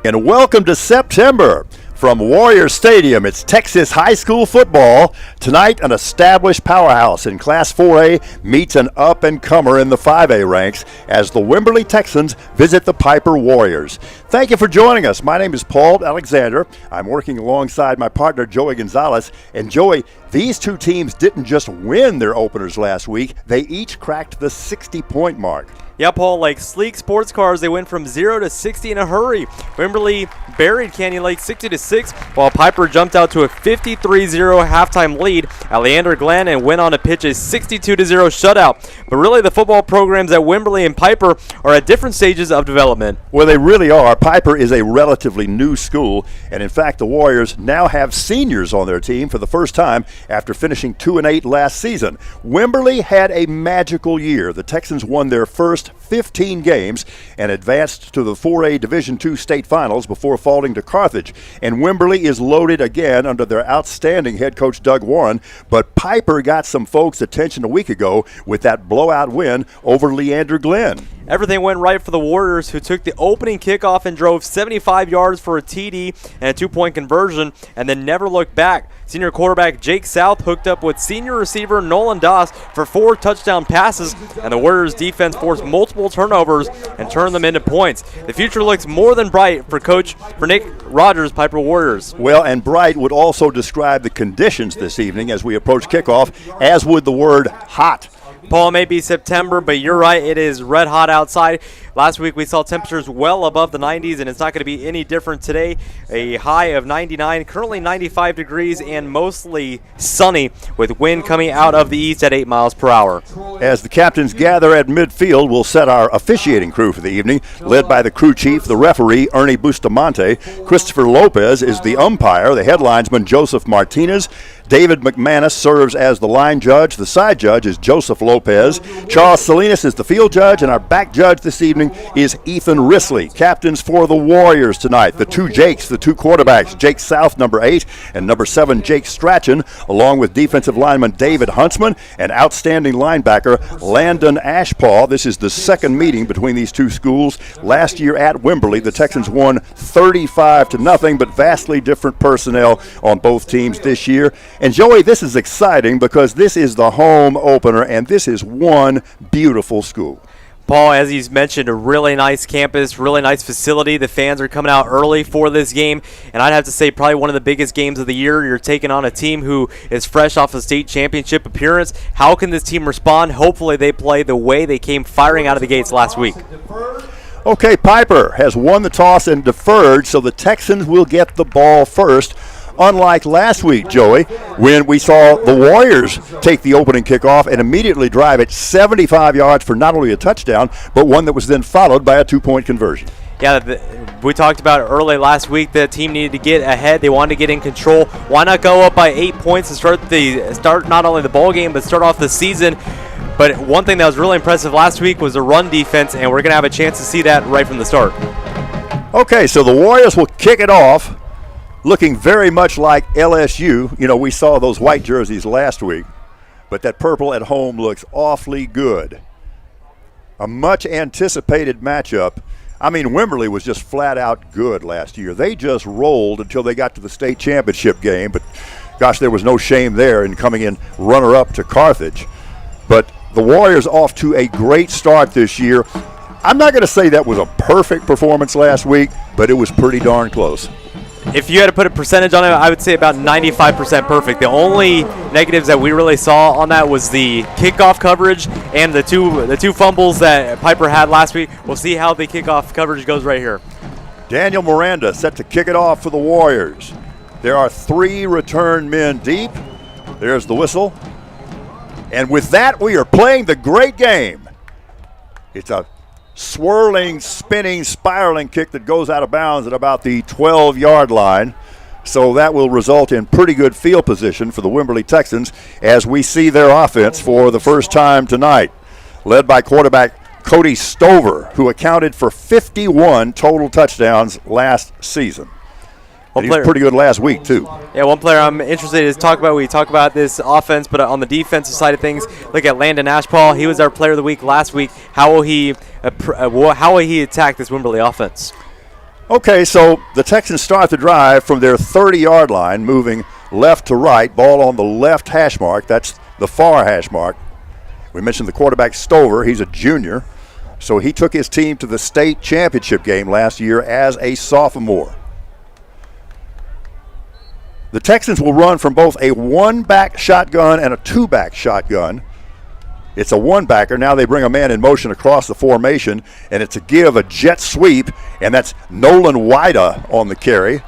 And welcome to September. From Warrior Stadium, it's Texas high school football. Tonight, an established powerhouse in Class 4A meets an up-and-comer in the 5A ranks as the Wimberley Texans visit the Pieper Warriors. Thank you for joining us. My name is Paul Alexander. I'm working alongside my partner, Joey Gonzalez. And Joey, these two teams didn't just win their openers last week. They each cracked the 60-point mark. Yeah, Paul, like sleek sports cars, they went from 0 to 60 in a hurry. Wimberley buried Canyon Lake 60-6, while Pieper jumped out to a 53-0 halftime lead at Leander Glen and went on to pitch a 62-0 shutout. But really, the football programs at Wimberley and Pieper are at different stages of development. Well, they really are. Pieper is a relatively new school, and in fact, the Warriors now have seniors on their team for the first time after finishing 2-8 last season. Wimberley had a magical year. The Texans won their first 15 games and advanced to the 4A Division II state finals before falling to Carthage. And Wimberley is loaded again under their outstanding head coach Doug Warren, but Pieper got some folks' attention a week ago with that blowout win over Leander Glen. Everything went right for the Warriors, who took the opening kickoff and drove 75 yards for a TD and a two-point conversion, and then never looked back. Senior quarterback Jake South hooked up with senior receiver Nolan Doss for 4 touchdown passes, and the Warriors' defense forced multiple turnovers and turned them into points. The future looks more than bright for Nick Rogers' Pieper Warriors. Well, and bright would also describe the conditions this evening as we approach kickoff, as would the word hot. Paul, it may be September, but you're right, it is red hot outside. Last week we saw temperatures well above the 90s, and it's not going to be any different today. A high of 99, currently 95 degrees, and mostly sunny with wind coming out of the east at 8 miles per hour. As the captains gather at midfield, we'll set our officiating crew for the evening, led by the crew chief, the referee, Ernie Bustamante. Christopher Lopez is the umpire, the headlinesman, Joseph Martinez. David McManus serves as the line judge. The side judge is Joseph Lopez. Charles Salinas is the field judge, and our back judge this evening is Ethan Risley. Captains for the Warriors tonight, the two Jakes, the two quarterbacks, Jake South, number 8, and number 7, Jake Strachan, along with defensive lineman David Huntsman and outstanding linebacker Landon Ashpaw. This is the second meeting between these two schools. Last year at Wimberley, the Texans won 35-0, but vastly different personnel on both teams this year. And Joey, this is exciting because this is the home opener, and this is one beautiful school. Paul, as he's mentioned, a really nice campus, really nice facility. The fans are coming out early for this game, and I'd have to say probably one of the biggest games of the year. You're taking on a team who is fresh off a state championship appearance. How can this team respond? Hopefully they play the way they came firing out of the gates last week. Okay, Pieper has won the toss and deferred, so the Texans will get the ball first. Unlike last week, Joey, when we saw the Warriors take the opening kickoff and immediately drive it 75 yards for not only a touchdown, but one that was then followed by a 2-point conversion. Yeah, we talked about early last week the team needed to get ahead. They wanted to get in control. Why not go up by 8 points and start not only the ball game, but start off the season? But one thing that was really impressive last week was the run defense, and we're going to have a chance to see that right from the start. Okay, so the Warriors will kick it off, looking very much like LSU. You know, we saw those white jerseys last week, but that purple at home looks awfully good. A much anticipated matchup. I mean, Wimberley was just flat out good last year. They just rolled until they got to the state championship game, but gosh, there was no shame there in coming in runner-up to Carthage. But the Warriors off to a great start this year. I'm not going to say that was a perfect performance last week, but it was pretty darn close. If you had to put a percentage on it, I would say about 95% perfect. The only negatives that we really saw on that was the kickoff coverage and the two fumbles that Pieper had last week. We'll see how the kickoff coverage goes right here. Daniel Miranda set to kick it off for the Warriors. There are 3 return men deep. There's the whistle. And with that, we are playing the great game. It's a swirling, spinning, spiraling kick that goes out of bounds at about the 12-yard line. So that will result in pretty good field position for the Wimberley Texans as we see their offense for the first time tonight, led by quarterback Cody Stover, who accounted for 51 total touchdowns last season. He was pretty good last week, too. Yeah, one player I'm interested to talk about. We talk about this offense, but on the defensive side of things, look at Landon Ashpaw. He was our player of the week last week. How will he attack this Wimberley offense? Okay, so the Texans start the drive from their 30-yard line, moving left to right, ball on the left hash mark. That's the far hash mark. We mentioned the quarterback Stover. He's a junior, so he took his team to the state championship game last year as a sophomore. The Texans will run from both a one-back shotgun and a two-back shotgun. It's a one-backer. Now they bring a man in motion across the formation, and it's a jet sweep, and that's Nolan Wida on the carry.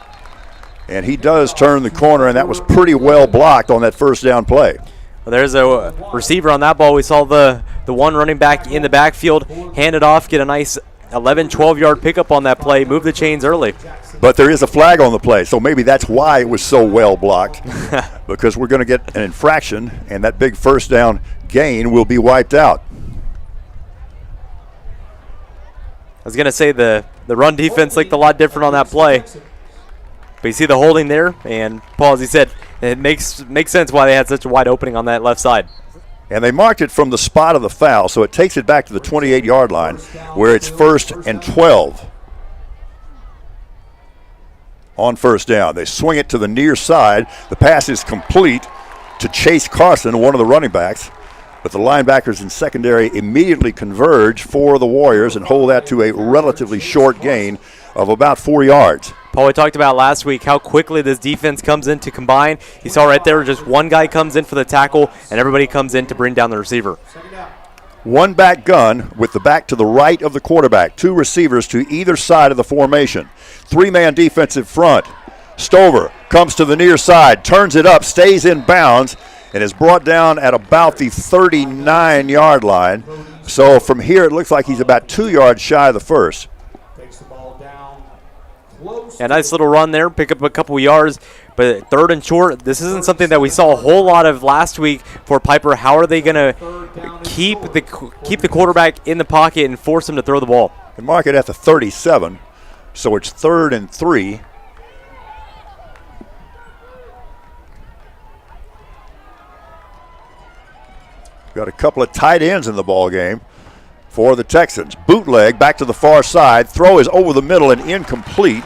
And he does turn the corner, and that was pretty well blocked on that first down play. Well, there's a receiver on that ball. We saw the one running back in the backfield hand it off, get a nice 11, 12-yard pickup on that play, move the chains early. But there is a flag on the play, so maybe that's why it was so well blocked, because we're going to get an infraction, and that big first down gain will be wiped out. I was going to say the run defense looked a lot different on that play. But you see the holding there, and Paul, as he said, it makes sense why they had such a wide opening on that left side. And they marked it from the spot of the foul, so it takes it back to the 28-yard line where it's 1st and 12 on first down. They swing it to the near side. The pass is complete to Chase Carson, one of the running backs. But the linebackers in secondary immediately converge for the Warriors and hold that to a relatively short gain of about 4 yards. Paul, we talked about last week how quickly this defense comes in to combine. You saw right there, just one guy comes in for the tackle, and everybody comes in to bring down the receiver. One back gun with the back to the right of the quarterback. Two receivers to either side of the formation. Three-man defensive front. Stover comes to the near side, turns it up, stays in bounds, and is brought down at about the 39-yard line. So from here, it looks like he's about 2 yards shy of the first. Yeah, nice little run there, pick up a couple yards, but third and short, this isn't something that we saw a whole lot of last week for Pieper. How are they going to keep the quarterback in the pocket and force him to throw the ball? They mark it at the 37, so it's 3rd and 3. Got a couple of tight ends in the ball game for the Texans. Bootleg back to the far side. Throw is over the middle and incomplete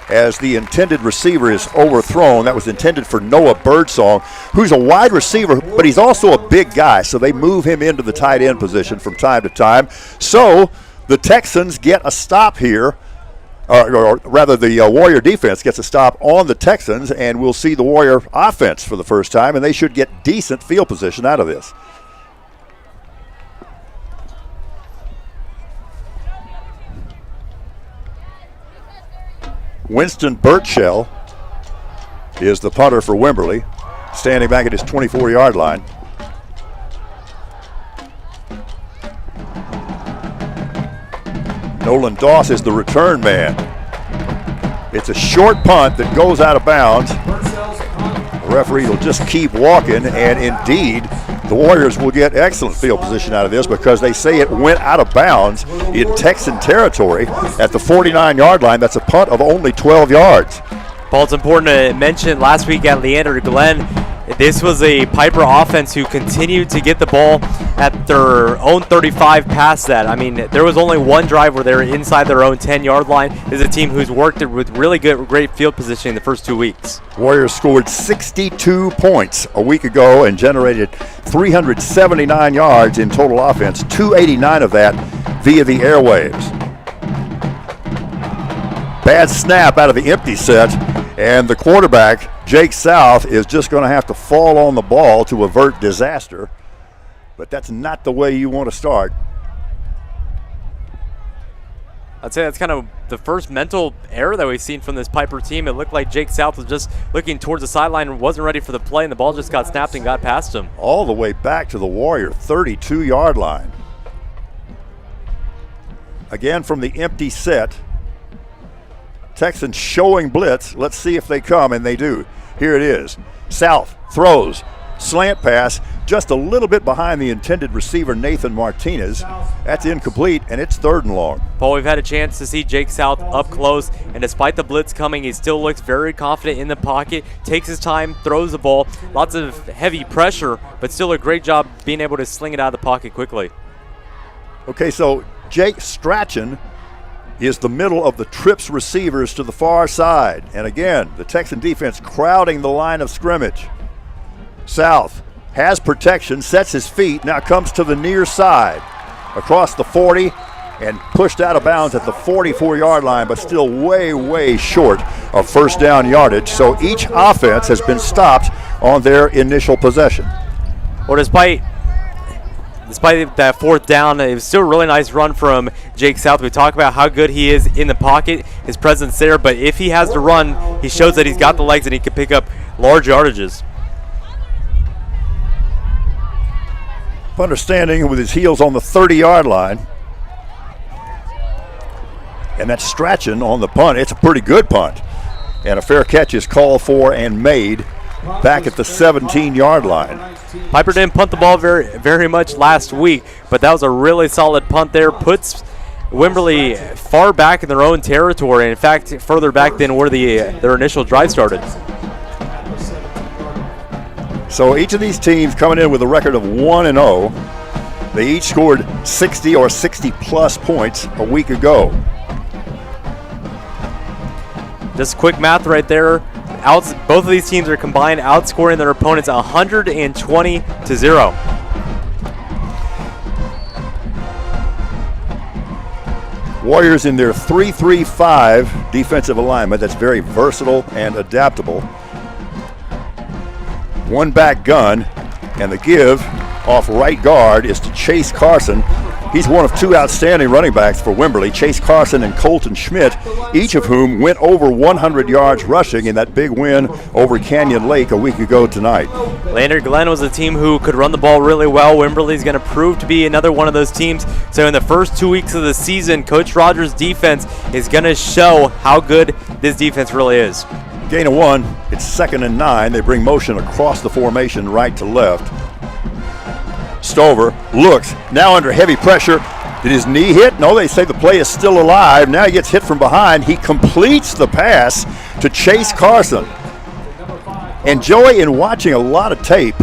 as the intended receiver is overthrown. That was intended for Noah Birdsong, who's a wide receiver, but he's also a big guy, so they move him into the tight end position from time to time. So the Texans get a stop here, or rather the Warrior defense gets a stop on the Texans, and we'll see the Warrior offense for the first time, and they should get decent field position out of this. Winston Burchell is the punter for Wimberley, standing back at his 24-yard line. Nolan Doss is the return man. It's a short punt that goes out of bounds. The referee will just keep walking, and indeed, the Warriors will get excellent field position out of this because they say it went out of bounds in Texan territory at the 49-yard line. That's a punt of only 12 yards. Paul, it's important to mention last week at Leander Glenn, this was a Pieper offense who continued to get the ball at their own 35 past that. I mean, there was only one drive where they were inside their own 10-yard line. This is a team who's worked it with really great field positioning the first 2 weeks. Warriors scored 62 points a week ago and generated 379 yards in total offense, 289 of that via the airwaves. Bad snap out of the empty set, and the quarterback, Jake South, is just going to have to fall on the ball to avert disaster. But that's not the way you want to start. I'd say that's kind of the first mental error that we've seen from this Pieper team. It looked like Jake South was just looking towards the sideline and wasn't ready for the play, and the ball just got snapped and got past him. All the way back to the Warrior 32-yard line. Again from the empty set. Texans showing blitz. Let's see if they come, and they do. Here it is. South throws. Slant pass just a little bit behind the intended receiver, Nathan Martinez. That's incomplete, and it's 3rd and long. Paul, we've had a chance to see Jake South up close, and despite the blitz coming, he still looks very confident in the pocket, takes his time, throws the ball. Lots of heavy pressure, but still a great job being able to sling it out of the pocket quickly. Okay, so Jake Strachan is the middle of the trips receivers to the far side. And again, the Texan defense crowding the line of scrimmage. South has protection, sets his feet, now comes to the near side. Across the 40 and pushed out of bounds at the 44-yard line, but still way, way short of first down yardage. So each offense has been stopped on their initial possession. Well, despite that fourth down, it was still a really nice run from Jake South. We talk about how good he is in the pocket, his presence there, but if he has to run, he shows that he's got the legs and he can pick up large yardages. Understanding with his heels on the 30-yard line. And that's Strachan on the punt. It's a pretty good punt. And a fair catch is called for and made back at the 17-yard line. Pieper didn't punt the ball very, very much last week, but that was a really solid punt there. Puts Wimberley far back in their own territory. In fact, further back than where their initial drive started. So each of these teams coming in with a record of 1-0. They each scored 60 or 60-plus points a week ago. Just quick math right there. Both of these teams are combined outscoring their opponents 120-0. Warriors in their 3-3-5 defensive alignment that's very versatile and adaptable. One back gun, and the give off right guard is to Chase Carson. He's one of two outstanding running backs for Wimberley, Chase Carson and Colton Schmidt, each of whom went over 100 yards rushing in that big win over Canyon Lake a week ago tonight. Lander Glenn was a team who could run the ball really well. Wimberley's going to prove to be another one of those teams. So in the first 2 weeks of the season, Coach Rogers' defense is going to show how good this defense really is. Gain of 1, it's 2nd and 9. They bring motion across the formation right to left. Stover looks, now under heavy pressure. Did his knee hit? No, they say the play is still alive. Now he gets hit from behind. He completes the pass to Chase Carson. And Joey, in watching a lot of tape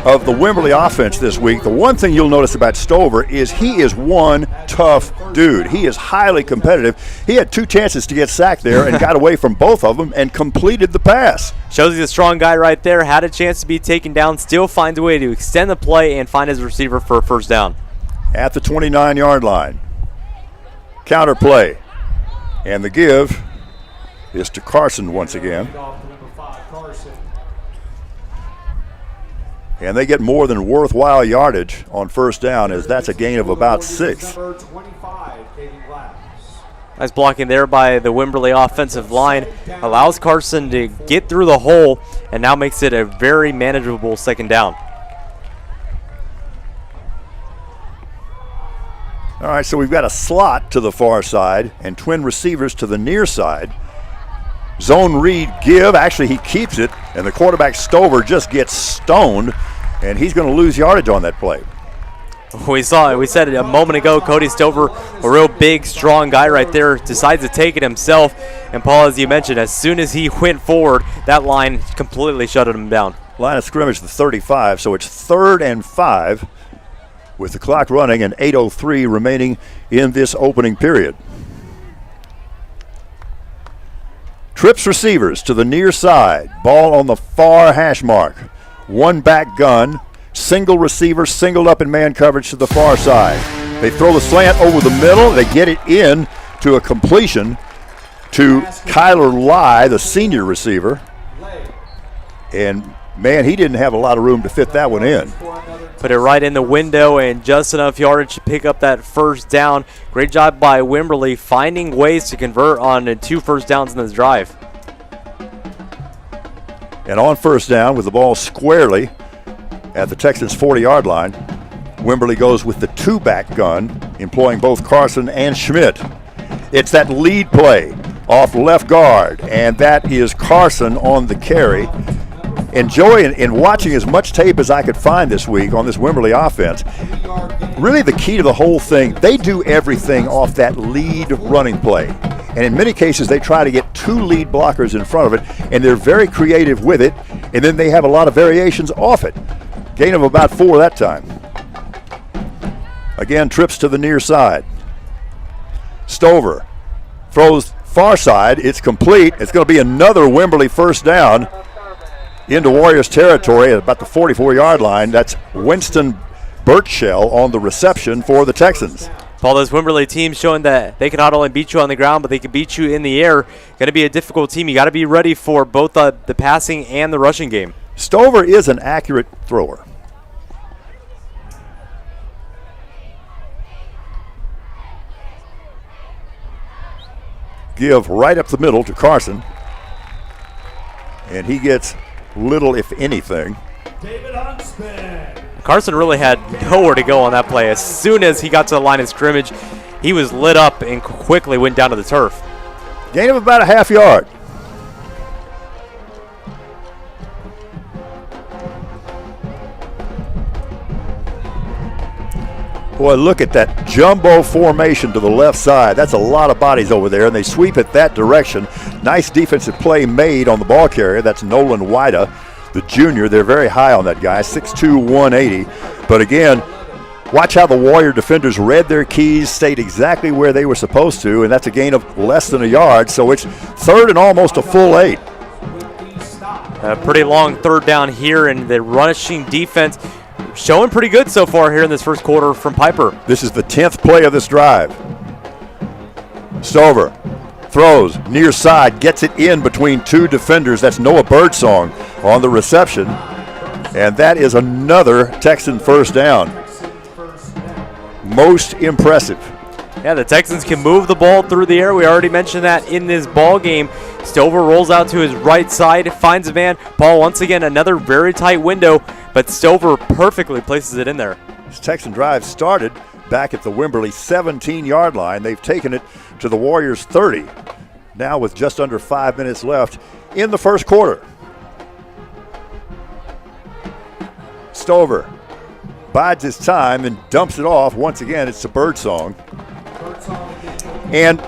of the Wimberley offense this week, the one thing you'll notice about Stover is he is one tough dude. He is highly competitive. He had 2 chances to get sacked there and got away from both of them and completed the pass. Shows he's a strong guy right there. Had a chance to be taken down, still finds a way to extend the play and find his receiver for a first down. At the 29-yard line. Counter play. And the give is to Carson once again. And they get more than worthwhile yardage on first down, as that's a gain of about 6. Nice blocking there by the Wimberley offensive line. Allows Carson to get through the hole and now makes it a very manageable second down. All right, so we've got a slot to the far side and twin receivers to the near side. Zone read give. Actually, he keeps it, and the quarterback Stover just gets stoned, and he's going to lose yardage on that play. We said it a moment ago, Cody Stover, a real big, strong guy right there, decides to take it himself. And Paul, as you mentioned, as soon as he went forward, that line completely shut him down. Line of scrimmage, the 35, so it's 3rd and 5 with the clock running and 8:03 remaining in this opening period. Trips receivers to the near side. Ball on the far hash mark. One back gun. Single receiver singled up in man coverage to the far side. They throw the slant over the middle. They get it in to a completion to Kyler Lai, the senior receiver. And, man, he didn't have a lot of room to fit that one in. Put it right in the window and just enough yardage to pick up that first down. Great job by Wimberley finding ways to convert on 2 first downs in this drive. And on first down with the ball squarely at the Texans' 40-yard line, Wimberley goes with the 2-back gun, employing both Carson and Schmidt. It's that lead play off left guard, and that is Carson on the carry. And Joey, in watching as much tape as I could find this week on this Wimberley offense, really the key to the whole thing, they do everything off that lead running play. And in many cases, they try to get 2 lead blockers in front of it, and they're very creative with it, and then they have a lot of variations off it. Gain of about 4 that time. Again, trips to the near side. Stover Throws far side. It's complete. It's going to be another Wimberley first down into Warriors territory at about the 44-yard line. That's Winston Birchshell on the reception for the Texans. Paul, this Wimberley team showing that they can not only beat you on the ground, but they can beat you in the air. Going to be a difficult team. You got to be ready for both the passing and the rushing game. Stover is an accurate thrower. Give right up the middle to Carson. And he gets little, if anything. David Huntsman. Carson really had nowhere to go on that play. As soon as he got to the line of scrimmage, he was lit up and quickly went down to the turf. Gain of about a half yard. Boy, look at that jumbo formation to the left side. That's a lot of bodies over there, and they sweep it that direction. Nice defensive play made on the ball carrier. That's Nolan Wida, the junior. They're very high on that guy, 6'2", 180. But again, watch how the Warrior defenders read their keys, stayed exactly where they were supposed to, and that's a gain of less than a yard. So it's third and almost a full 8. A pretty long third down here, and the rushing defense showing pretty good so far here in this first quarter from Pieper. This is the 10th play of this drive. Stover throws near side, gets it in between two defenders. That's Noah Birdsong on the reception. And that is another Texan first down. Most impressive. Yeah, the Texans can move the ball through the air. We already mentioned that in this ball game. Stover rolls out to his right side, finds a man. Paul, once again, another very tight window, but Stover perfectly places it in there. This Texan drive started back at the Wimberley 17-yard line. They've taken it to the Warriors 30, now with just under 5 minutes left in the first quarter. Stover bides his time and dumps it off. Once again, it's to Birdsong. And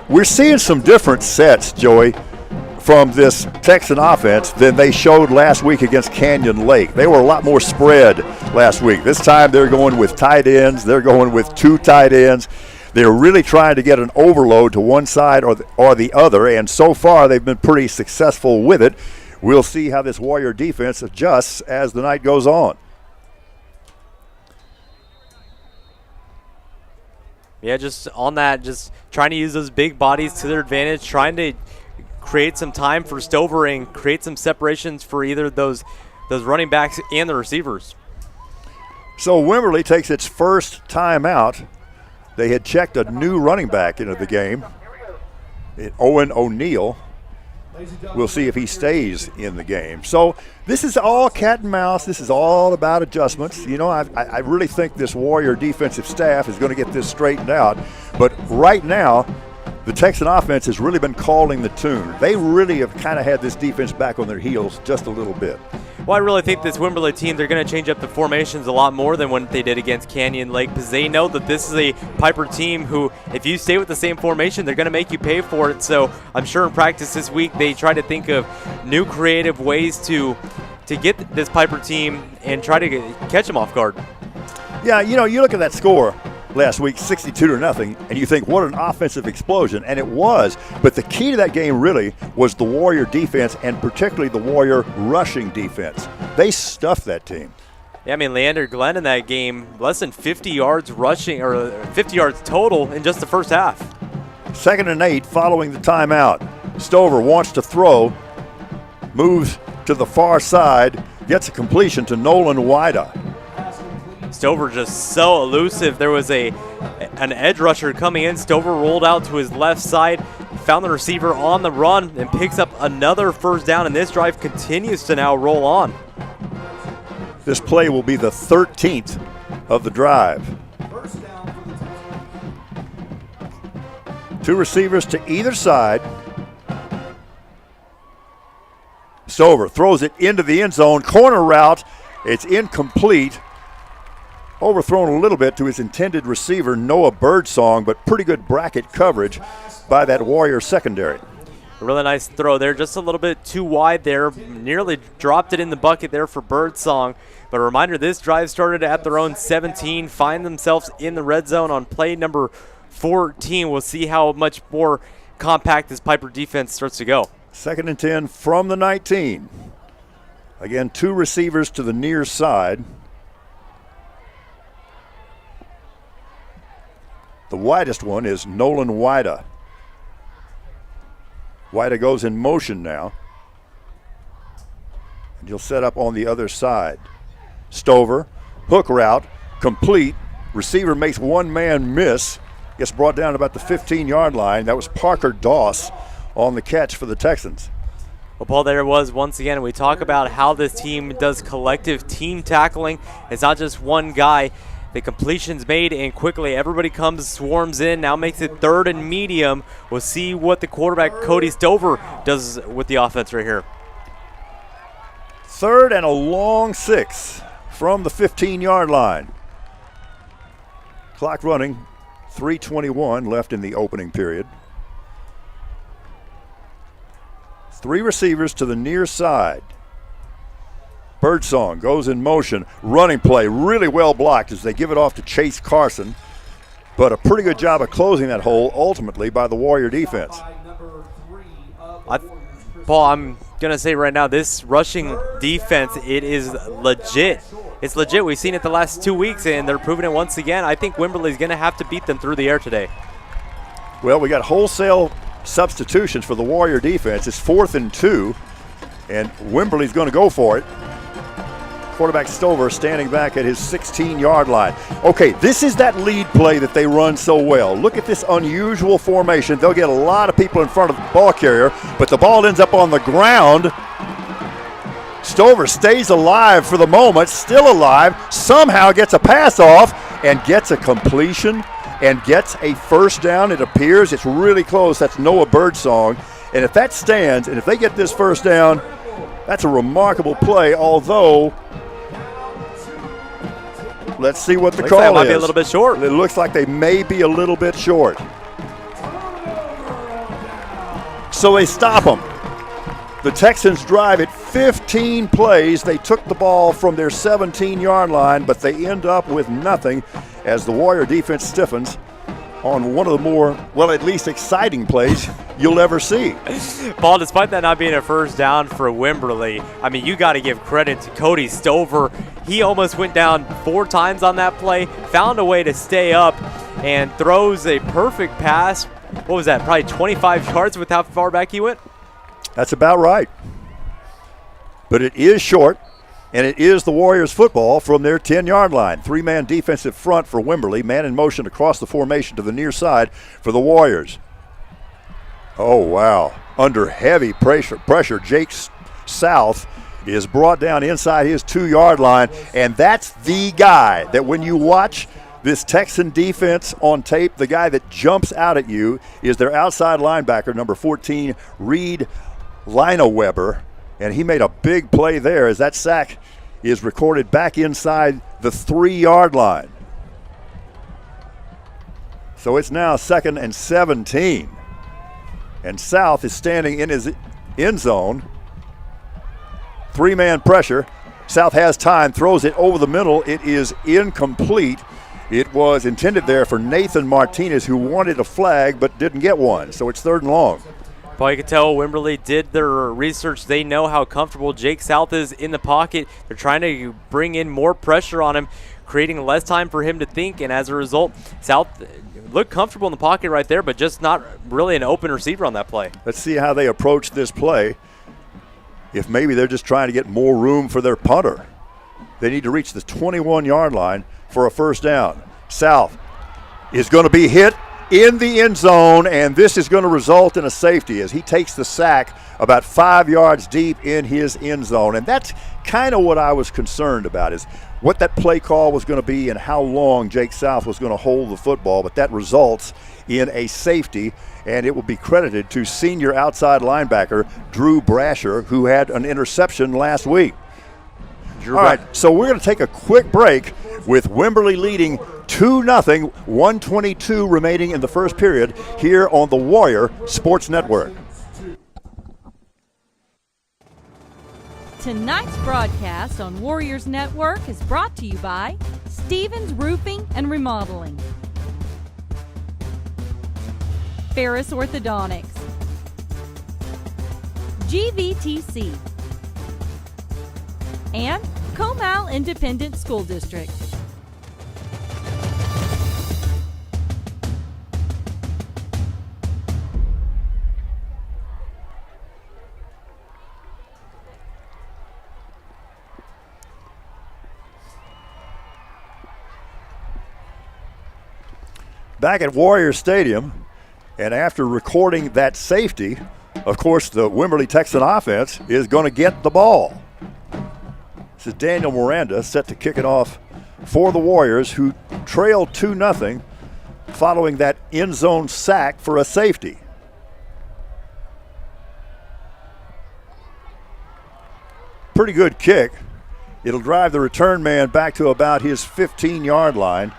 we're seeing some different sets, Joey, from this Texan offense than they showed last week against Canyon Lake. They were a lot more spread last week. This time they're going with tight ends. They're going with two tight ends. They're really trying to get an overload to one side or the other, and so far they've been pretty successful with it. We'll see how this Warrior defense adjusts as the night goes on. Yeah, just on that, just trying to use those big bodies to their advantage, trying to create some time for Stover and create some separations for either those running backs and the receivers. So Wimberley takes its first timeout. They had checked a new running back into the game, Owen O'Neill. We'll see if he stays in the game. So this is all cat and mouse. This is all about adjustments. You know, I really think this Warrior defensive staff is going to get this straightened out. But right now, the Texan offense has really been calling the tune. They really have kind of had this defense back on their heels just a little bit. Well, I really think this Wimberley team, they're going to change up the formations a lot more than what they did against Canyon Lake, because they know that this is a Pieper team who, if you stay with the same formation, they're going to make you pay for it. So I'm sure in practice this week they try to think of new creative ways to get this Pieper team and try to catch them off guard. Yeah, you know, you look at that score last week, 62-0, and you think, what an offensive explosion, and it was. But the key to that game really was the Warrior defense, and particularly the Warrior rushing defense. They stuffed that team. Yeah, I mean, Leander Glenn in that game, less than 50 yards rushing, or 50 yards total in just the first half. 2nd and 8 following the timeout. Stover wants to throw, moves to the far side, gets a completion to Nolan Wida. Stover just so elusive. There was an edge rusher coming in. Stover rolled out to his left side, found the receiver on the run, and picks up another first down, and this drive continues to now roll on. This play will be the 13th of the drive. Two receivers to either side. Stover throws it into the end zone. Corner route. It's incomplete. Overthrown a little bit to his intended receiver, Noah Birdsong, but pretty good bracket coverage by that Warrior secondary. A really nice throw there, just a little bit too wide there. Nearly dropped it in the bucket there for Birdsong. But a reminder, this drive started at their own 17, find themselves in the red zone on play number 14. We'll see how much more compact this Pieper defense starts to go. 2nd and 10 from the 19. Again, 2 receivers to the near side. The widest one is Nolan Wida. Wida goes in motion now. And he'll set up on the other side. Stover, hook route, complete. Receiver makes one man miss. Gets brought down about the 15-yard line. That was Parker Doss on the catch for the Texans. Well, Paul, there it was once again. We talk about how this team does collective team tackling. It's not just one guy. The completion's made, and quickly everybody swarms in. Now makes it 3rd and medium. We'll see what the quarterback, Cody Stover, does with the offense right here. 3rd and a long 6 from the 15-yard line. Clock running, 3:21 left in the opening period. 3 receivers to the near side. Birdsong goes in motion. Running play really well blocked as they give it off to Chase Carson. But a pretty good job of closing that hole ultimately by the Warrior defense. Paul, I'm going to say right now, this rushing defense, it is legit. It's legit. We've seen it the last 2 weeks, and they're proving it once again. I think Wimberley's going to have to beat them through the air today. Well, we got wholesale substitutions for the Warrior defense. It's 4th and 2, and Wimberley's going to go for it. Quarterback Stover standing back at his 16-yard line. Okay, this is that lead play that they run so well. Look at this unusual formation. They'll get a lot of people in front of the ball carrier, but the ball ends up on the ground. Stover stays alive for the moment, still alive, somehow gets a pass off and gets a completion and gets a first down. It appears it's really close. That's Noah Birdsong. And if that stands, and if they get this first down, that's a remarkable play, although let's see what the call is. It might be a little bit short. It looks like they may be a little bit short. So they stop them. The Texans drive it 15 plays. They took the ball from their 17-yard line, but they end up with nothing as the Warrior defense stiffens on one of the more, well, at least exciting plays you'll ever see. Paul, despite that not being a first down for Wimberley, I mean, you got to give credit to Cody Stover. He almost went down 4 times on that play, found a way to stay up, and throws a perfect pass. What was that, probably 25 yards with how far back he went? That's about right. But it is short, and it is the Warriors football from their 10-yard line. 3-man defensive front for Wimberley. Man in motion across the formation to the near side for the Warriors. Oh, wow. Under heavy pressure, Jake South is brought down inside his 2-yard line, and that's the guy that when you watch this Texan defense on tape, the guy that jumps out at you is their outside linebacker, number 14, Reed Lineweber, and he made a big play there as that sack is recorded back inside the 3-yard line. So it's now 2nd and 17. And South is standing in his end zone. 3-man pressure. South has time, throws it over the middle. It is incomplete. It was intended there for Nathan Martinez, who wanted a flag but didn't get one. So it's 3rd and long. Well, you can tell Wimberley did their research. They know how comfortable Jake South is in the pocket. They're trying to bring in more pressure on him, creating less time for him to think, and as a result, South looked comfortable in the pocket right there, but just not really an open receiver on that play. Let's see how they approach this play. If maybe they're just trying to get more room for their punter. They need to reach the 21-yard line for a first down. South is going to be hit in the end zone, and this is going to result in a safety as he takes the sack about 5 yards deep in his end zone. And that's kind of what I was concerned about, is what that play call was going to be and how long Jake South was going to hold the football. But that results in a safety, and it will be credited to senior outside linebacker Drew Brasher, who had an interception last week. All right, so we're going to take a quick break with Wimberley leading 2-0, 1:22 remaining in the first period here on the Warrior Sports Network. Tonight's broadcast on Warriors Network is brought to you by Stevens Roofing and Remodeling. Ferris Orthodontics, GVTC, and Comal Independent School District. Back at Warrior Stadium, and after recording that safety, of course, the Wimberley Texan offense is going to get the ball. This is Daniel Miranda set to kick it off for the Warriors, who trailed 2-0 following that end zone sack for a safety. Pretty good kick. It'll drive the return man back to about his 15-yard line.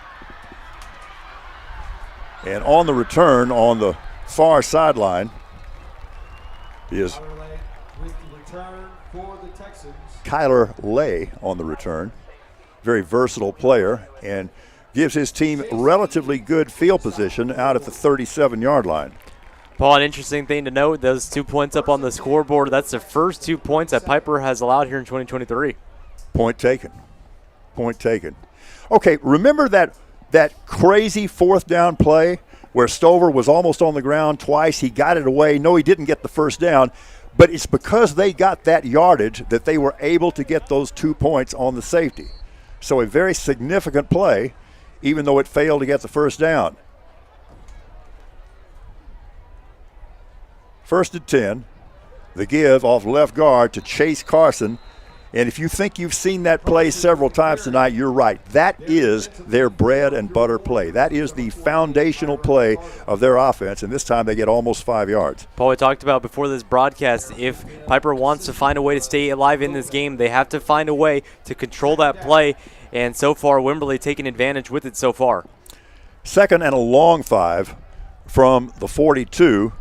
And on the return, on the far sideline, is Kyler Lay on the return. Very versatile player and gives his team relatively good field position out at the 37-yard line. Paul, an interesting thing to note, those 2 points up on the scoreboard, that's the first 2 points that Pieper has allowed here in 2023. Point taken. Point taken. Okay, remember that crazy fourth down play where Stover was almost on the ground twice? He got it away. No, he didn't get the first down, but it's because they got that yardage that they were able to get those 2 points on the safety. So a very significant play, even though it failed to get the first down. First and 10, the give off left guard to Chase Carson. And if you think you've seen that play several times tonight, you're right. That is their bread and butter play. That is the foundational play of their offense, and this time they get almost 5 yards. Paul, we talked about before this broadcast, if Pieper wants to find a way to stay alive in this game, they have to find a way to control that play, and so far Wimberley taking advantage with it so far. Second and a long 5 from the 42.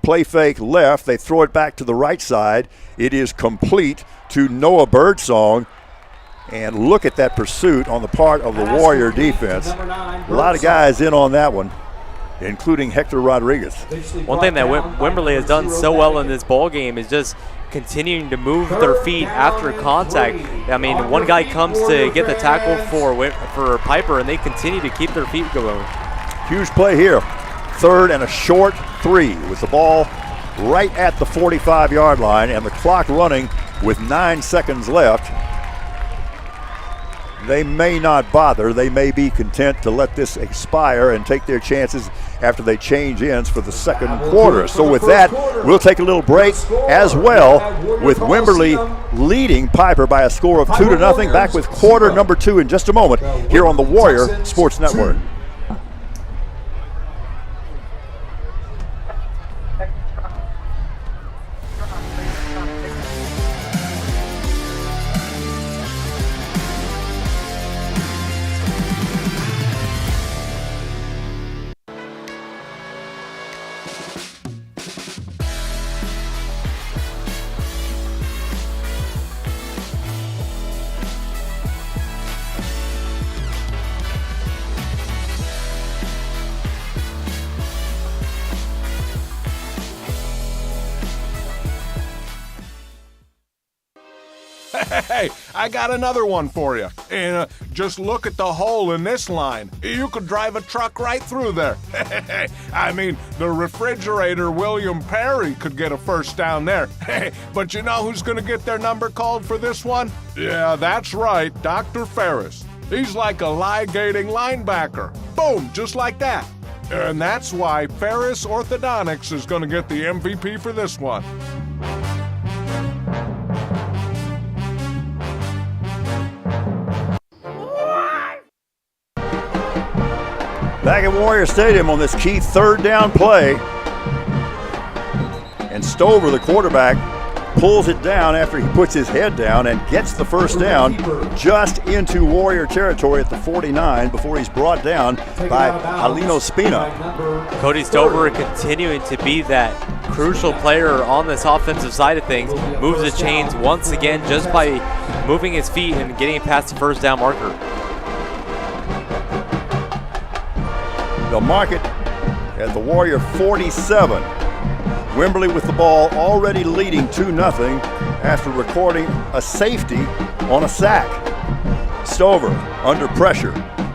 Play fake left. They throw it back to the right side. It is complete to Noah Birdsong. And look at that pursuit on the part of the Warrior defense. A lot of guys in on that one, including Hector Rodriguez. One thing that Wimberley has done so well in this ball game is just continuing to move their feet after contact. I mean, one guy comes to get the tackle for Pieper, and they continue to keep their feet going. Huge play here. Third and a short 3 with the ball right at the 45-yard line and the clock running with 9 seconds left. They may not bother. They may be content to let this expire and take their chances after they change ends for the second quarter. So with that, we'll take a little break as well, with Wimberley leading Pieper by a score of 2-0. Back with quarter number 2 in just a moment here on the Warrior Sports Network. Hey, I got another one for you. And just look at the hole in this line. You could drive a truck right through there. I mean, the refrigerator William Perry could get a first down there. But you know who's going to get their number called for this one? Yeah, that's right, Dr. Ferris. He's like a ligating linebacker. Boom, just like that. And that's why Ferris Orthodontics is going to get the MVP for this one. Back at Warrior Stadium on this key third down play. And Stover, the quarterback, pulls it down after he puts his head down and gets the first down just into Warrior territory at the 49 before he's brought down by Alino Spina. Cody Stover continuing to be that crucial player on this offensive side of things. Moves the chains once again just by moving his feet and getting past the first down marker. They'll mark it at the Warrior 47. Wimberley with the ball, already leading 2-0 after recording a safety on a sack. Stover under pressure,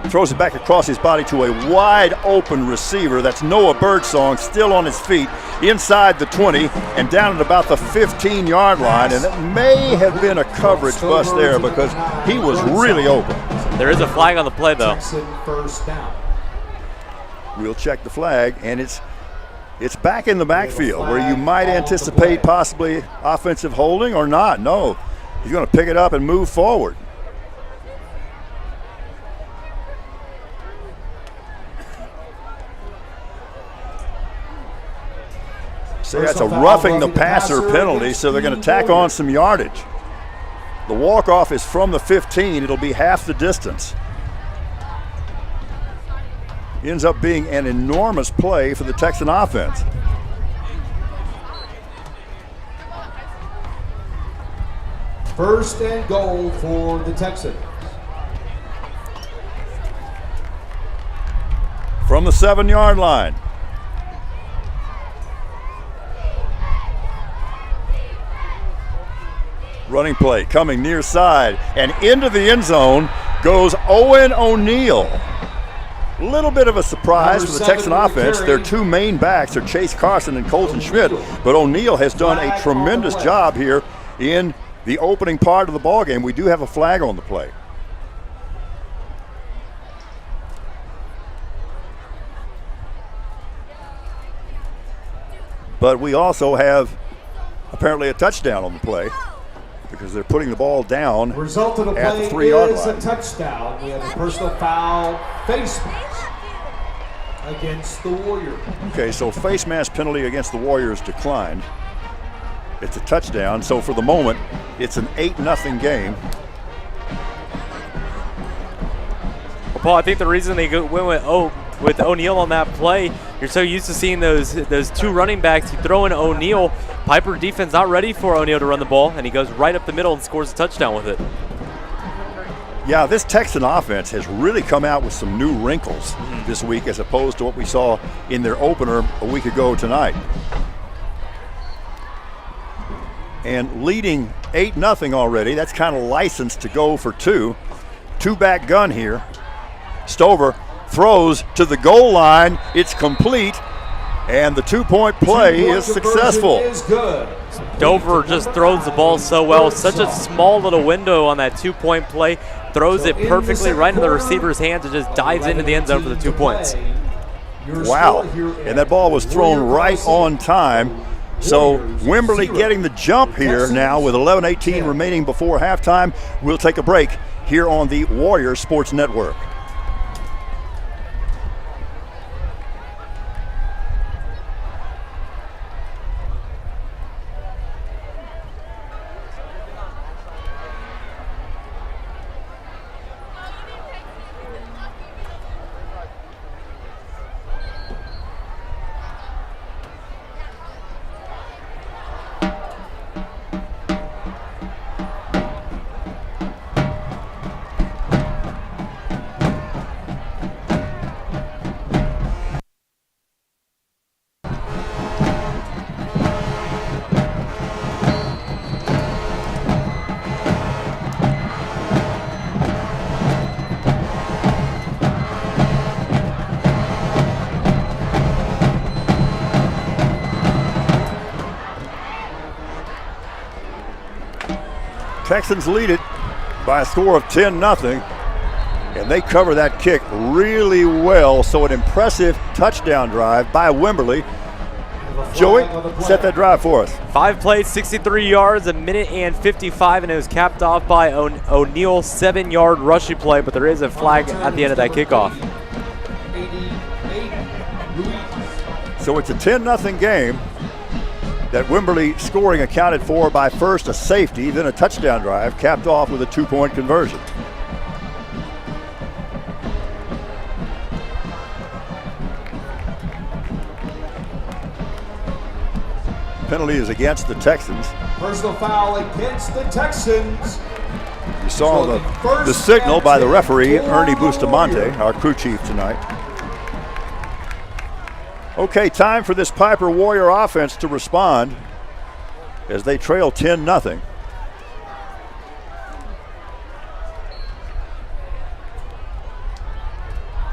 throws it back across his body to a wide open receiver. That's Noah Birdsong, still on his feet, inside the 20 and down at about the 15-yard line. And it may have been a coverage bust there because he was really open. There is a flag on the play, though. First down. We'll check the flag, and it's back in the backfield where you might anticipate possibly offensive holding or not. No, he's going to pick it up and move forward. So that's a roughing the passer penalty, so they're going to tack on some yardage. The walk-off is from the 15. It'll be half the distance. Ends up being an enormous play for the Texan offense. First and goal for the Texans. From the 7-yard line. Running play coming near side, and into the end zone goes Owen O'Neal. Little bit of a surprise for the Texan offense. Their two main backs are Chase Carson and Colton Schmidt, but O'Neal has done a tremendous job here in the opening part of the ball game. We do have a flag on the play. But we also have apparently a touchdown on the play because they're putting the ball down Result of the at the play 3-yard is line. a touchdown. We have a personal foul, face mask against the Warriors. Okay, so face mask penalty against the Warriors declined. It's a touchdown, so for the moment, it's an 8-0 game. Well, Paul, I think the reason they went with O'Neal on that play, you're so used to seeing those two running backs. You throw in O'Neal, Pieper defense not ready for O'Neal to run the ball, and he goes right up the middle and scores a touchdown with it. Yeah, this Texan offense has really come out with some new wrinkles this week as opposed to what we saw in their opener a week ago tonight. And leading 8-0 already, that's kind of licensed to go for two. Two-back gun here. Stover throws to the goal line. It's complete, and the two-point play is successful. Is good. Dover just throws the ball so well. Such a small little window on that two-point play. Throws it perfectly right into the receiver's hands and just dives into the end zone for the 2 points. Wow, and that ball was thrown right on time. So Wimberley getting the jump here now with 11:18 remaining before halftime. We'll take a break here on the Warrior Sports Network. Texans lead it by a score of 10-0, and they cover that kick really well. So an impressive touchdown drive by Wimberley. Joey, set that drive for us. 5 plays, 63 yards, 1:55, and it was capped off by O'Neal's 7-yard rushing play, but there is a flag at the end of that kickoff. So it's a 10-0 game. That Wimberley scoring accounted for by first a safety, then a touchdown drive, capped off with a 2-point conversion. Penalty is against the Texans. Personal foul against the Texans. You saw the signal by the referee, Ernie Bustamante, our crew chief tonight. Okay, time for this Pieper Warrior offense to respond as they trail 10-0.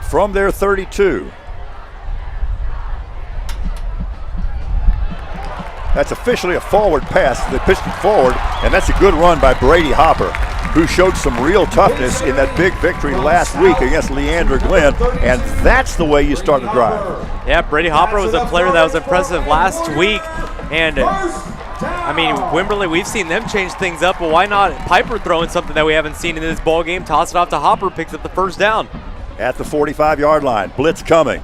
From their 32. That's officially a forward pass. They pitched it forward, and that's a good run by Brady Hopper, who showed some real toughness in that big victory last week against Leander Glenn, and that's the way you start a drive. Yeah, Brady Hopper was a player that was impressive last week, and I mean, Wimberley, we've seen them change things up, but why not Pieper throwing something that we haven't seen in this ball game? Toss it off to Hopper, picks up the first down. At the 45-yard line, blitz coming.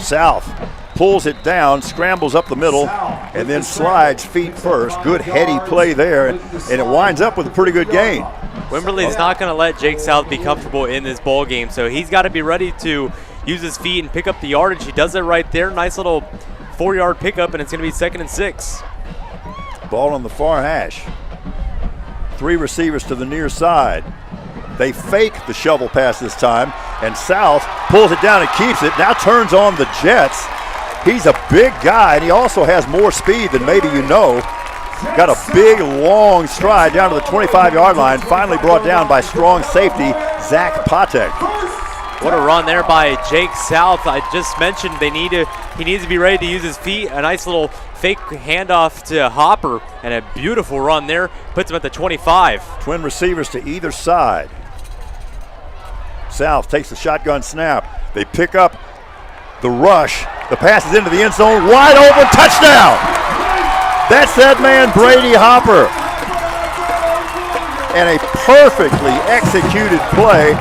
South pulls it down, scrambles up the middle, and then slides feet first. Good heady play there, and it winds up with a pretty good gain. Wimberley's not going to let Jake South be comfortable in this ball game, so he's got to be ready to use his feet and pick up the yardage. He does it right there. Nice little 4-yard pickup, and it's going to be 2nd and 6. Ball on the far hash. 3 receivers to the near side. They fake the shovel pass this time, and South pulls it down and keeps it. Now turns on the Jets. He's a big guy, and he also has more speed than maybe you know. Got a big, long stride down to the 25-yard line, finally brought down by strong safety, Zach Patek. What a run there by Jake South. I just mentioned he needs to be ready to use his feet. A nice little fake handoff to Hopper, and a beautiful run there. Puts him at the 25. Twin receivers to either side. South takes the shotgun snap. They pick up the rush. The pass is into the end zone. Wide open, touchdown! That's that man, Brady Hopper. And a perfectly executed play.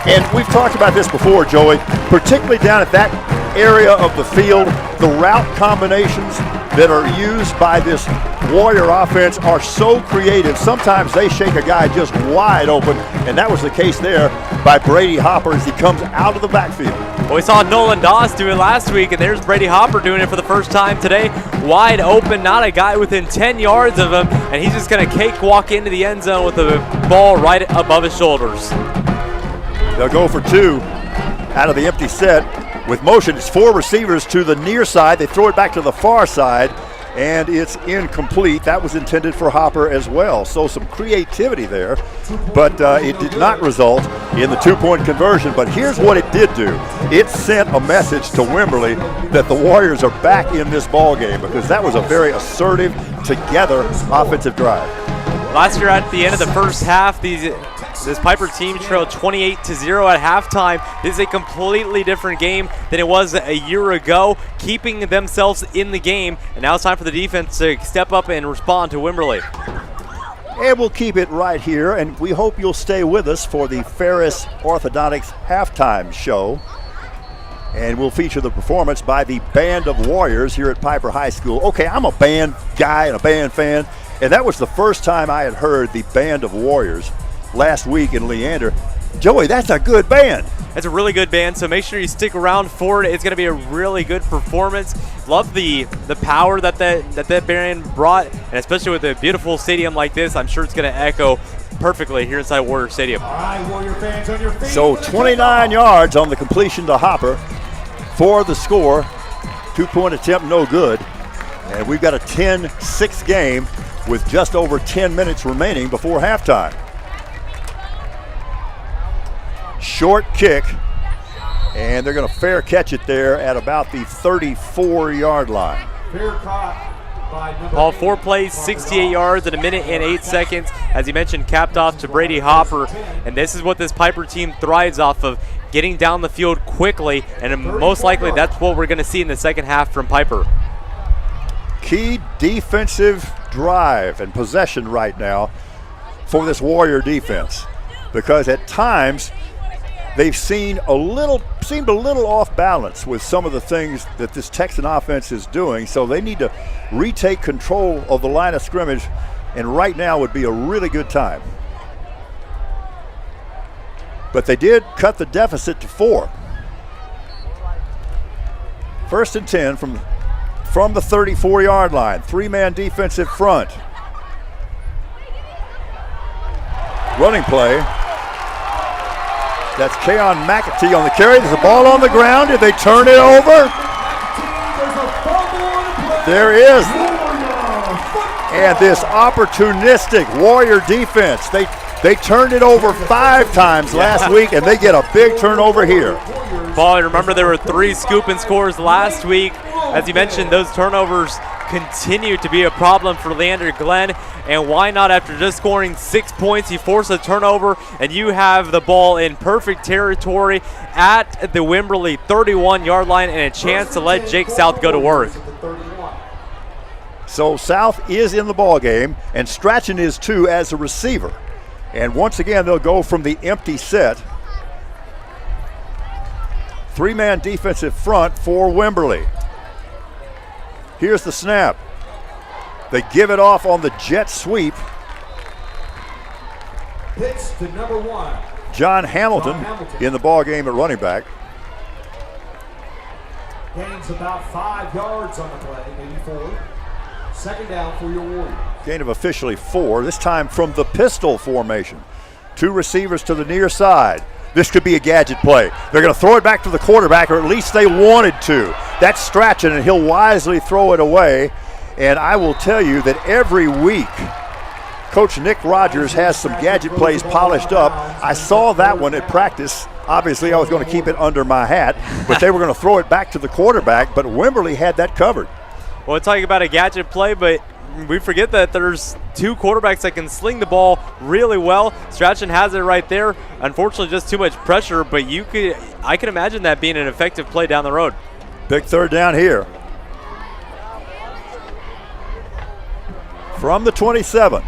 And we've talked about this before, Joey, particularly down at that area of the field. The route combinations that are used by this Warrior offense are so creative. Sometimes they shake a guy just wide open, and that was the case there by Brady Hopper as he comes out of the backfield. Well, we saw Nolan Doss do it last week, and there's Brady Hopper doing it for the first time today. Wide open, not a guy within 10 yards of him, and he's just going to cakewalk into the end zone with the ball right above his shoulders. They'll go for 2 out of the empty set. With motion, it's 4 receivers to the near side. They throw it back to the far side, and it's incomplete. That was intended for Hopper as well. So some creativity there, but it did not result in the 2-point conversion. But here's what it did do. It sent a message to Wimberley that the Warriors are back in this ball game, because that was a very assertive, together offensive drive. Last year at the end of the first half, this Pieper team trailed 28-0 at halftime. This is a completely different game than it was a year ago, keeping themselves in the game. And now it's time for the defense to step up and respond to Wimberley. And we'll keep it right here, and we hope you'll stay with us for the Ferris Orthodontics halftime show. And we'll feature the performance by the Band of Warriors here at Pieper High School. Okay, I'm a band guy and a band fan, and that was the first time I had heard the Band of Warriors last week in Leander. Joey, that's a good band. It's a really good band, so make sure you stick around for it. It's going to be a really good performance. Love the power that band brought, and especially with a beautiful stadium like this, I'm sure it's going to echo perfectly here inside Warrior Stadium. All right, Warrior fans on your feet. So 29 yards on the completion to Hopper for the score. 2-point attempt, no good. And we've got a 10-6 game with just over 10 minutes remaining before halftime. Short kick, and they're going to fair catch it there at about the 34-yard line. Fair caught by number All 8. 4 plays, 68 yards in 1 minute and 8 seconds. As you mentioned, capped off to Brady Hopper. And this is what this Pieper team thrives off of, getting down the field quickly. And most likely that's what we're going to see in the second half from Pieper. Key defensive drive and possession right now for this Warrior defense, because at times they've seemed a little off balance with some of the things that this Texan offense is doing, so they need to retake control of the line of scrimmage, and right now would be a really good time. But they did cut the deficit to 4. 1st and 10 from the 34-yard line. 3-man defensive front. Running play. That's Keon McAtee on the carry. There's a ball on the ground. Did they turn it over? There is. And this opportunistic Warrior defense. They turned it over 5 times last week, and they get a big turnover here. Paul, remember there were 3 scoop and scores last week. As you mentioned, those turnovers continue to be a problem for Leander Glenn. And why not, after just scoring 6 points, you force a turnover and you have the ball in perfect territory at the Wimberley 31-yard line and a chance to let Jake South go to work. So South is in the ball game, and Strachan is too as a receiver. And once again, they'll go from the empty set. 3-man defensive front for Wimberley. Here's the snap. They give it off on the jet sweep. Pitch to number 1. John Hamilton in the ball game at running back. Gains about 5 yards on the play, maybe 4. Second down for your Warriors. Gain of officially 4, this time from the pistol formation. 2 receivers to the near side. This could be a gadget play. They're going to throw it back to the quarterback, or at least they wanted to. That's Strachan, and he'll wisely throw it away. And I will tell you that every week, Coach Nick Rogers has some gadget plays polished up. I saw that one at practice. Obviously, I was going to keep it under my hat, but they were going to throw it back to the quarterback, but Wimberley had that covered. Well, we're talking about a gadget play, but we forget that there's 2 quarterbacks that can sling the ball really well. Strachan has it right there. Unfortunately, just too much pressure, but I can imagine that being an effective play down the road. Big third down here. From the 27,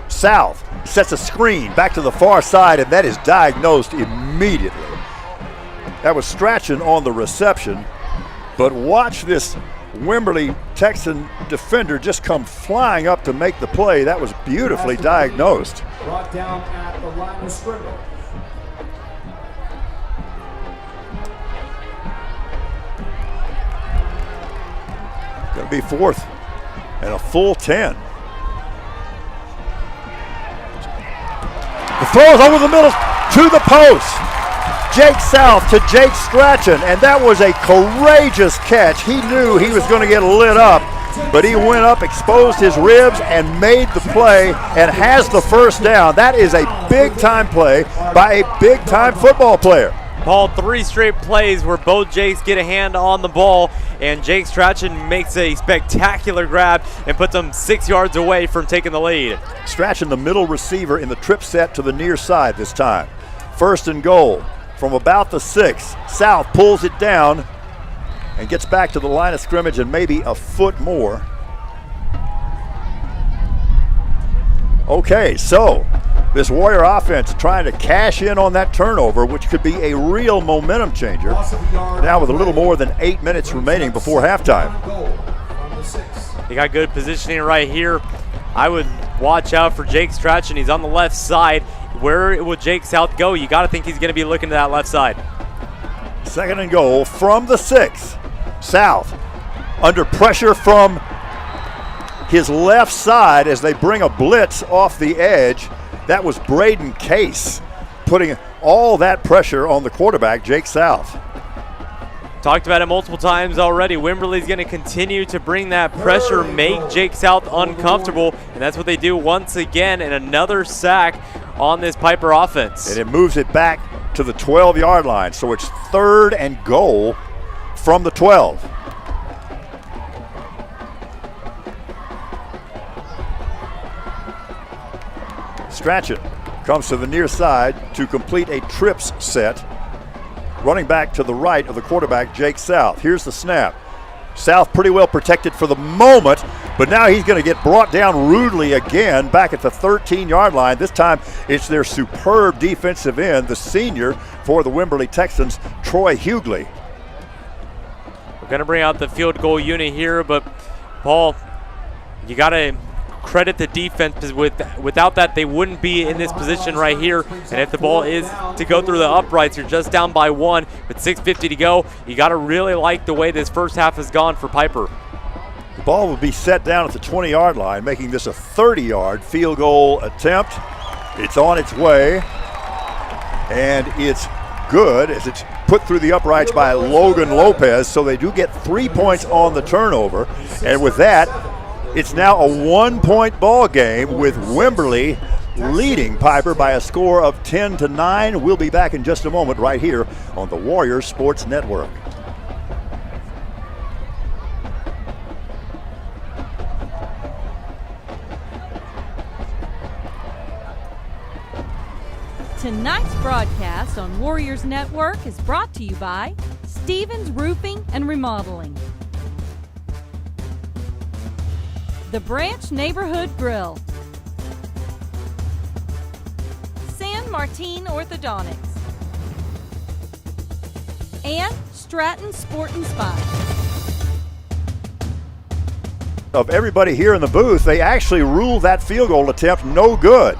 South sets a screen back to the far side, and that is diagnosed immediately. That was Strachan on the reception, but watch this Wimberley Texan defender just come flying up to make the play. That was beautifully diagnosed. Brought down at the line of scrimmage. Going to be 4th and a full 10. The throw is over the middle to the post. Jake South to Jake Strachan, and that was a courageous catch. He knew he was going to get lit up, but he went up, exposed his ribs, and made the play and has the first down. That is a big-time play by a big-time football player. Paul, 3 straight plays where both Jakes get a hand on the ball, and Jake Strachan makes a spectacular grab and puts them 6 yards away from taking the lead. Strachan, the middle receiver in the trip set to the near side this time. 1st and goal from about the 6. South pulls it down and gets back to the line of scrimmage and maybe a foot more. Okay, so this Warrior offense trying to cash in on that turnover, which could be a real momentum changer. Now with a little more than 8 minutes remaining before halftime. They got good positioning right here. I would watch out for Jake Strachan. He's on the left side. Where will Jake South go? You got to think he's going to be looking to that left side. 2nd and goal from the 6. South under pressure from his left side as they bring a blitz off the edge. That was Braden Case putting all that pressure on the quarterback, Jake South. Talked about it multiple times already. Wimberley's going to continue to bring that pressure, make Jake South uncomfortable, and that's what they do once again, and another sack on this Pieper offense. And it moves it back to the 12-yard line, so it's 3rd and goal from the 12. Strachan comes to the near side to complete a trips set. Running back to the right of the quarterback, Jake South. Here's the snap. South pretty well protected for the moment, but now he's going to get brought down rudely again back at the 13-yard line. This time it's their superb defensive end, the senior for the Wimberley Texans, Troy Hughley. We're going to bring out the field goal unit here, but Paul, you got to credit the defense, because without that they wouldn't be in this position right here. And if the ball is to go through the uprights, you're just down by 1 with 6:50 to go. You got to really like the way this first half has gone for Pieper. The ball will be set down at the 20-yard line, making this a 30-yard field goal attempt. It's on its way, and it's good as it's put through the uprights by Logan Lopez, so they do get 3 points on the turnover. And with that, it's now a 1-point ball game with Wimberley leading Pieper by a score of 10-9. We'll be back in just a moment right here on the Warriors Sports Network. Tonight's broadcast on Warriors Network is brought to you by Stevens Roofing and Remodeling, the Branch Neighborhood Grill, San Martin Orthodontics, and Stratton Sport and Spa. Of everybody here in the booth, they actually ruled that field goal attempt no good.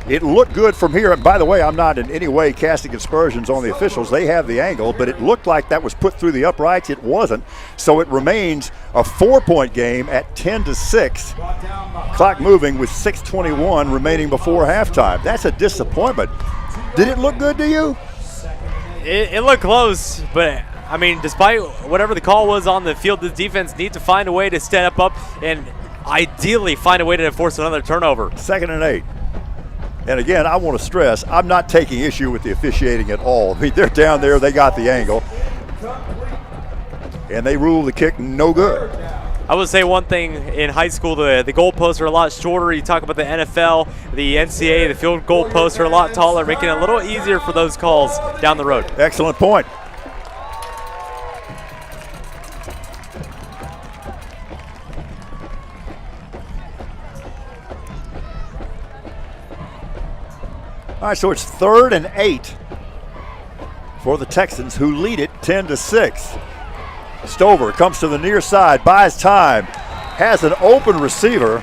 It looked good from here. And by the way, I'm not in any way casting aspersions on the officials. They have the angle, but it looked like that was put through the uprights. It wasn't. So it remains a 4-point game at 10-6. Clock moving with 6:21 remaining before halftime. That's a disappointment. Did it look good to you? It looked close, but I mean, despite whatever the call was on the field, the defense needs to find a way to step up and ideally find a way to force another turnover. 2nd and 8. And again, I want to stress, I'm not taking issue with the officiating at all. I mean, they're down there, they got the angle, and they ruled the kick no good. I would say one thing, in high school, the goalposts are a lot shorter. You talk about the NFL, the NCAA, the field goalposts are a lot taller, making it a little easier for those calls down the road. Excellent point. All right, so it's 3rd and 8 for the Texans, who lead it 10-6. Stover comes to the near side, buys time, has an open receiver.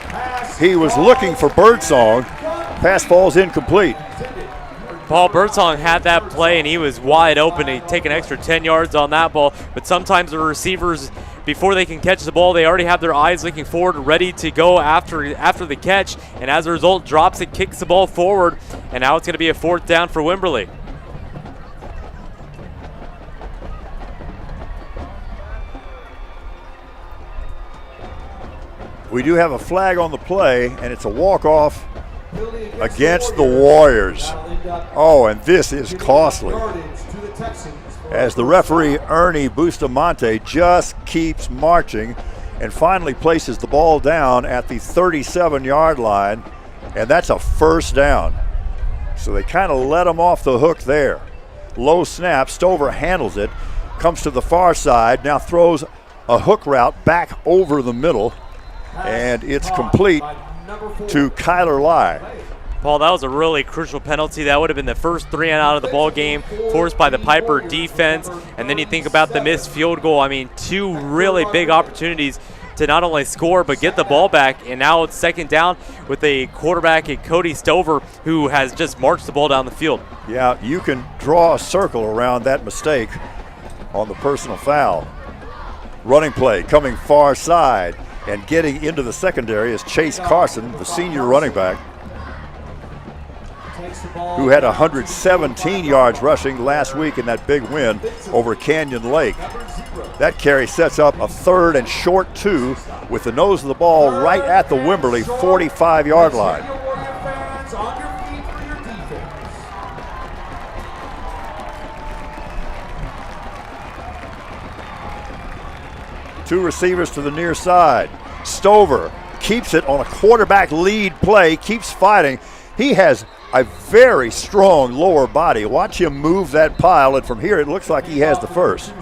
He was looking for Birdsong. Pass falls incomplete. Paul Birdsong had that play, and he was wide open. He'd take an extra 10 yards on that ball. But sometimes the receivers, before they can catch the ball, they already have their eyes looking forward, ready to go after the catch. And as a result, drops it, kicks the ball forward, and now it's going to be a 4th down for Wimberley. We do have a flag on the play, and it's a walk-off against the Warriors. Oh, and this is costly, as the referee, Ernie Bustamante, just keeps marching and finally places the ball down at the 37-yard line, and that's a 1st down. So they kind of let him off the hook there. Low snap, Stover handles it, comes to the far side, now throws a hook route back over the middle, and it's complete to Kyler Lai. Paul, that was a really crucial penalty. That would have been the first 3 out of the ball game, forced by the Pieper defense. And then you think about the missed field goal. I mean, 2 really big opportunities to not only score but get the ball back. And now it's 2nd down with a quarterback at Cody Stover, who has just marched the ball down the field. Yeah, you can draw a circle around that mistake on the personal foul. Running play coming far side, and getting into the secondary is Chase Carson, the senior running back, who had 117 yards rushing last week in that big win over Canyon Lake. That carry sets up a 3rd and short 2 with the nose of the ball right at the Wimberley 45-yard line. Two receivers to the near side. Stover keeps it on a quarterback lead play, keeps fighting. He has a very strong lower body. Watch him move that pile, and from here it looks like he has the first.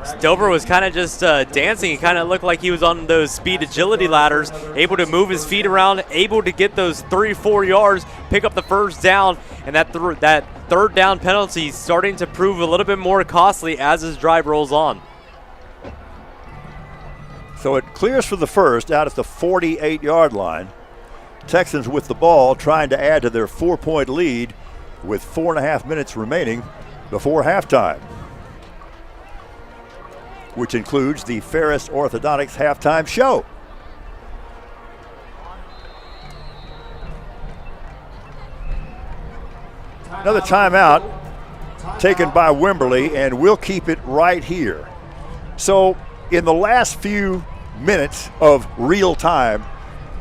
Stover was kind of just dancing. He kind of looked like he was on those speed agility ladders, able to move his feet around, able to get those 3-4 yards, pick up the 1st down, and that 3rd down penalty starting to prove a little bit more costly as his drive rolls on. So it clears for the first out at the 48-yard line. Texans with the ball, trying to add to their 4-point lead with 4.5 minutes remaining before halftime, which includes the Ferris Orthodontics halftime show. Another timeout taken by Wimberley, and we'll keep it right here. So in the last few minutes of real time,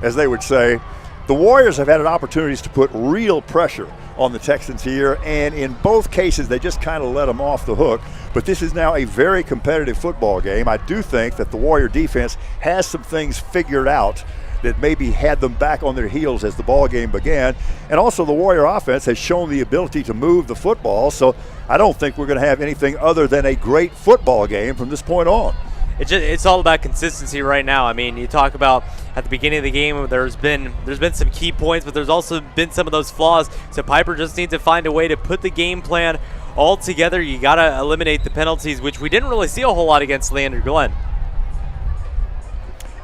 as they would say, the Warriors have had opportunities to put real pressure on the Texans here, and in both cases they just kind of let them off the hook. But this is now a very competitive football game. I do think that the Warrior defense has some things figured out that maybe had them back on their heels as the ball game began. And also the Warrior offense has shown the ability to move the football, so I don't think we're going to have anything other than a great football game from this point on. It's all about consistency right now. I mean, you talk about at the beginning of the game, there's been some key points, but there's also been some of those flaws. So Pieper just needs to find a way to put the game plan all together. You got to eliminate the penalties, which we didn't really see a whole lot against Leander Glenn.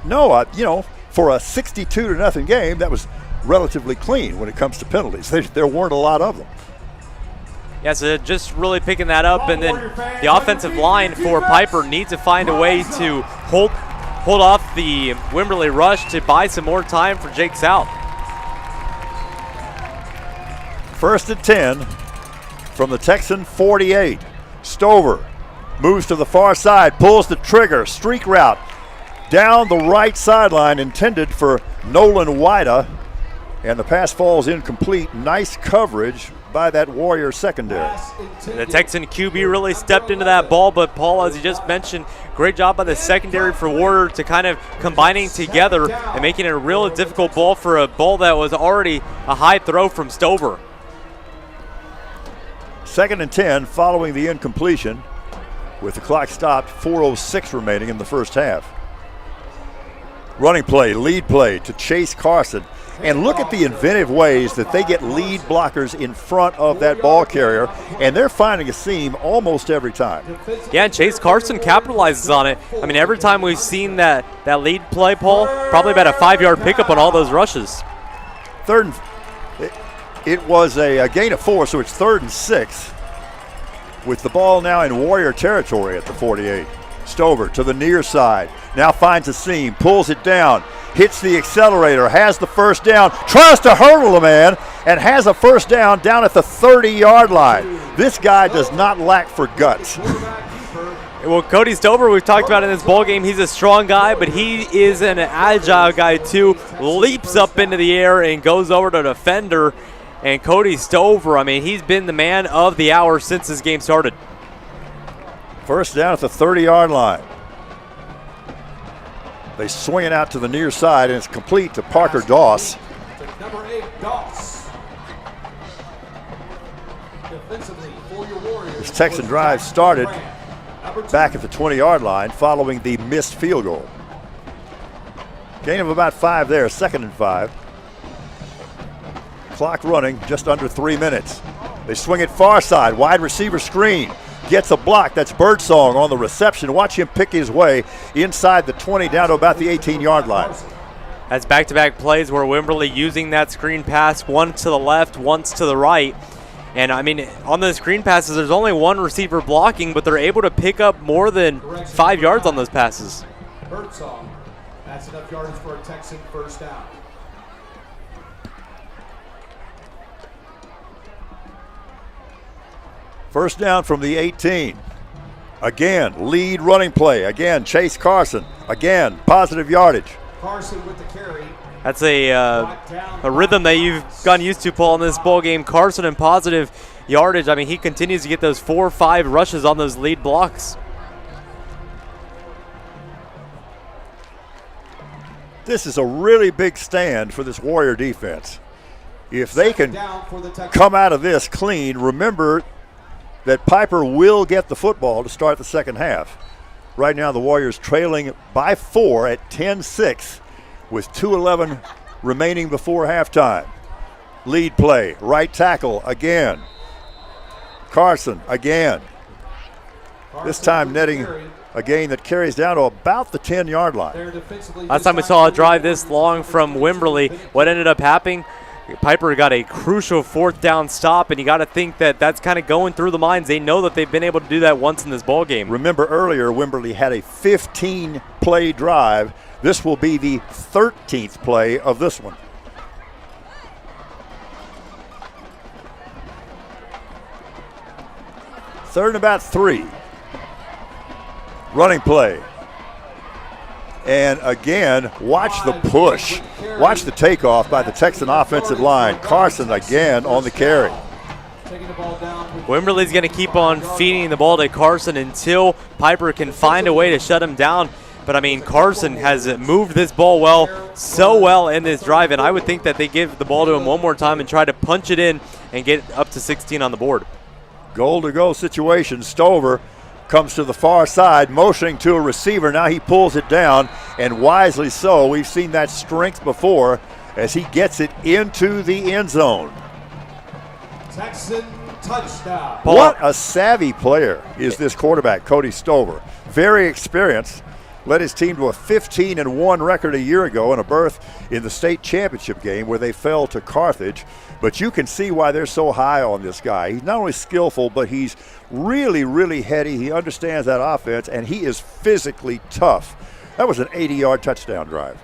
No, for a 62-0 game, that was relatively clean when it comes to penalties. There weren't a lot of them. Yeah, so just really picking that up, and then the offensive line for Pieper needs to find a way to hold off the Wimberley rush to buy some more time for Jake South. 1st and 10 from the Texan 48. Stover moves to the far side, pulls the trigger, streak route down the right sideline intended for Nolan Wida, and the pass falls incomplete. Nice coverage by that Warrior secondary. The Texan QB really stepped into that ball, but Paul, as you just mentioned, great job by the secondary for Warrior to kind of combining together and making it a real difficult ball for a ball that was already a high throw from Stover. 2nd and 10 following the incompletion with the clock stopped, 4:06 remaining in the first half. Running play, lead play to Chase Carson. And look at the inventive ways that they get lead blockers in front of that ball carrier, and they're finding a seam almost every time. Yeah, and Chase Carson capitalizes on it. I mean, every time we've seen that lead play, Paul, probably about a 5-yard pickup on all those rushes. It was a gain of 4, so it's 3rd and 6 with the ball now in Warrior territory at the 48. Stover to the near side, now finds a seam, pulls it down, hits the accelerator, has the first down, tries to hurdle a man, and has a first down at the 30-yard line. This guy does not lack for guts. Well, Cody Stover, we've talked about in this ball game, he's a strong guy, but he is an agile guy too. Leaps up into the air and goes over to the defender. And Cody Stover, I mean, he's been the man of the hour since this game started. First down at the 30-yard line. They swing it out to the near side, and it's complete to Parker Doss. Number 8, Doss. Defensively for your Warriors. This Texan drive started back at the 20-yard line following the missed field goal. Gain of about 5 there, 2nd and 5. Clock running just under 3 minutes. They swing it far side, wide receiver screen. Gets a block. That's Birdsong on the reception. Watch him pick his way inside the 20 down to about the 18-yard line. That's back-to-back plays where Wimberley using that screen pass, one to the left, once to the right. And, I mean, on those screen passes, there's only one receiver blocking, but they're able to pick up more than 5 yards on those passes. Birdsong. That's enough yards for a Texan first down. First down from the 18. Again, lead running play. Again, Chase Carson. Again, positive yardage. Carson with the carry. That's a rhythm that you've gotten used to, Paul, in this ball game. Carson in positive yardage. I mean, he continues to get those 4 or 5 rushes on those lead blocks. This is a really big stand for this Warrior defense. If they can come out of this clean, remember that Pieper will get the football to start the second half. Right now the Warriors trailing by 4 at 10-6 with 2:11 remaining before halftime. Lead play, right tackle again. Carson again. This time netting a gain that carries down to about the 10-yard line. Last time we saw a drive this long from Wimberley, what ended up happening, Pieper got a crucial 4th down stop, and you got to think that that's kind of going through the minds. They know that they've been able to do that once in this ball game. Remember earlier, Wimberley had a 15-play drive. This will be the 13th play of this one. 3rd and about 3. Running play. And again, watch the push. Watch the takeoff by the Texan offensive line. Carson again on the carry. Wimberley's going to keep on feeding the ball to Carson until Pieper can find a way to shut him down. But, I mean, Carson has moved this ball so well in this drive, and I would think that they give the ball to him one more time and try to punch it in and get up to 16 on the board. Goal-to-go situation. Stover comes to the far side, motioning to a receiver. Now he pulls it down, and wisely so. We've seen that strength before as he gets it into the end zone. Texan touchdown. What a savvy player is this quarterback, Cody Stover. Very experienced. Led his team to a 15-1 record a year ago and a berth in the state championship game where they fell to Carthage. But you can see why they're so high on this guy. He's not only skillful, but he's really, really heady. He understands that offense, and he is physically tough. That was an 80-yard touchdown drive.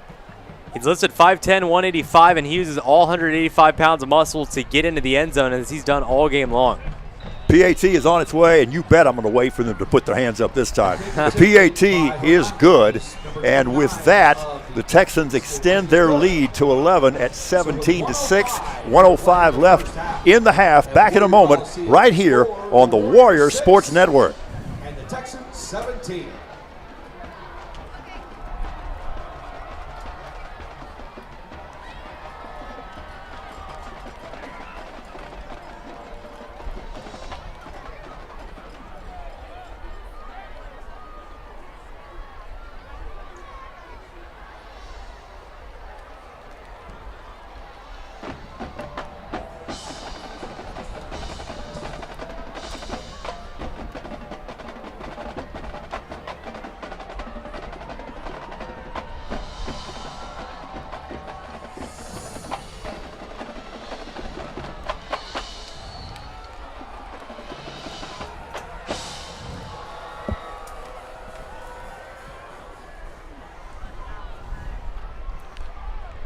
He's listed 5'10", 185, and he uses all 185 pounds of muscle to get into the end zone, as he's done all game long. PAT is on its way, and you bet I'm going to wait for them to put their hands up this time. The PAT is good, and with that, the Texans extend their lead to 11 at 17-6. 1:05 left in the half. Back in a moment, right here on the Warriors Sports Network. And the Texans 17.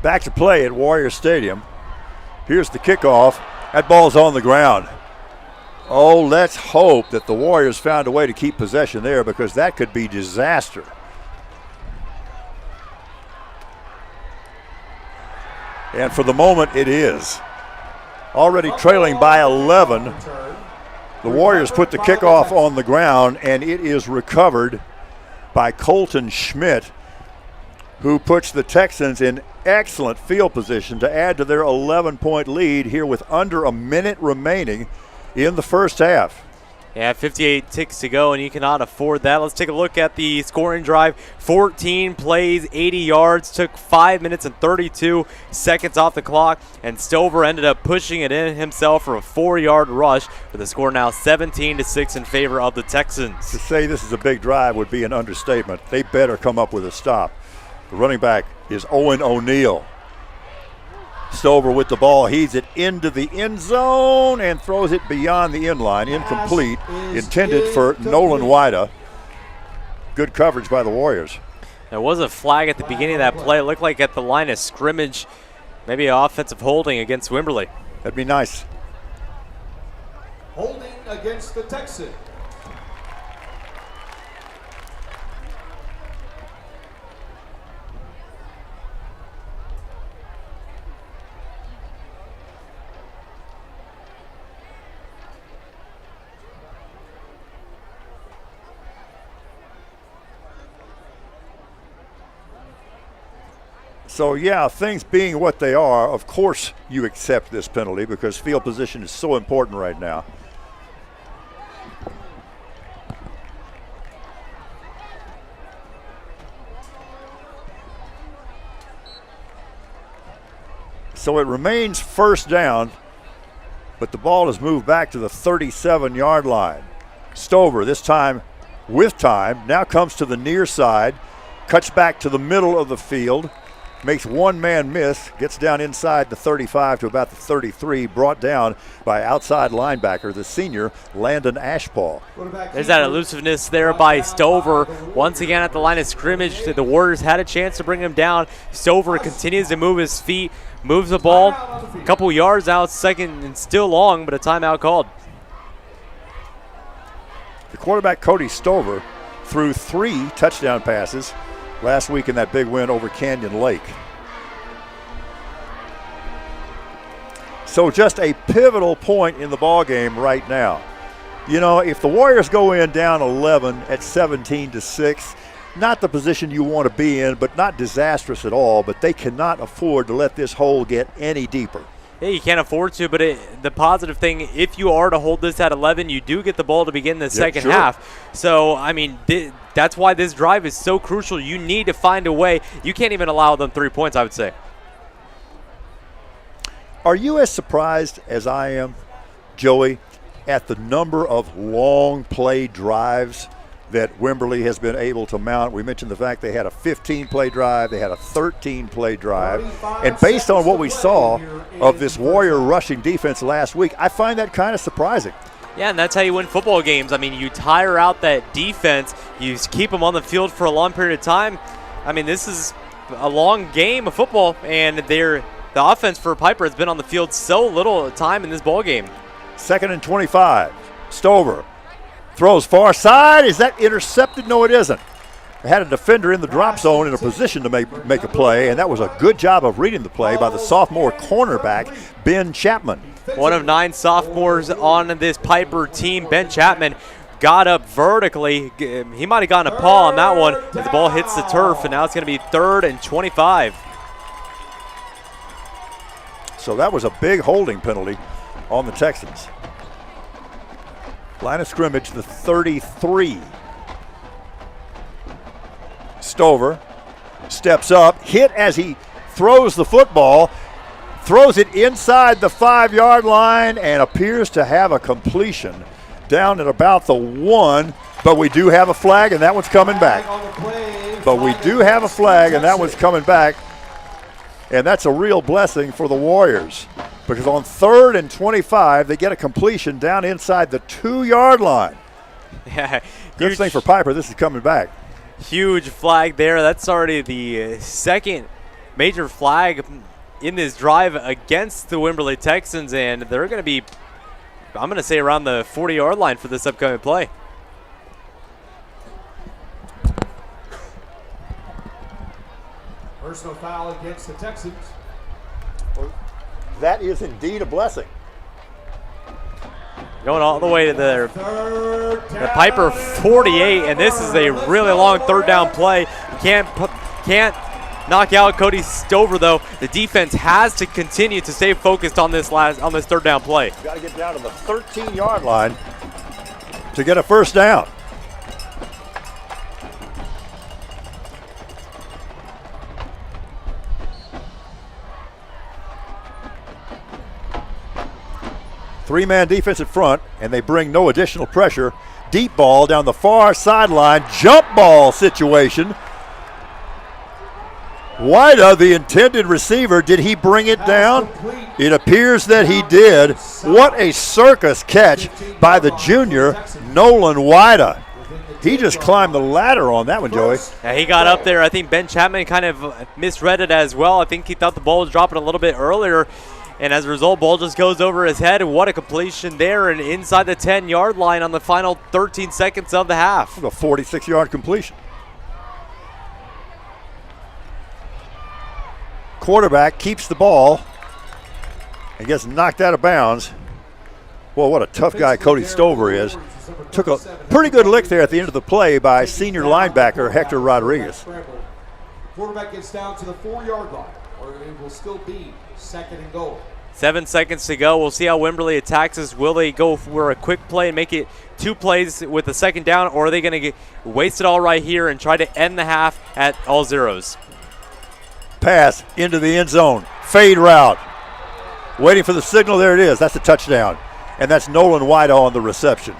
Back to play at Warrior Stadium. Here's the kickoff. That ball's on the ground. Oh, let's hope that the Warriors found a way to keep possession there, because that could be disaster. And for the moment, it is. Already trailing by 11. The Warriors put the kickoff on the ground, and it is recovered by Colton Schmidt, who puts the Texans in excellent field position to add to their 11-point lead here with under a minute remaining in the first half. Yeah, 58 ticks to go, and you cannot afford that. Let's take a look at the scoring drive. 14 plays, 80 yards, took 5 minutes and 32 seconds off the clock, and Stover ended up pushing it in himself for a 4-yard rush, with the score now 17-6 in favor of the Texans. To say this is a big drive would be an understatement. They better come up with a stop. The running back is Owen O'Neill. Stover with the ball, heaves it into the end zone and throws it beyond the end line. Incomplete, intended for Nolan Wida. Good coverage by the Warriors. There was a flag at the beginning of that play. It looked like at the line of scrimmage, maybe an offensive holding against Wimberley. That'd be nice. Holding against the Texans. So, yeah, things being what they are, of course you accept this penalty because field position is so important right now. So it remains first down, but the ball is moved back to the 37-yard line. Stover, this time with time, now comes to the near side, cuts back to the middle of the field, makes one man miss, gets down inside the 35 to about the 33, brought down by outside linebacker, the senior Landon Ashpaw. There's that elusiveness there by Stover. Once again at the line of scrimmage, the Warriors had a chance to bring him down. Stover continues to move his feet, moves the ball a couple yards out, second and still long, but a timeout called. The quarterback, Cody Stover, threw 3 touchdown passes last week in that big win over Canyon Lake. So just a pivotal point in the ball game right now. You know, if the Warriors go in down 11 at 17-6, not the position you want to be in, but not disastrous at all, but they cannot afford to let this hole get any deeper. Yeah, you can't afford to, but the positive thing, if you are to hold this at 11, you do get the ball to begin the second half. So, I mean, that's why this drive is so crucial. You need to find a way. You can't even allow them 3 points, I would say. Are you as surprised as I am, Joey, at the number of long play drives that Wimberley has been able to mount? We mentioned the fact they had a 15-play drive, they had a 13-play drive, and based on what we saw of this Warrior rushing defense last week, I find that kind of surprising. Yeah, and that's how you win football games. I mean, you tire out that defense, you keep them on the field for a long period of time. I mean, this is a long game of football, and the offense for Pieper has been on the field so little time in this ball game. 2nd and 25. Stover throws far side. Is that intercepted? No, it isn't. They had a defender in the drop zone in a position to make a play, and that was a good job of reading the play by the sophomore cornerback, Ben Chapman. One of 9 sophomores on this Pieper team. Ben Chapman got up vertically. He might have gotten a paw on that one as the ball hits the turf, and now it's going to be 3rd and 25. So that was a big holding penalty on the Texans. Line of scrimmage, the 33. Stover steps up, hit as he throws the football, throws it inside the 5-yard line, and appears to have a completion down at about the 1. But we do have a flag, and that one's coming back. But we do have a flag, and that one's coming back. And that's a real blessing for the Warriors, because on 3rd and 25, they get a completion down inside the 2-yard line. Yeah, good thing for Pieper, this is coming back. Huge flag there. That's already the second major flag in this drive against the Wimberley Texans, and they're going to be, I'm going to say, around the 40-yard line for this upcoming play. Personal foul against the Texans. Well, that is indeed a blessing. Going all the way to the Pieper 48, and this is a really long 3rd down play. You can't knock out Cody Stover, though. The defense has to continue to stay focused on this 3rd down play. Got to get down to the 13-yard line to get a 1st down. Three-man defense at front, and they bring no additional pressure. Deep ball down the far sideline. Jump ball situation. Wida, the intended receiver, did he bring it down? It appears that he did. What a circus catch by the junior, Nolan Wida. He just climbed the ladder on that one, Joey. Yeah, he got up there. I think Ben Chapman kind of misread it as well. I think he thought the ball was dropping a little bit earlier. And as a result, ball just goes over his head. What a completion there, and inside the 10-yard line on the final 13 seconds of the half. A 46-yard completion. Quarterback keeps the ball and gets knocked out of bounds. Well, what a tough guy Cody Stover is. Took a pretty good lick there at the end of the play by senior linebacker Hector Rodriguez. Quarterback gets down to the 4-yard line, or it will still be 2nd and goal. 7 seconds to go. We'll see how Wimberley attacks this. Will they go for a quick play and make it 2 plays with a 2nd down, or are they going to waste it all right here and try to end the half at all zeros? Pass into the end zone. Fade route. Waiting for the signal. There it is. That's a touchdown. And that's Nolan Wida on the reception.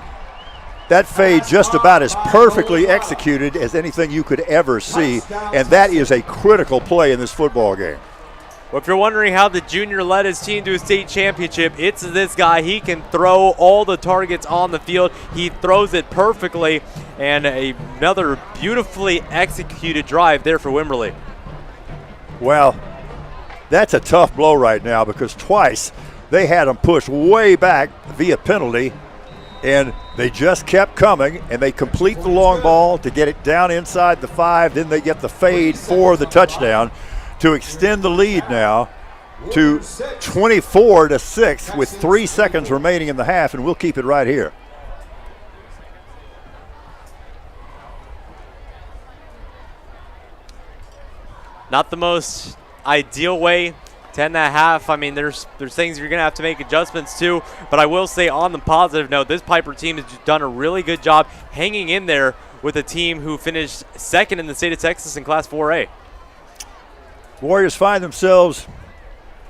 That fade just about as perfectly executed as anything you could ever see, and that is a critical play in this football game. Well, if you're wondering how the junior led his team to a state championship, it's this guy. He can throw all the targets on the field. He throws it perfectly, and another beautifully executed drive there for Wimberley. Well, that's a tough blow right now, because twice they had him pushed way back via penalty, And they just kept coming, and they complete the long ball to get it down inside the 5. Then they get the fade for the touchdown to extend the lead now to 24-6 with 3 seconds remaining in the half, and we'll keep it right here. Not the most ideal way to end that half. I mean, there's things you're going to have to make adjustments to, but I will say on the positive note, this Pieper team has done a really good job hanging in there with a team who finished second in the state of Texas in Class 4A. Warriors find themselves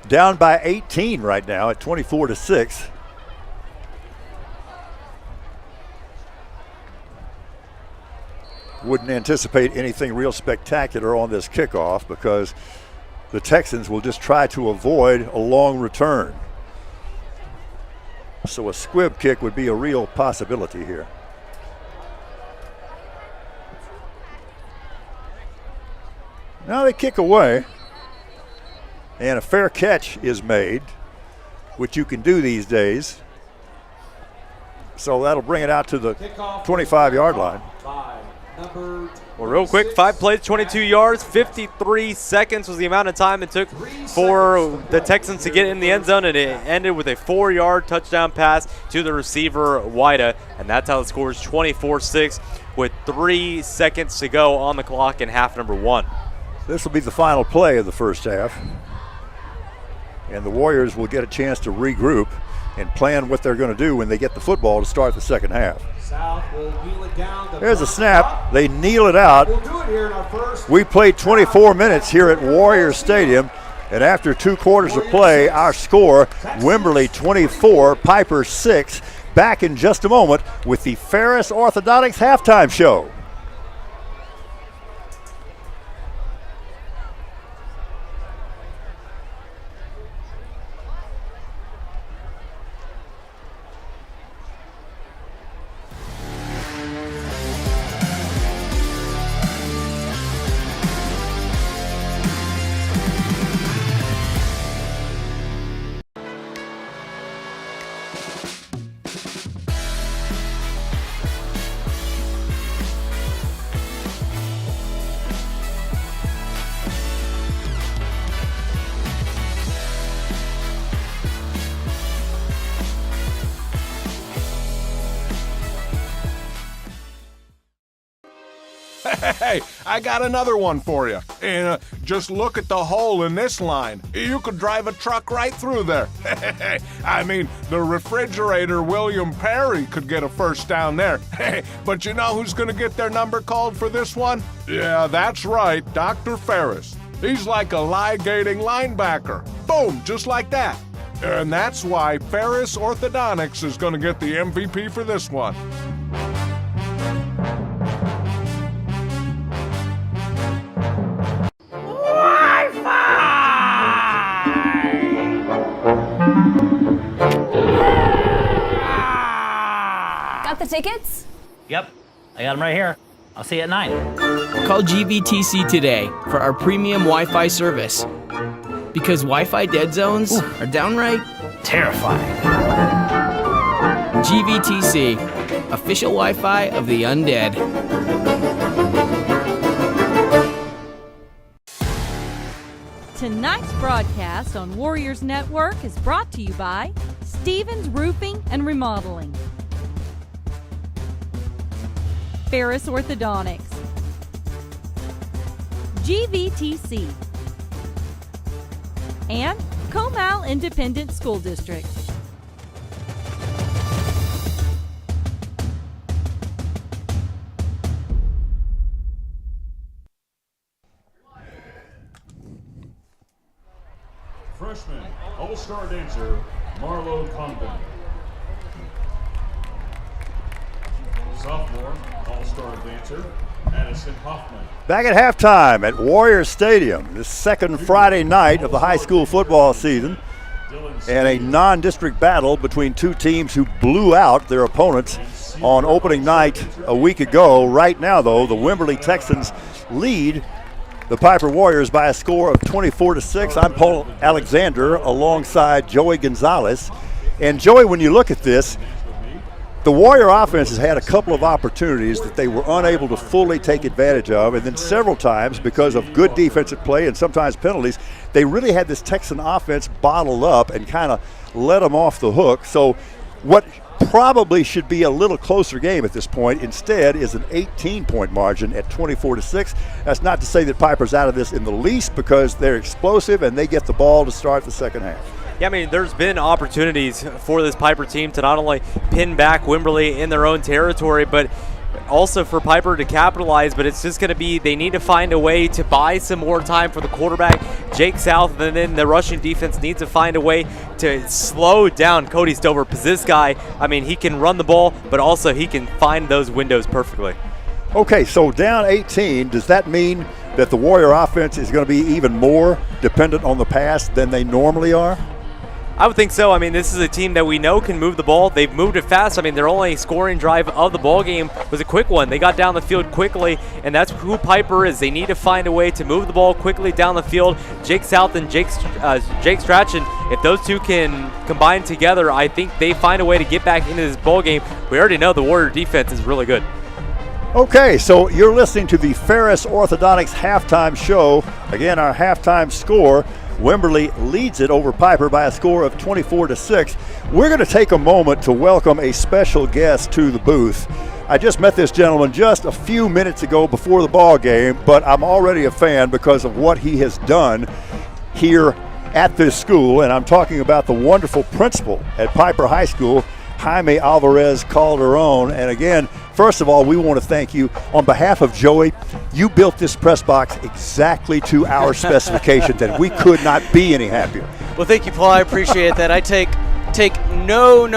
down by 18 right now at 24-6. Wouldn't anticipate anything real spectacular on this kickoff because the Texans will just try to avoid a long return. So a squib kick would be a real possibility here. Now they kick away, and a fair catch is made, which you can do these days. So that'll bring it out to the 25-yard line. Well, real quick, 5 plays, 22 yards, 53 seconds was the amount of time it took for the Texans to get in the end zone, and it ended with a 4-yard touchdown pass to the receiver, Wida, and that's how the score is 24-6 with 3 seconds to go on the clock in half number 1. This will be the final play of the first half, and the Warriors will get a chance to regroup and plan what they're going to do when they get the football to start the second half. There's a snap. They kneel it out. We played 24 minutes here at Warrior Stadium, and after 2 quarters of play, our score, Wimberley 24, Pieper 6. Back in just a moment with the Ferris Orthodontics halftime show. Hey, I got another one for you. And just look at the hole in this line. You could drive a truck right through there. I mean, the refrigerator William Perry could get a first down there. But you know who's going to get their number called for this one? Yeah, that's right, Dr. Ferris. He's like a ligating linebacker. Boom, just like that. And that's why Ferris Orthodontics is going to get the MVP for this one. Got the tickets? Yep, I got them right here. I'll see you at 9. Call GVTC today for our premium Wi-Fi service. Because Wi-Fi dead zones are downright Terrifying. GVTC, official Wi-Fi of the undead. Tonight's broadcast on Warriors Network is brought to you by Stevens Roofing and Remodeling, Ferris Orthodontics, GVTC, and Comal Independent School District. Freshman All-Star dancer Marlo Condon. Sophomore All-Star dancer Addison Hoffman. Back at halftime at Warrior Stadium, the second Friday night of the high school football season, and a non-district battle between two teams who blew out their opponents on opening night a week ago. Right now, though, the Wimberley Texans lead the Pieper Warriors by a score of 24-6. I'm Paul Alexander alongside Joey Gonzalez. And Joey, when you look at this, The Warrior offense has had a couple of opportunities that they were unable to fully take advantage of, and then several times, because of good defensive play and sometimes penalties, they really had this Texan offense bottled up and kind of let them off the hook. So what probably should be a little closer game at this point instead is an 18-point margin at 24-6. That's not to say that Pieper's out of this in the least, because they're explosive and they get the ball to start the second half. Yeah, I mean, there's been opportunities for this Pieper team to not only pin back Wimberley in their own territory, but also for Pieper to capitalize. But it's just going to be, they need to find a way to buy some more time for the quarterback, Jake South, and then the rushing defense needs to find a way to slow down Cody Stover, because this guy, I mean, he can run the ball, but also he can find those windows perfectly. Okay, so down 18, does that mean that the Warrior offense is going to be even more dependent on the pass than they normally are? I would think so. I mean, this is a team that we know can move the ball. They've moved it fast. I mean, their only scoring drive of the ball game was a quick one. They got down the field quickly, and that's who Pieper is. They need to find a way to move the ball quickly down the field. Jake South and Jake Strachan, if those two can combine together, I think they find a way to get back into this ball game. We already know the Warrior defense is really good. Okay, so you're listening to the Ferris Orthodontics halftime show. Again, our halftime score, Wimberley leads it over Pieper by a score of 24-6. We're going to take a moment to welcome a special guest to the booth. I just met this gentleman just a few minutes ago before the ball game, but I'm already a fan because of what he has done here at this school, and I'm talking about the wonderful principal at Pieper High School, Jaime Alvarez Calderon. And again, first of all, we want to thank you. On behalf of Joey, you built this press box exactly to our specifications, and we could not be any happier. Well, thank you, Paul. I appreciate that. I take none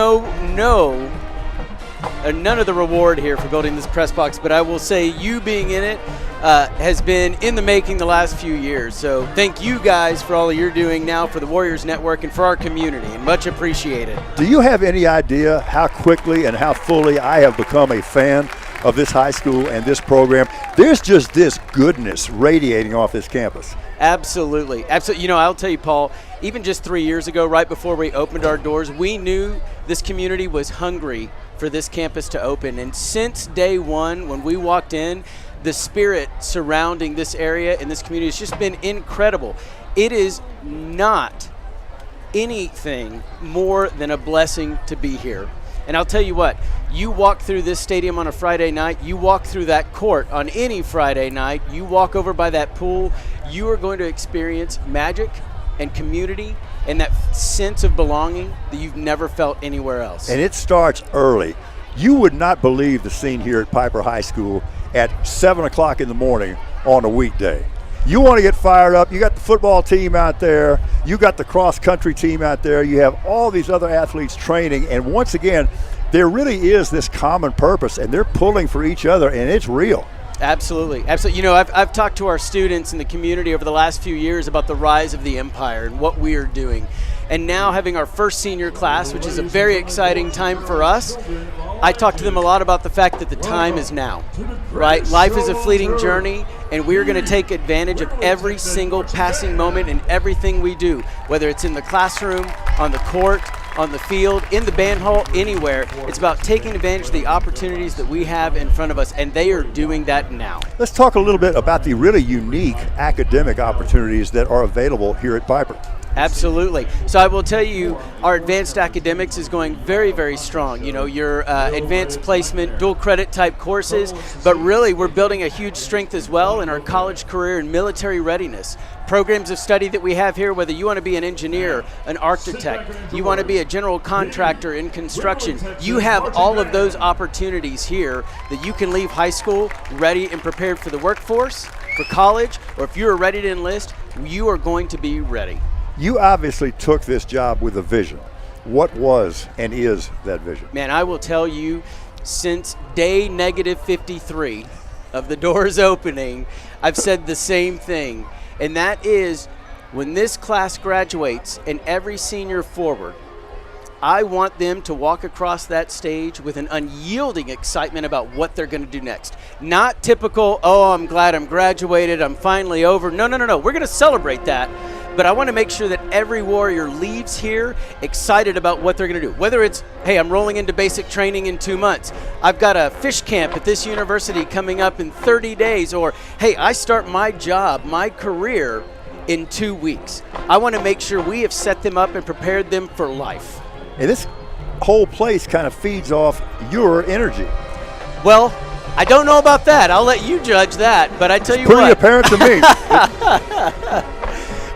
of the reward here for building this press box, but I will say you being in it has been in the making the last few years. So thank you guys for all you're doing now for the Warriors Network and for our community, and much appreciated. Do you have any idea how quickly and how fully I have become a fan of this high school and this program? There's just this goodness radiating off this campus. Absolutely. Absolutely. You know, I'll tell you, Paul, even just 3 years ago, right before we opened our doors, we knew this community was hungry for this campus to open. And since day one, when we walked in, the spirit surrounding this area and this community has just been incredible. It is not anything more than a blessing to be here. And I'll tell you what, you walk through this stadium on a Friday night, you walk through that court on any Friday night, you walk over by that pool, you are going to experience magic and community and that sense of belonging that you've never felt anywhere else. And it starts early. You would not believe the scene here at Pieper High School at 7 o'clock in the morning on a weekday. You want to get fired up, you got the football team out there, you got the cross-country team out there, you have all these other athletes training, and once again, there really is this common purpose, and they're pulling for each other, and it's real. Absolutely. Absolutely. You know, I've talked to our students in the community over the last few years about the rise of the Empire and what we are doing. And now having our first senior class, which is a very exciting time for us, I talk to them a lot about the fact that the time is now, right? Life is a fleeting journey, and we're going to take advantage of every single passing moment in everything we do, whether it's in the classroom, on the court, on the field, in the band hall, anywhere. It's about taking advantage of the opportunities that we have in front of us, and they are doing that now. Let's talk a little bit about the really unique academic opportunities that are available here at Pieper. Absolutely. So I will tell you, our advanced academics is going very, very strong. You know, your advanced placement, dual credit type courses, but really we're building a huge strength as well in our college career and military readiness. Programs of study that we have here, whether you want to be an engineer, an architect, you want to be a general contractor in construction, you have all of those opportunities here that you can leave high school ready and prepared for the workforce, for college, or if you are ready to enlist, you are going to be ready. You obviously took this job with a vision. What was and is that vision? Man, I will tell you, since day -53 of the doors opening, I've said the same thing. And that is, when this class graduates and every senior forward, I want them to walk across that stage with an unyielding excitement about what they're going to do next. Not typical, oh, I'm glad I'm graduated, I'm finally over. No. We're going to celebrate that. but I want to make sure that every Warrior leaves here excited about what they're going to do. Whether it's, hey, I'm rolling into basic training in 2 months. I've got a fish camp at this university coming up in 30 days. Or, hey, I start my job, my career in 2 weeks. I want to make sure we have set them up and prepared them for life. And this whole place kind of feeds off your energy. Well, I don't know about that. I'll let you judge that. But I tell you Pretty what. apparent to me.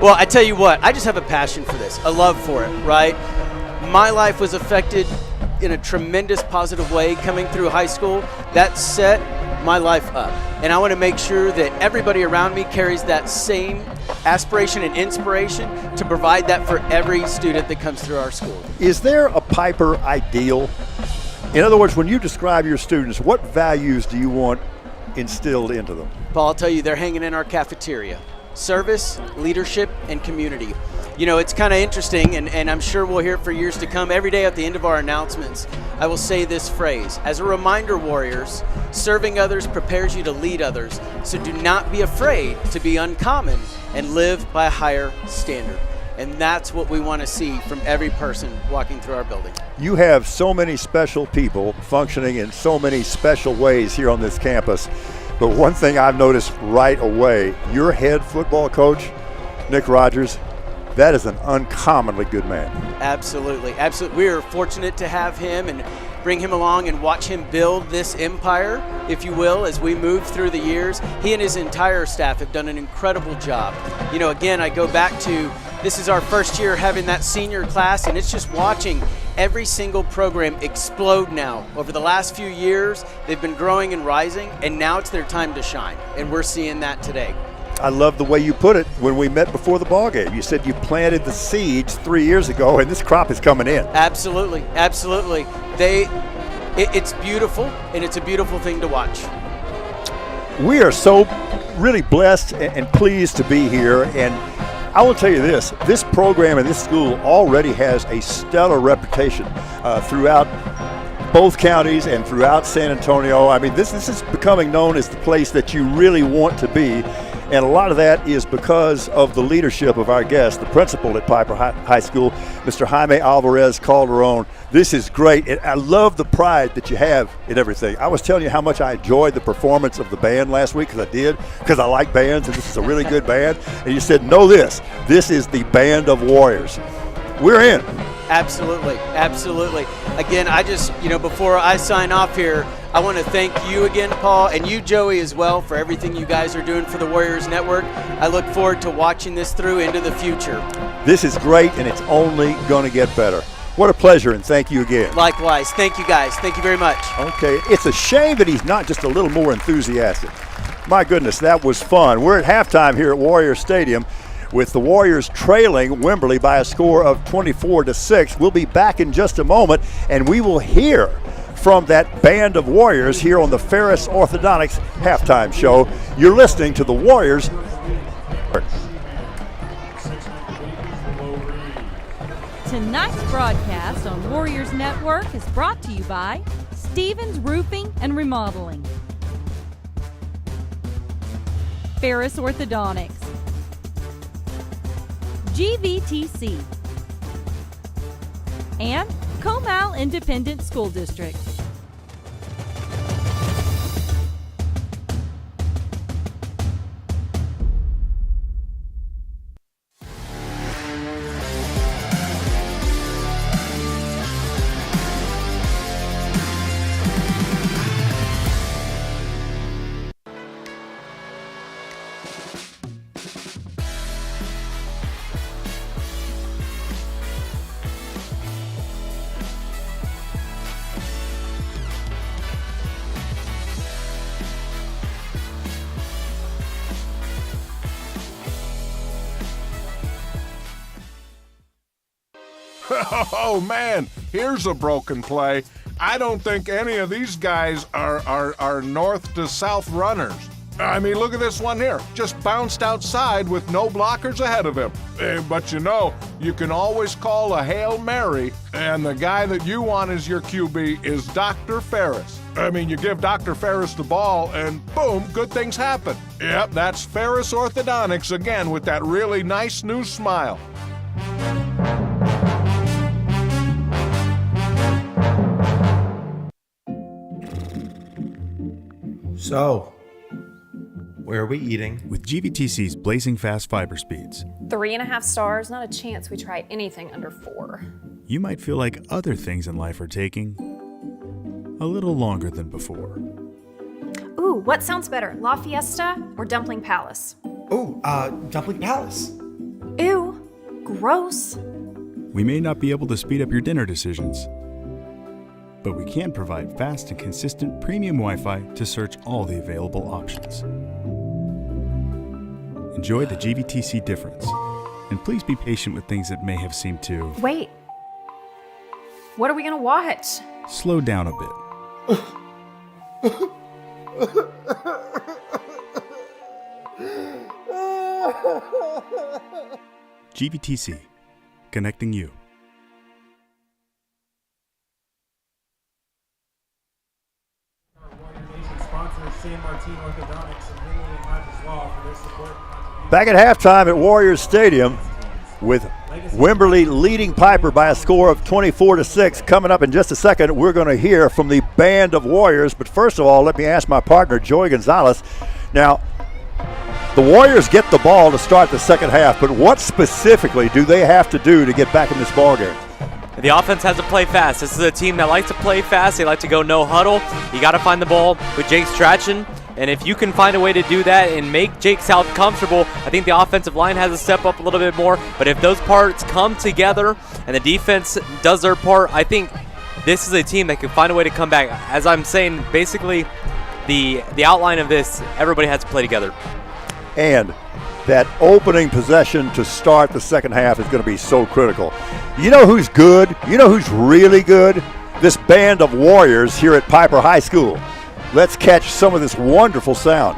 Well, I tell you what. I just have a passion for this, a love for it, right? My life was affected in a tremendous positive way coming through high school. That set my life up. And I want to make sure that everybody around me carries that same aspiration and inspiration to provide that for every student that comes through our school. Is there a Pieper ideal? In other words, when you describe your students, what values do you want instilled into them? Paul, I'll tell you, they're hanging in our cafeteria. Service, leadership, and community. You know, it's kind of interesting, and I'm sure we'll hear it for years to come. Every day at the end of our announcements, I will say this phrase. As a reminder, Warriors, serving others prepares you to lead others. So do not be afraid to be uncommon and live by a higher standard. And that's what we want to see from every person walking through our building. You have so many special people functioning in so many special ways here on this campus. But one thing I've noticed right away, your head football coach, Nick Rogers, that is an uncommonly good man. Absolutely, absolutely. We are fortunate to have him and bring him along and watch him build this empire, if you will, as we move through the years. He and his entire staff have done an incredible job. You know, again, I go back to this is our first year having that senior class, and it's just watching every single program explode now. Over the last few years, they've been growing and rising, and now it's their time to shine, and we're seeing that today. I love the way you put it when we met before the ball game. You said you planted the seeds 3 years ago, and this crop is coming in. Absolutely, absolutely. It's beautiful, and it's a beautiful thing to watch. We are so really blessed and pleased to be here, and I will tell you this program and this school already has a stellar reputation throughout both counties and throughout San Antonio. I mean, this is becoming known as the place that you really want to be. And a lot of that is because of the leadership of our guest, the principal at Pieper High School, Mr. Jaime Alvarez Calderon. This is great. And I love the pride that you have in everything. I was telling you how much I enjoyed the performance of the band last week, because I like bands, and this is a really good band. And you said, know this is the Band of Warriors. We're in. Absolutely, absolutely. Again, before I sign off here, I want to thank you again, Paul, and you, Joey, as well, for everything you guys are doing for the Warriors Network. I look forward to watching this through into the future. This is great, and it's only going to get better. What a pleasure, and thank you again. Likewise. Thank you, guys. Thank you very much. Okay, it's a shame that he's not just a little more enthusiastic. My goodness, that was fun. We're at halftime here at Warrior Stadium with the Warriors trailing Wimberley by a score of 24-6. We'll be back in just a moment, and we will hear from that Band of Warriors here on the Ferris Orthodontics halftime show. You're listening to the Warriors. Tonight's broadcast on Warriors Network is brought to you by Stevens Roofing and Remodeling, Ferris Orthodontics, GVTC, and Comal Independent School District. Oh, man, here's a broken play. I don't think any of these guys are north to south runners. I mean, look at this one here. Just bounced outside with no blockers ahead of him. But you know, you can always call a Hail Mary, and the guy that you want as your QB is Dr. Ferris. I mean, you give Dr. Ferris the ball, and boom, good things happen. Yep, that's Ferris Orthodontics again with that really nice new smile. So, where are we eating? With GVTC's blazing fast fiber speeds, 3.5 stars, not a chance we try anything under 4. you might feel like other things in life are taking a little longer than before. Ooh, what sounds better, La Fiesta or Dumpling Palace? Ooh, Dumpling Palace. Ew, gross. We may not be able to speed up your dinner decisions, but we can provide fast and consistent premium Wi-Fi to search all the available options. Enjoy the GVTC difference, and please be patient with things that may have seemed to... Wait, what are we gonna watch? slow down a bit. GVTC, connecting you. Back at halftime at Warriors Stadium with Wimberley leading Pieper by a score of 24-6. Coming up in just a second, we're going to hear from the Band of Warriors. But first of all, let me ask my partner, Joey Gonzalez. Now, the Warriors get the ball to start the second half, but what specifically do they have to do to get back in this ballgame? The offense has to play fast. This is a team that likes to play fast. They like to go no huddle. You got to find the ball with Jake Strachan. And if you can find a way to do that and make Jake South comfortable, I think the offensive line has to step up a little bit more. But if those parts come together and the defense does their part, I think this is a team that can find a way to come back. As I'm saying, basically, the outline of this, everybody has to play together. And that opening possession to start the second half is going to be so critical. You know who's good? You know who's really good? This Band of Warriors here at Pieper High School. Let's catch some of this wonderful sound.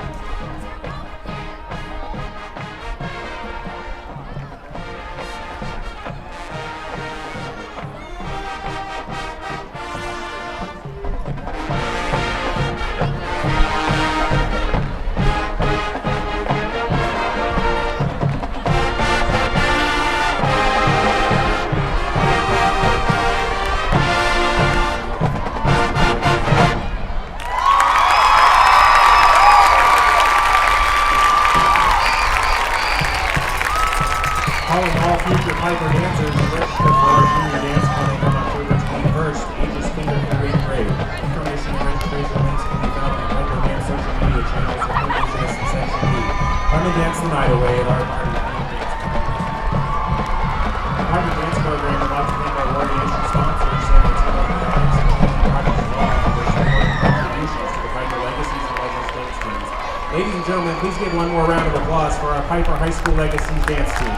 Ladies and gentlemen, please give one more round of applause for our Pieper High School Legacies dance team.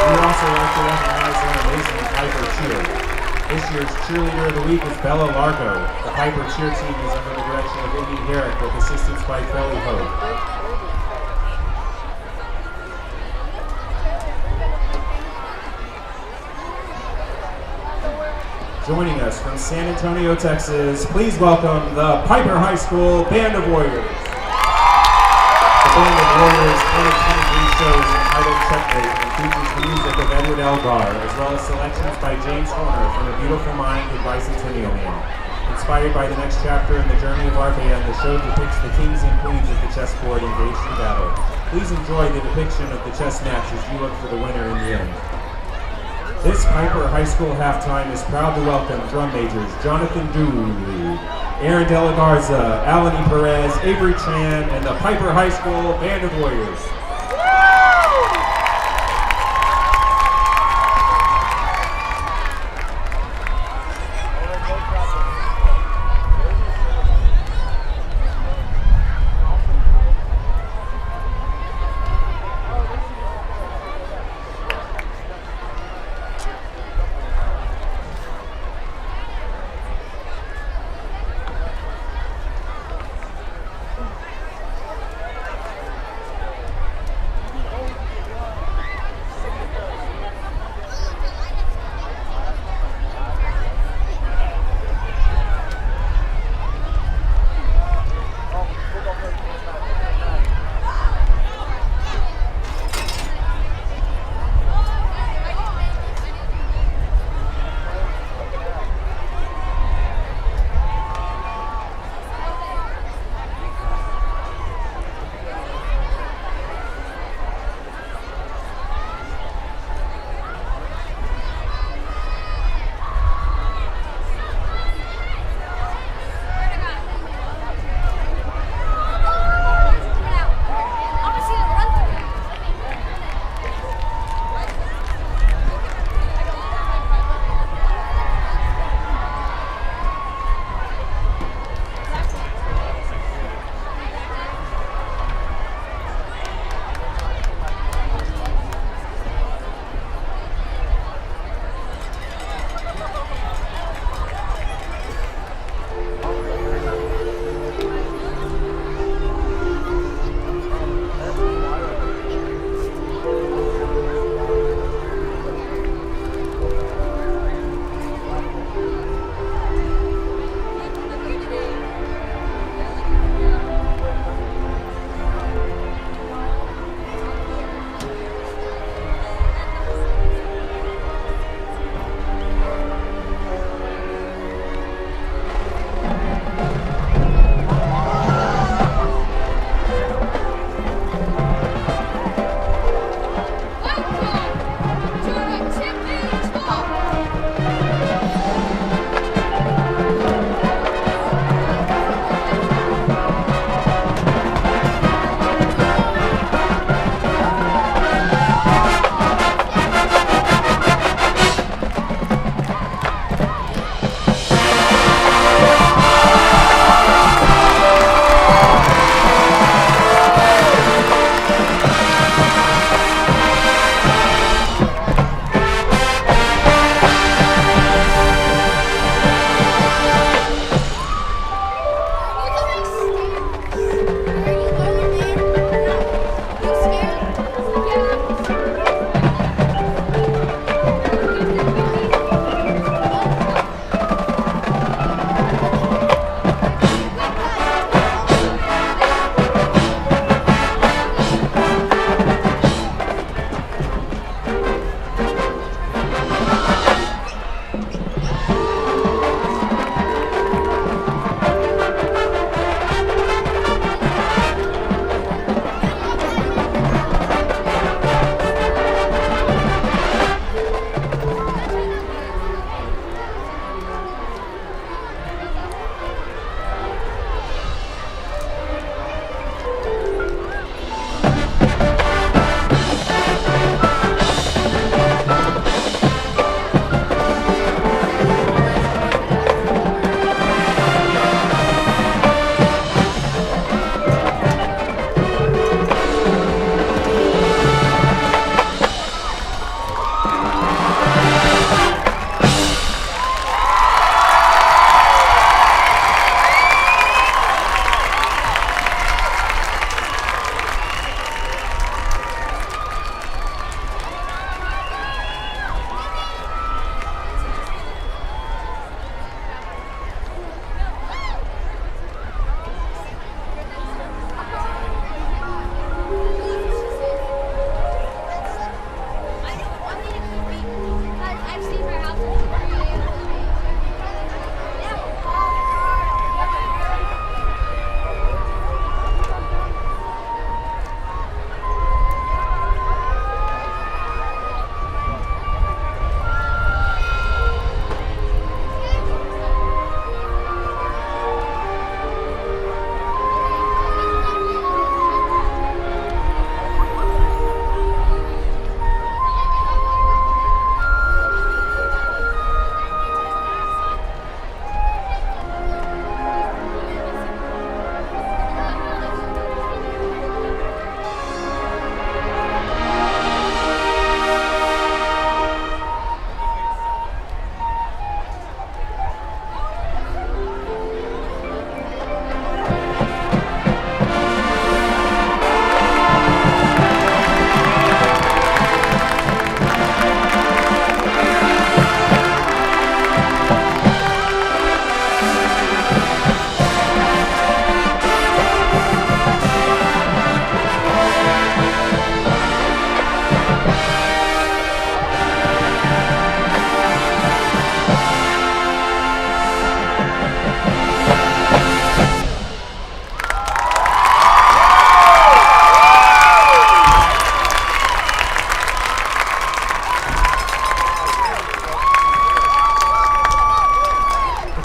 We would also like to recognize our amazing Pieper cheer. This year's cheerleader of the week is Bella Largo. The Pieper cheer team is under the direction of Indy Herrick with assistance by Kelly Hogue. Joining us from San Antonio, Texas, please welcome the Pieper High School Band of Warriors. The Band of Warriors 2023 shows entitled Checkmate and features the music of Edward Elgar, as well as selections by James Horner from A Beautiful Mind and Bicentennial Man. Inspired by the next chapter in the journey of our band, the show depicts the kings and queens of the chessboard engaged in battle. Please enjoy the depiction of the chess match as you look for the winner in the end. This Pieper High School halftime is proud to welcome drum majors Jonathan Dooley, Aaron De La Garza, Alani Perez, Avery Chan, and the Pieper High School Band of Warriors.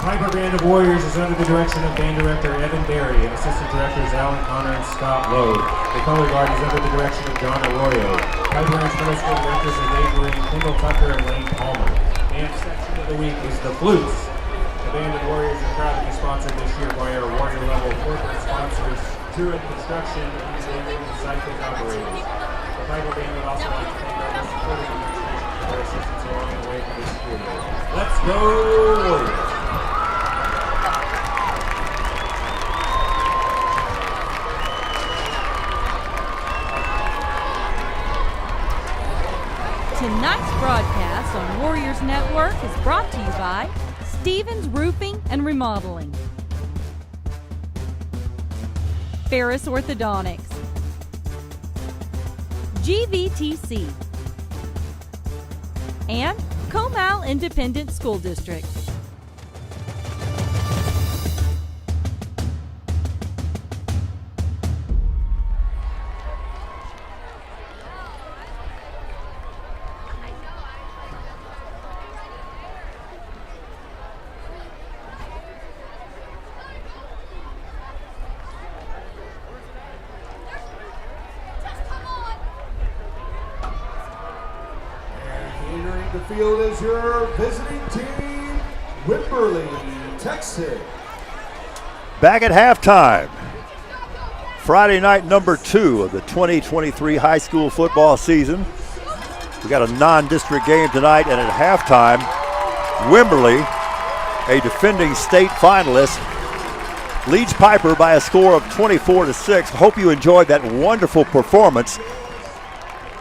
Pieper Band of Warriors is under the direction of Band Director Evan Berry and Assistant Directors Alan Connor and Scott Lowe. The color guard is under the direction of John Arroyo. Pieper Ranch Middle School Directors are Dave Green, Kendall Tucker, and Lane Palmer. Band section of the week is the Flutes. The Band of Warriors is proud to be sponsored this year by our Warrior level corporate sponsors, Truett Construction, and Cycling Operators. The Pieper Band would also like to thank our most supporting administration for their assistance along the way for this studio. Let's go Warriors! Tonight's broadcast on Warriors Network is brought to you by Stevens Roofing and Remodeling, Ferris Orthodontics, GVTC, and Comal Independent School District. The field is your visiting team, Wimberley, Texas. Back at halftime. Friday night number 2 of the 2023 high school football season. We got a non-district game tonight, and at halftime, Wimberley, a defending state finalist, leads Pieper by a score of 24-6. Hope you enjoyed that wonderful performance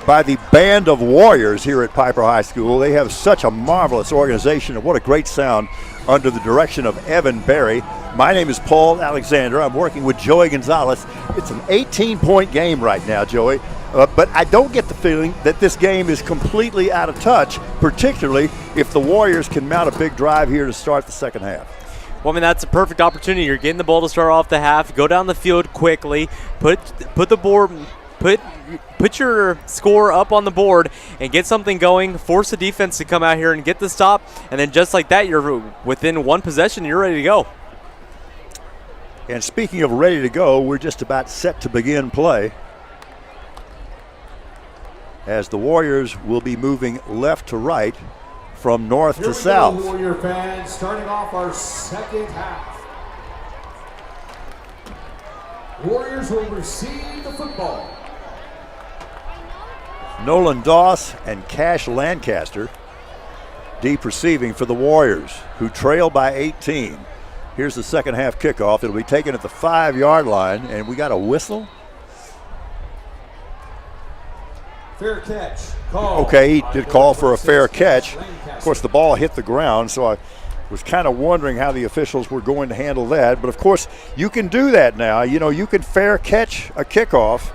by the Band of Warriors here at Pieper High School. They have such a marvelous organization, and what a great sound under the direction of Evan Berry. My name is Paul Alexander. I'm working with Joey Gonzalez. It's an 18-point game right now, Joey, but I don't get the feeling that this game is completely out of touch, particularly if the Warriors can mount a big drive here to start the second half. Well, I mean, that's a perfect opportunity. You're getting the ball to start off the half, go down the field quickly, put your score up on the board and get something going, force the defense to come out here and get the stop, and then just like that, you're within one possession, you're ready to go. And speaking of ready to go, we're just about set to begin play as the Warriors will be moving left to right from north to south. Here we go, Warrior fans, starting off our second half. Warriors will receive the football. Nolan Doss and Cash Lancaster deep receiving for the Warriors, who trail by 18. Here's the second half kickoff. It'll be taken at the 5-yard line, and we got a whistle. Fair catch. Call. Okay, he did call for a fair catch. Of course, the ball hit the ground, so I was kind of wondering how the officials were going to handle that. But, of course, you can do that now. You know, you can fair catch a kickoff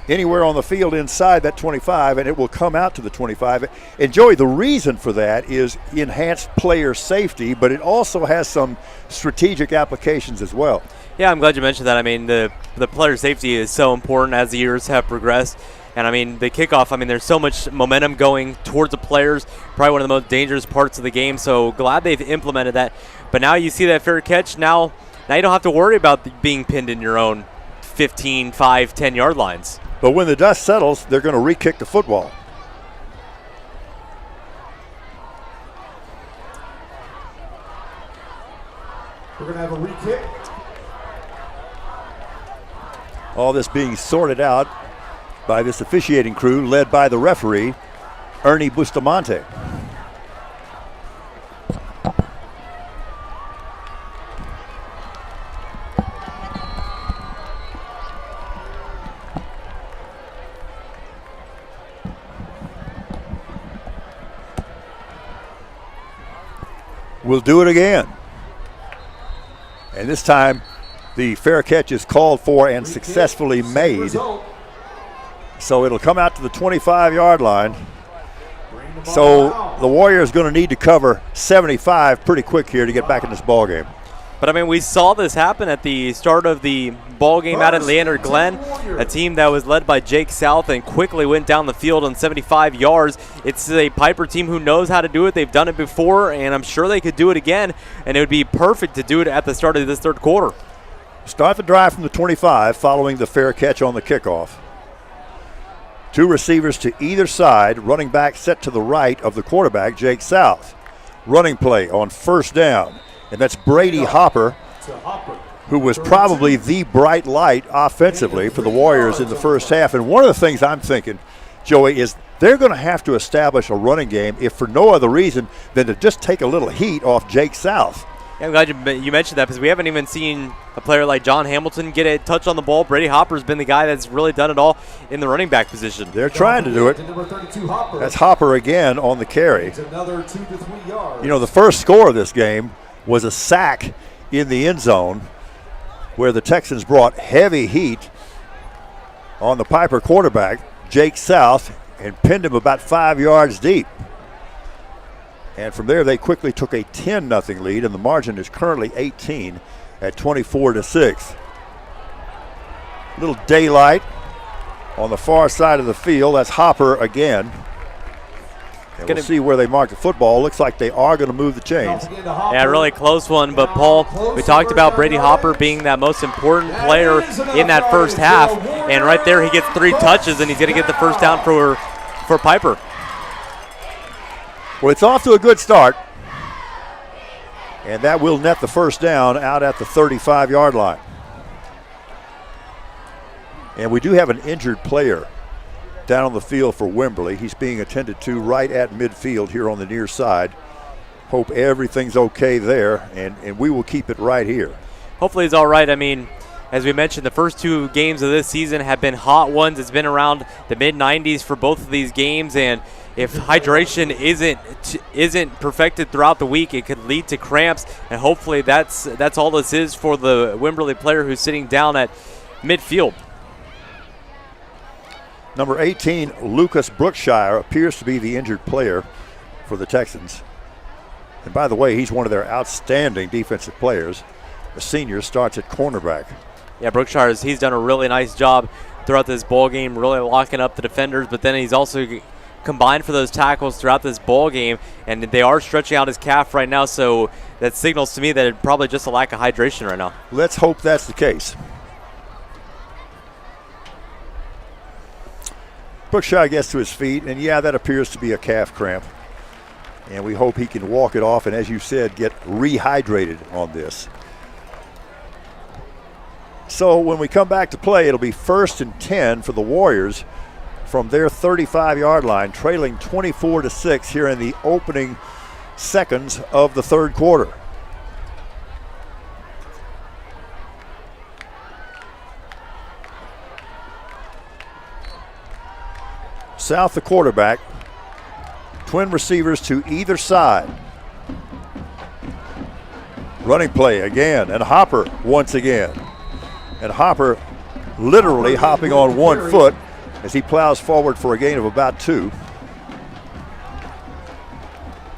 anywhere on the field inside that 25, and it will come out to the 25. And, Joey, the reason for that is enhanced player safety, but it also has some strategic applications as well. Yeah, I'm glad you mentioned that. I mean, the player safety is so important as the years have progressed. And, I mean, the kickoff, I mean, there's so much momentum going towards the players, probably one of the most dangerous parts of the game, so glad they've implemented that. But now you see that fair catch, now you don't have to worry about being pinned in your own 15, 5, 10-yard lines. But when the dust settles, they're going to re-kick the football. We're going to have a re-kick. All this being sorted out by this officiating crew led by the referee, Ernie Bustamante. We'll do it again. And this time, the fair catch is called for and successfully made. So it'll come out to the 25-yard line. So the Warriors going to need to cover 75 pretty quick here to get back in this ball game. But, I mean, we saw this happen at the start of the ball game out at Leander Glenn, a team that was led by Jake South and quickly went down the field on 75 yards. It's a Pieper team who knows how to do it. They've done it before, and I'm sure they could do it again, and it would be perfect to do it at the start of this third quarter. Start the drive from the 25 following the fair catch on the kickoff. Two receivers to either side, running back set to the right of the quarterback, Jake South. Running play on first down. And that's Brady Hopper, who was probably the bright light offensively for the Warriors in the first half. And one of the things I'm thinking, Joey, is they're going to have to establish a running game, if for no other reason than to just take a little heat off Jake South. Yeah, I'm glad you mentioned that, because we haven't even seen a player like John Hamilton get a touch on the ball. Brady Hopper's been the guy that's really done it all in the running back position. They're trying to do it. That's Hopper again on the carry. It's another 2 to 3 yards. You know, the first score of this game was a sack in the end zone where the Texans brought heavy heat on the Pieper quarterback, Jake South, and pinned him about 5 yards deep. And from there, they quickly took a 10-0 lead, and the margin is currently 18 at 24-6. Little daylight on the far side of the field. That's Hopper again. And we'll see where they mark the football. Looks like they are going to move the chains. Yeah, really close one. But, Paul, we talked about Brady Hopper being that most important player in that first half. And right there, he gets 3 touches, and he's going to get the first down for Pieper. Well, it's off to a good start. And that will net the first down out at the 35-yard line. And we do have an injured player down on the field for Wimberley. He's being attended to right at midfield here on the near side. Hope everything's okay there, and we will keep it right here. Hopefully it's all right. I mean, as we mentioned, the first 2 games of this season have been hot ones. It's been around the mid-90s for both of these games, and if hydration isn't perfected throughout the week, it could lead to cramps, and hopefully that's all this is for the Wimberley player who's sitting down at midfield. Number 18, Lucas Brookshire, appears to be the injured player for the Texans. And by the way, he's one of their outstanding defensive players. The senior starts at cornerback. Yeah, Brookshire, he's done a really nice job throughout this ball game, really locking up the defenders, but then he's also combined for those tackles throughout this ball game, and they are stretching out his calf right now, so that signals to me that it's probably just a lack of hydration right now. Let's hope that's the case. Brookshire gets to his feet, and yeah, that appears to be a calf cramp. And we hope he can walk it off and, as you said, get rehydrated on this. So when we come back to play, it'll be 1st and 10 for the Warriors from their 35-yard line, trailing 24-6 here in the opening seconds of the third quarter. South, the quarterback. Twin receivers to either side. Running play again, and Hopper once again. And Hopper literally hopping on 1 foot as he plows forward for a gain of about 2.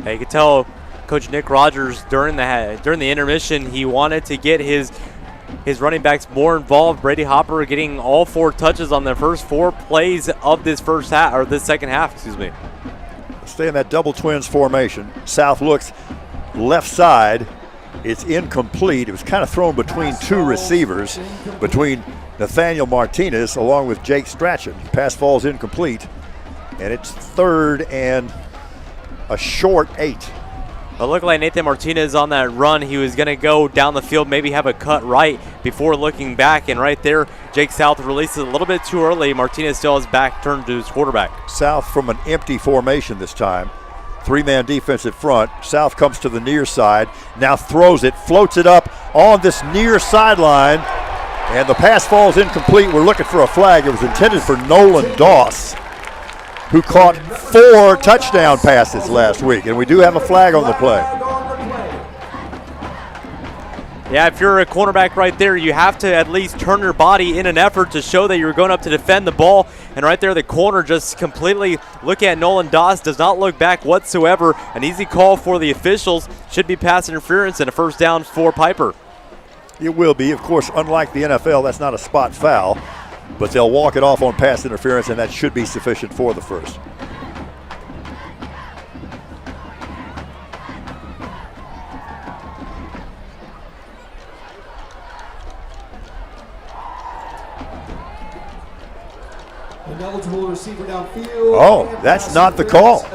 You could tell Coach Nick Rogers during the intermission, he wanted to get his running backs more involved. Brady Hopper getting all 4 touches on the first 4 plays of this second half, excuse me. Stay in that double twins formation. South looks left side. It's incomplete. It was kind of thrown between 2 receivers, between Nathaniel Martinez along with Jake Strachan. Pass falls incomplete, and it's 3rd and a short 8. It looked like Nathan Martinez on that run. He was going to go down the field, maybe have a cut right before looking back, and right there, Jake South releases a little bit too early. Martinez still has back turned to his quarterback. South from an empty formation this time. 3-man defensive front. South comes to the near side, now throws it, floats it up on this near sideline, and the pass falls incomplete. We're looking for a flag. It was intended for Nolan Doss, who caught 4 touchdown passes last week, and we do have a flag on the play. Yeah, if you're a cornerback right there, you have to at least turn your body in an effort to show that you're going up to defend the ball. And right there, the corner just completely looking at Nolan Doss, does not look back whatsoever. An easy call for the officials. Should be pass interference and a first down for Pieper. It will be. Of course, unlike the NFL, that's not a spot foul, but they'll walk it off on pass interference, and that should be sufficient for the first. Ineligible receiver downfield. Oh, that's not the call.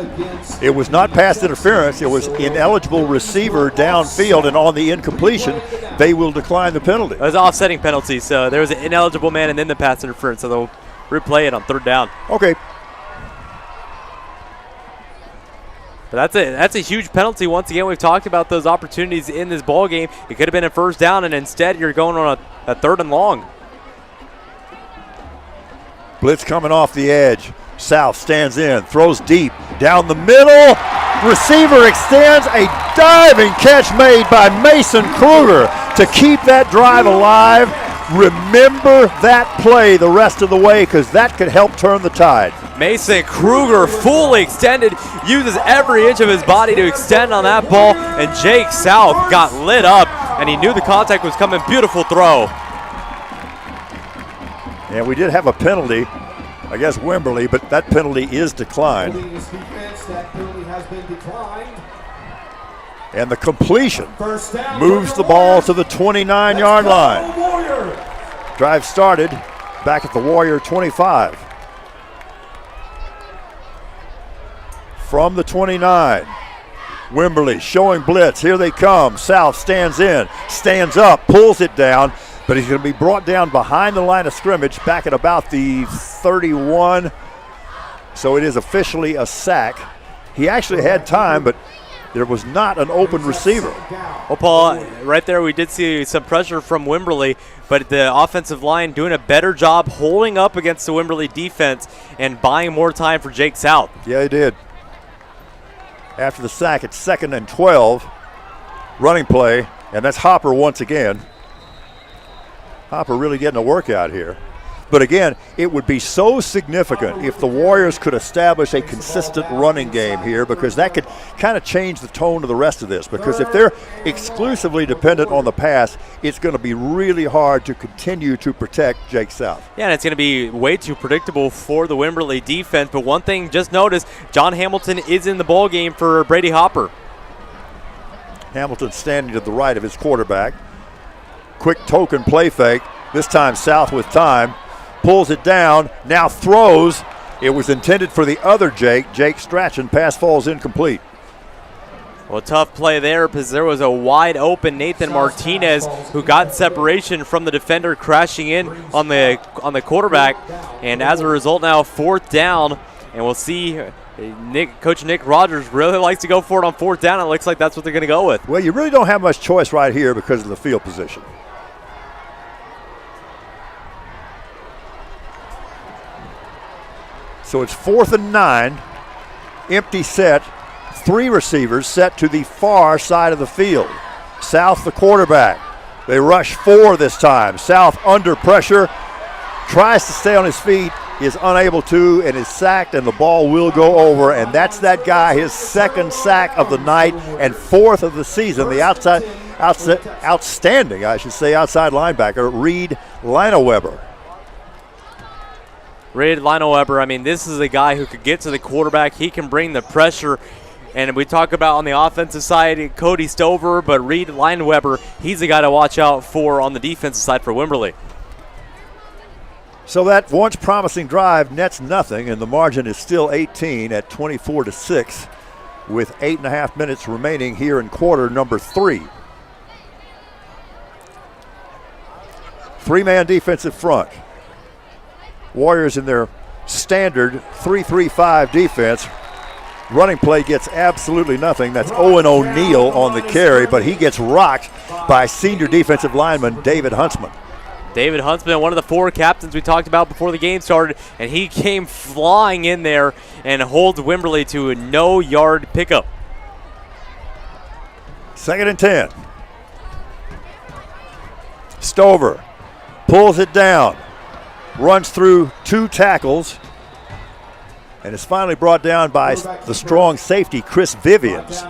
It was not pass interference. It was ineligible receiver downfield, and on the incompletion, they will decline the penalty. It was an offsetting penalty, so there was an ineligible man and then the pass interference, so they'll replay it on 3rd down. Okay. But that's a huge penalty. Once again, we've talked about those opportunities in this ball game. It could have been a 1st down, and instead you're going on a 3rd and long. Blitz coming off the edge. South stands in, throws deep, down the middle. Receiver extends, a diving catch made by Mason Kruger to keep that drive alive. Remember that play the rest of the way, because that could help turn the tide. Mason Kruger fully extended, uses every inch of his body to extend on that ball, and Jake South got lit up, and he knew the contact was coming. Beautiful throw. And we did have a penalty against Wimberley, but that penalty is declined. And the completion moves the ball to the 29-yard line. Drive started back at the Warrior 25. From the 29, Wimberley showing blitz. Here they come. South stands in, stands up, pulls it down, but he's going to be brought down behind the line of scrimmage back at about the 31. So it is officially a sack. He actually had time, but there was not an open receiver. Well, Paul, right there we did see some pressure from Wimberley, but the offensive line doing a better job holding up against the Wimberley defense and buying more time for Jake South. Yeah, he did. After the sack, it's 2nd and 12. Running play, and that's Hopper once again. Hopper really getting a workout here. But again, it would be so significant if the Warriors could establish a consistent running game here, because that could kind of change the tone of the rest of this. Because if they're exclusively dependent on the pass, it's going to be really hard to continue to protect Jake South. Yeah, and it's going to be way too predictable for the Wimberley defense. But one thing, just notice, John Hamilton is in the ball game for Brady Hopper. Hamilton standing to the right of his quarterback. Quick token play fake. This time South with time. Pulls it down, now throws. It was intended for the other Jake. Jake Strachan, pass falls incomplete. Well, tough play there because there was a wide open Nathan Martinez who got separation from the defender, crashing in on the quarterback. And as a result, now 4th down, and we'll see Coach Nick Rogers really likes to go for it on 4th down. It looks like that's what they're going to go with. Well, you really don't have much choice right here because of the field position. So it's 4th and 9, empty set, 3 receivers set to the far side of the field. South, the quarterback. They rush 4 this time. South under pressure, tries to stay on his feet, is unable to, and is sacked, and the ball will go over. And that's that guy, his 2nd sack of the night and 4th of the season. The outstanding outside linebacker, Reed Lineweber. Reed Lineweber, I mean, this is a guy who could get to the quarterback. He can bring the pressure. And we talk about on the offensive side, Cody Stover, but Reed Lineweber, he's the guy to watch out for on the defensive side for Wimberley. So that once promising drive nets nothing, and the margin is still 18 at 24-6 with 8.5 minutes remaining here in quarter number 3. 3-man defensive front. Warriors in their standard 3-3-5 defense. Running play gets absolutely nothing. That's Owen O'Neal on the carry, but he gets rocked by senior defensive lineman David Huntsman. David Huntsman, one of the 4 captains we talked about before the game started, and he came flying in there and holds Wimberley to a no-yard pickup. 2nd and 10. Stover pulls it down. Runs through 2 tackles And it's finally brought down by the strong safety, Chris Vivians,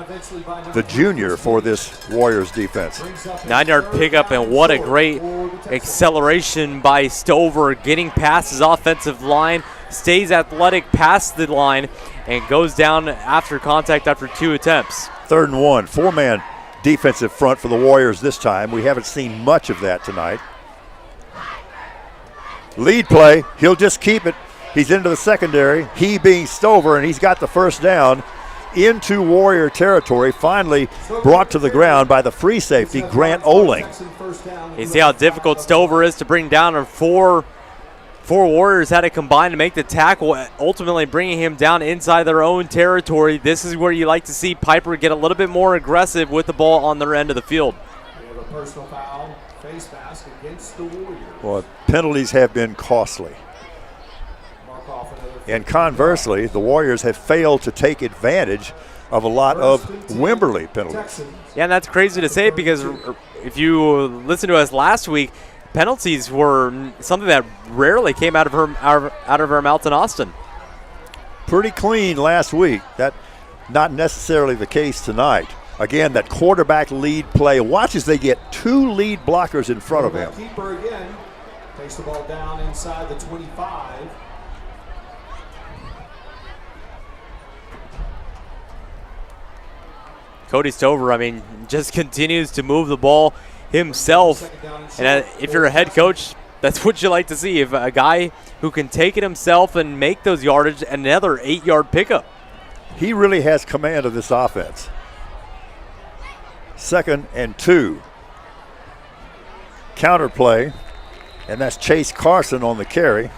the junior for this Warriors defense. 9-yard pickup, and what a great acceleration by Stover, getting past his offensive line, stays athletic past the line, and goes down after contact after 2 attempts. 3rd and 1, 4-man defensive front for the Warriors this time. We haven't seen much of that tonight. Lead play, he'll just keep it. He's into the secondary, he being Stover, and he's got the first down into Warrior territory, finally brought to the ground by the free safety, Grant Oling. You see how difficult Stover is to bring down, and four Warriors had to combine to make the tackle, ultimately bringing him down inside their own territory. This is where you like to see Pieper get a little bit more aggressive with the ball on their end of the field. We have a personal foul, face mask against the Warriors. Well, penalties have been costly. And conversely, the Warriors have failed to take advantage of a lot of Wimberley penalties. Yeah, and that's crazy to say because if you listened to us last week, penalties were something that rarely came out of her mouth in Austin. Pretty clean last week. That not necessarily the case tonight. Again, that quarterback lead play. Watch as they get 2 lead blockers in front of him. Pieper again takes the ball down inside the 25. Cody Stover, just continues to move the ball himself. And if you're a head coach, that's what you like to see. If a guy who can take it himself and make those yardage, another 8-yard pickup. He really has command of this offense. 2nd and 2. Counter play, and that's Chase Carson on the carry.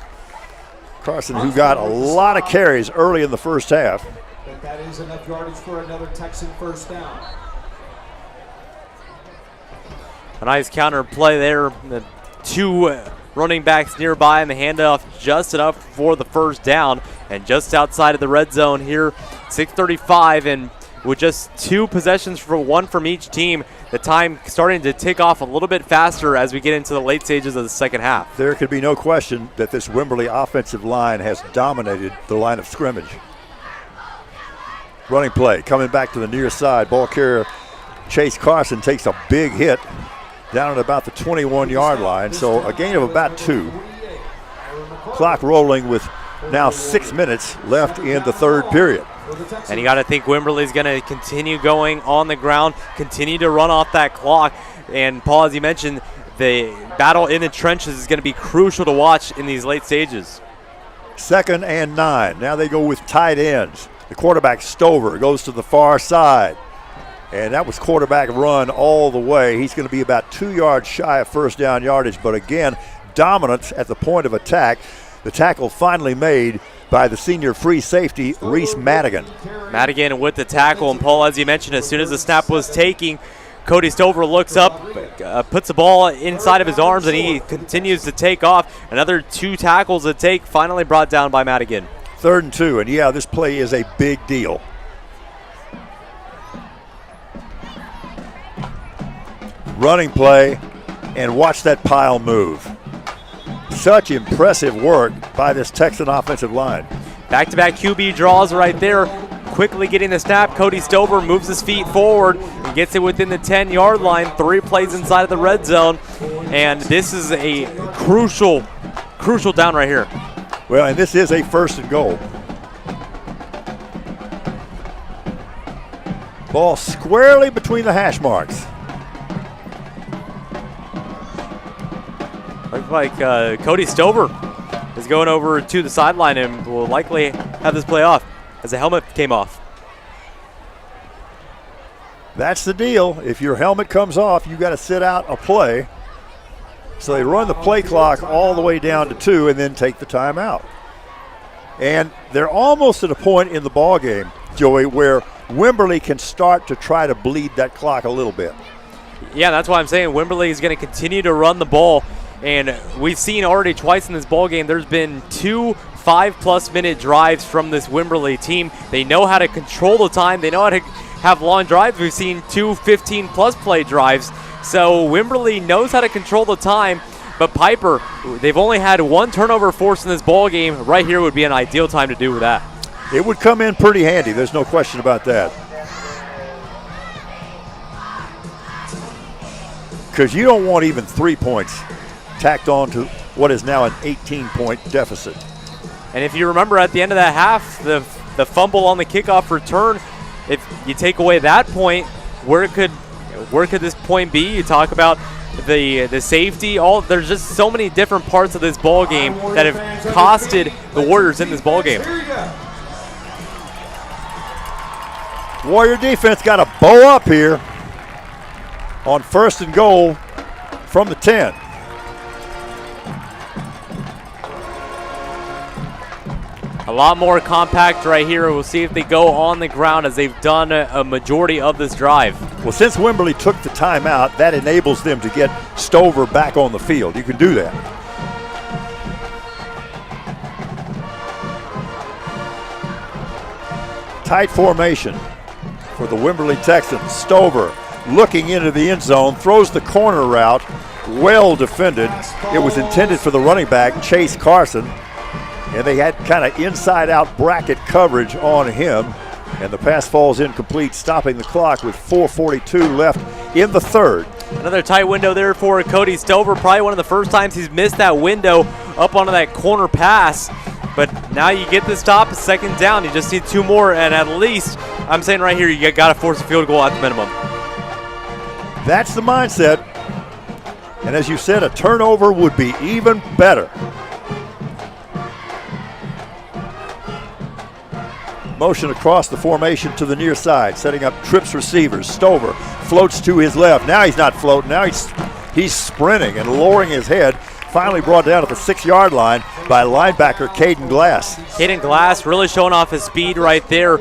Carson, who got a lot of carries early in the first half. But that is enough yardage for another Texan first down. A nice counter play there. The 2 running backs nearby, and the handoff just enough for the first down. And just outside of the red zone here, 6:35, and with just 2 possessions for 1 from each team, the time starting to tick off a little bit faster as we get into the late stages of the second half. There could be no question that this Wimberley offensive line has dominated the line of scrimmage. Running play, coming back to the near side. Ball carrier Chase Carson takes a big hit down at about the 21-yard line. So a gain of about 2. Clock rolling with now 6 minutes left in the 3rd period. And you got to think Wimberley's going to continue going on the ground, continue to run off that clock. And Paul, as you mentioned, the battle in the trenches is going to be crucial to watch in these late stages. 2nd and 9. Now they go with tight ends. The quarterback, Stover, goes to the far side. And that was quarterback run all the way. He's going to be about 2 yards shy of first down yardage, but again, dominance at the point of attack. The tackle finally made by the senior free safety, Reese Madigan. Madigan with the tackle, and Paul, as you mentioned, as soon as the snap was taking, Cody Stover looks up, puts the ball inside of his arms, and he continues to take off. Another 2 tackles to take, finally brought down by Madigan. 3rd and 2, and yeah, this play is a big deal. Running play, and watch that pile move. Such impressive work by this Texan offensive line. Back-to-back QB draws right there. Quickly getting the snap, Cody Stover moves his feet forward and gets it within the 10-yard line. 3 plays inside of the red zone, and this is a crucial down right here. Well, and this is a 1st and goal. Ball squarely between the hash marks. Looks like Cody Stover is going over to the sideline and will likely have this play off as the helmet came off. That's the deal. If your helmet comes off, you got to sit out a play. So they run the play clock all the way down to 2 and then take the timeout. And they're almost at a point in the ball game, Joey, where Wimberley can start to try to bleed that clock a little bit. Yeah, that's why I'm saying Wimberley is going to continue to run the ball. And we've seen already twice in this ball game, there's been 2 5+ minute drives from this Wimberley team. They know how to control the time. They know how to have long drives. We've seen 2 15+ play drives. So Wimberley knows how to control the time. But Pieper, they've only had 1 turnover forced in this ball game. Right here would be an ideal time to do with that. It would come in pretty handy. There's no question about that. Because you don't want even 3 points tacked on to what is now an 18-point deficit. And if you remember at the end of that half, the fumble on the kickoff return, if you take away that point, where could this point be? You talk about the safety. There's just so many different parts of this ball game that have costed the Warriors in this ball game. Warrior defense got a bow up here on 1st and goal from the 10. A lot more compact right here. We'll see if they go on the ground as they've done a majority of this drive. Well, since Wimberley took the timeout, that enables them to get Stover back on the field. You can do that. Tight formation for the Wimberley Texans. Stover looking into the end zone, throws the corner route, well defended. It was intended for the running back, Chase Carson. And they had kind of inside-out bracket coverage on him. And the pass falls incomplete, stopping the clock with 4:42 left in the third. Another tight window there for Cody Stover. Probably one of the first times he's missed that window up onto that corner pass. But now you get the stop, 2nd down. You just need 2 more, and at least, I'm saying right here, you got to force a field goal at the minimum. That's the mindset. And as you said, a turnover would be even better. Motion across the formation to the near side, setting up trips receivers. Stover floats to his left. Now he's not floating. Now he's sprinting and lowering his head. Finally brought down at the 6-yard line by linebacker Caden Glass. Caden Glass really showing off his speed right there,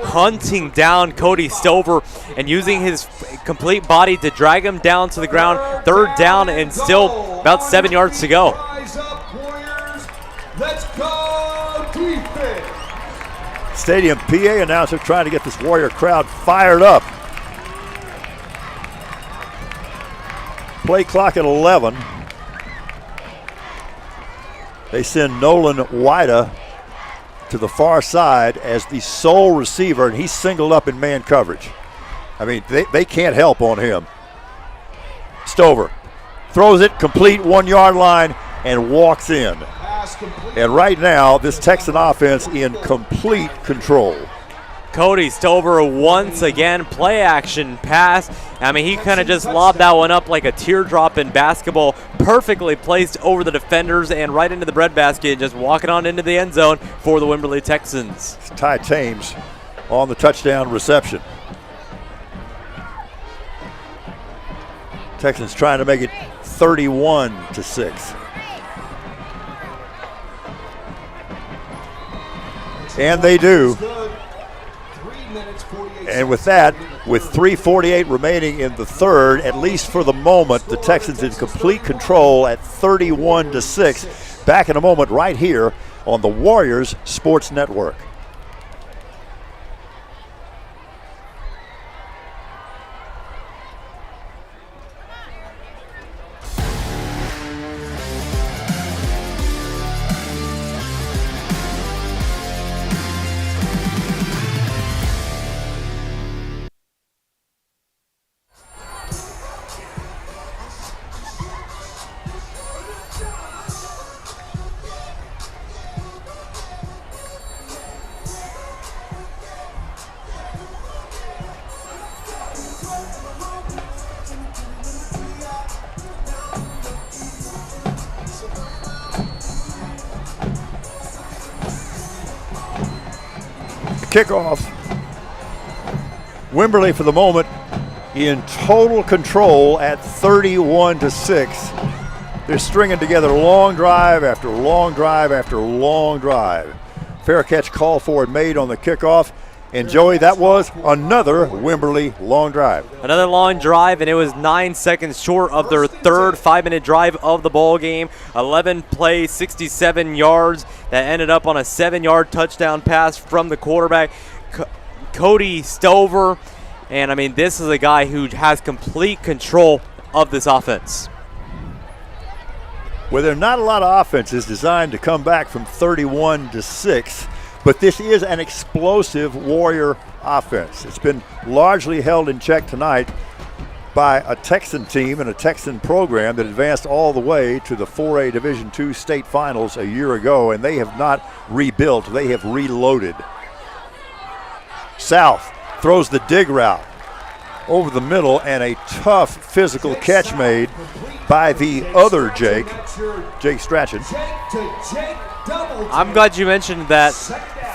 hunting down Cody Stover and using his complete body to drag him down to the ground. 3rd down and still about 7 yards to go. Rise up, Warriors. Let's go defense. Stadium PA announcer trying to get this Warrior crowd fired up. Play clock at 11. They send Nolan Wida to the far side as the sole receiver, and he's singled up in man coverage. I mean, they can't help on him. Stover throws it complete 1-yard line and walks in. And right now, this Texan offense in complete control. Cody Stover once again, play action pass. I mean, he kind of just lobbed that one up like a teardrop in basketball, perfectly placed over the defenders and right into the breadbasket, just walking on into the end zone for the Wimberley Texans. It's Ty Thames on the touchdown reception. Texans trying to make it 31-6. And they do. And with that, with 3:48 remaining in the third, at least for the moment, the Texans in complete control at 31-6. Back in a moment right here on the Warriors Sports Network. Kickoff. Wimberley for the moment in total control at 31-6. They're stringing together long drive after long drive after long drive. Fair catch call for and made on the kickoff. And Joey, that was another Wimberley long drive. Another long drive, and it was 9 seconds short of their third 5-minute drive of the ball game. 11 plays, 67 yards. That ended up on a 7-yard touchdown pass from the quarterback, Cody Stover. And, I mean, this is a guy who has complete control of this offense. Well, there are not a lot of offenses designed to come back from 31-6. But this is an explosive Warrior offense. It's been largely held in check tonight by a Texan team and a Texan program that advanced all the way to the 4A Division II state finals a year ago, and they have not rebuilt, they have reloaded. South throws the dig route over the middle, and a tough physical catch made by the other Jake Strachan. I'm glad you mentioned that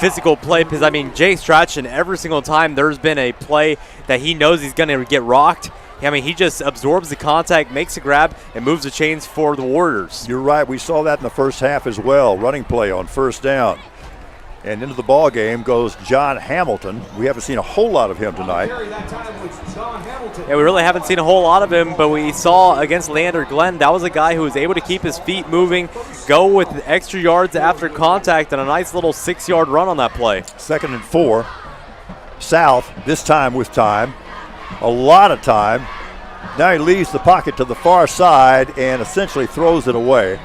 physical play, because I mean, Jake Strachan, every single time there's been a play that he knows he's going to get rocked, I mean, he just absorbs the contact, makes a grab, and moves the chains for the Warriors. You're right. We saw that in the first half as well. Running play on first down. And into the ball game goes John Hamilton. We haven't seen a whole lot of him tonight. Yeah, we really haven't seen a whole lot of him, but we saw against Leander Glenn, that was a guy who was able to keep his feet moving, go with extra yards after contact, and a nice little 6-yard run on that play. 2nd and 4. South, this time with time. A lot of time. Now he leaves the pocket to the far side and essentially throws it away.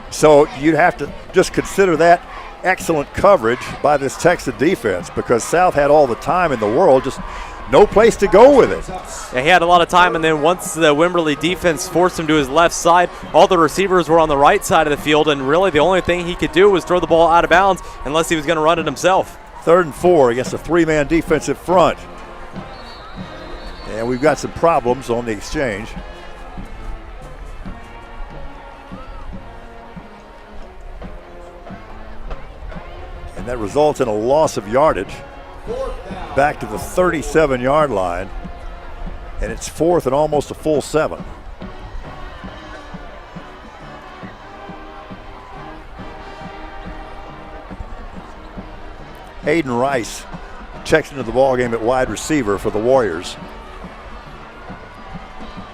So you'd have to just consider that excellent coverage by this Texas defense, because South had all the time in the world, just no place to go with it. Yeah, he had a lot of time, and then once the Wimberley defense forced him to his left side, all the receivers were on the right side of the field, and really the only thing he could do was throw the ball out of bounds unless he was going to run it himself. 3rd and 4 against a 3-man defensive front. And we've got some problems on the exchange. And that results in a loss of yardage back to the 37-yard line. And it's 4th and almost a full 7. Hayden Rice checks into the ballgame at wide receiver for the Warriors.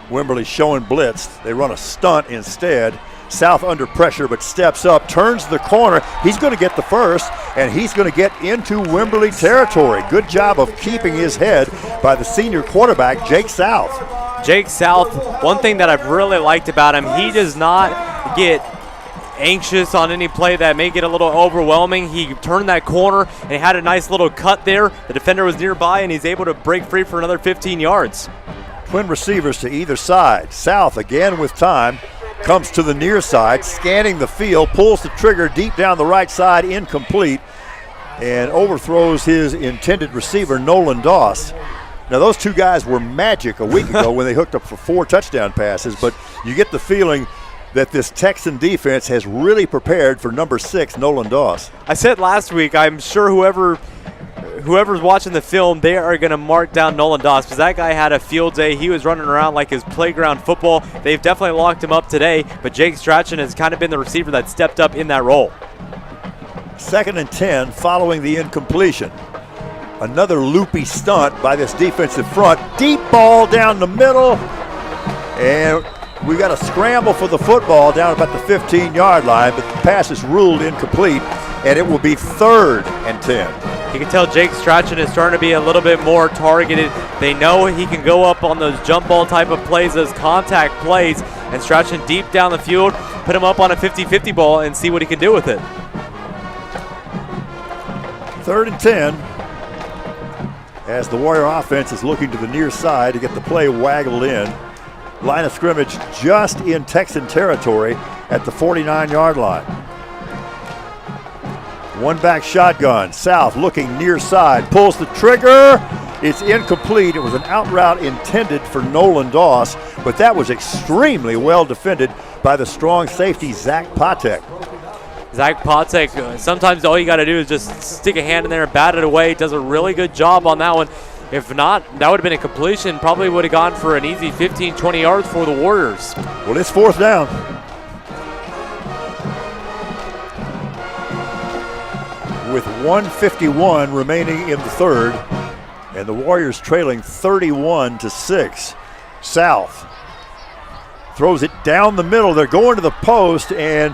Wimberley showing blitz. They run a stunt instead. South under pressure, but steps up, turns the corner. He's going to get the first, and he's going to get into Wimberley territory. Good job of keeping his head by the senior quarterback, Jake South. Jake South, one thing that I've really liked about him, he does not get anxious on any play that may get a little overwhelming. He turned that corner, and he had a nice little cut there. The defender was nearby, and he's able to break free for another 15 yards. Twin receivers to either side. South again with time. Comes to the near side, scanning the field, pulls the trigger deep down the right side, incomplete, and overthrows his intended receiver, Nolan Doss. Now, those two guys were magic a week ago when they hooked up for 4 touchdown passes, but you get the feeling that this Texan defense has really prepared for number 6, Nolan Doss. I said last week, I'm sure whoever's watching the film, they are going to mark down Nolan Doss, because that guy had a field day. He was running around like his playground football. They've definitely locked him up today, but Jake Strachan has kind of been the receiver that stepped up in that role. 2nd and 10 following the incompletion. Another loopy stunt by this defensive front. Deep ball down the middle, and we got a scramble for the football down about the 15-yard line, but the pass is ruled incomplete, and it will be 3rd and 10. You can tell Jake Strachan is starting to be a little bit more targeted. They know he can go up on those jump ball type of plays, those contact plays, and Strachan deep down the field, put him up on a 50-50 ball and see what he can do with it. 3rd and 10 as the Warrior offense is looking to the near side to get the play waggled in. Line of scrimmage just in Texan territory at the 49-yard line. One back shotgun. South looking near side. Pulls the trigger. It's incomplete. It was an out route intended for Nolan Doss, but that was extremely well defended by the strong safety, Zach Patek. Zach Patek, sometimes all you got to do is just stick a hand in there and bat it away. Does a really good job on that one. If not, that would have been a completion. Probably would have gone for an easy 15, 20 yards for the Warriors. Well, it's 4th down. With 1:51 remaining in the 3rd, and the Warriors trailing 31-6. South throws it down the middle. They're going to the post and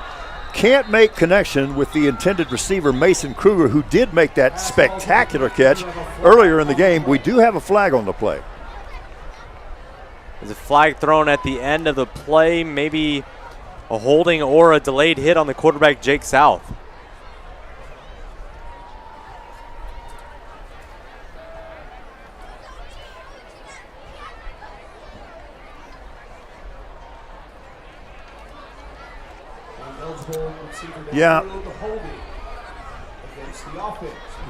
can't make connection with the intended receiver, Mason Kruger, who did make that spectacular catch earlier in the game. We do have a flag on the play. There's a flag thrown at the end of the play, maybe a holding or a delayed hit on the quarterback, Jake South. Yeah.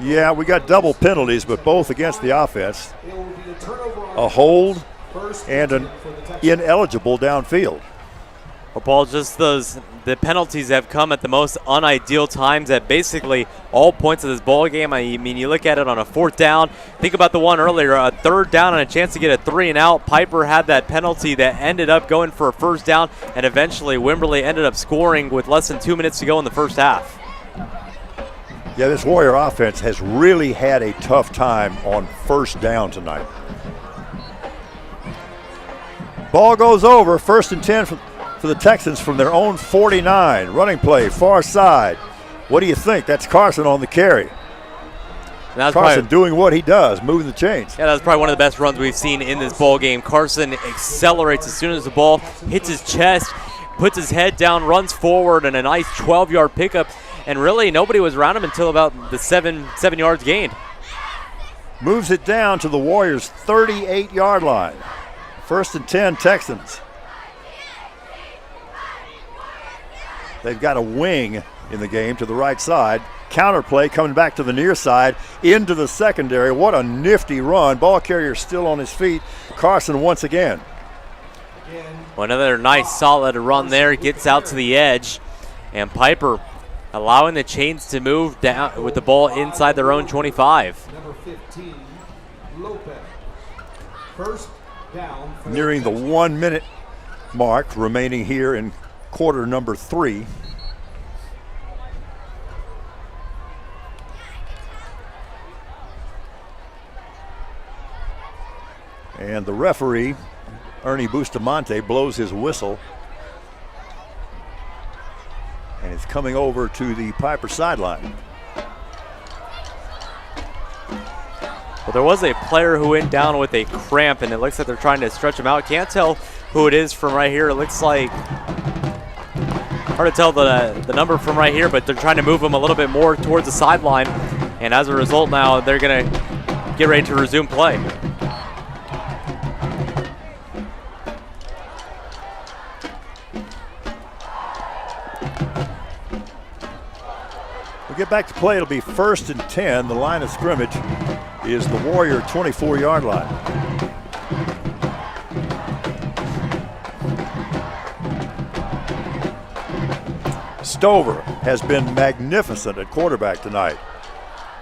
Yeah, we got double penalties, but both against the offense. A hold and an ineligible downfield. Well, Paul, just the penalties have come at the most unideal times at basically all points of this ball game. I mean, you look at it on a 4th down. Think about the one earlier, a 3rd down and a chance to get a 3 and out. Pieper had that penalty that ended up going for a 1st down, and eventually Wimberley ended up scoring with less than 2 minutes to go in the first half. Yeah, this Warrior offense has really had a tough time on 1st down tonight. Ball goes over, 1st and 10 for the Texans from their own 49. Running play, far side. What do you think? That's Carson on the carry. Carson doing what he does, moving the chains. Yeah, that's probably one of the best runs we've seen in this ball game. Carson accelerates as soon as the ball hits his chest, puts his head down, runs forward, and a nice 12-yard pickup. And really, nobody was around him until about the 7 yards gained. Moves it down to the Warriors' 38-yard line. 1st and 10, Texans. They've got a wing in the game to the right side. Counterplay coming back to the near side into the secondary. What a nifty run. Ball carrier still on his feet. Carson once again. Well, another nice solid run there. Gets out to the edge. And Pieper allowing the chains to move down with the ball inside their own 25. Number 15, Lopez. 1st down. Nearing the 1 minute mark remaining here in quarter number 3. And the referee, Ernie Bustamante, blows his whistle. And it's coming over to the Pieper sideline. Well, there was a player who went down with a cramp, and it looks like they're trying to stretch him out. Can't tell who it is from right here. It looks like, hard to tell the number from right here, but they're trying to move him a little bit more towards the sideline. And as a result now, they're going to get ready to resume play. We'll get back to play. It'll be 1st and 10. The line of scrimmage is the Warrior 24-yard line. Stover has been magnificent at quarterback tonight.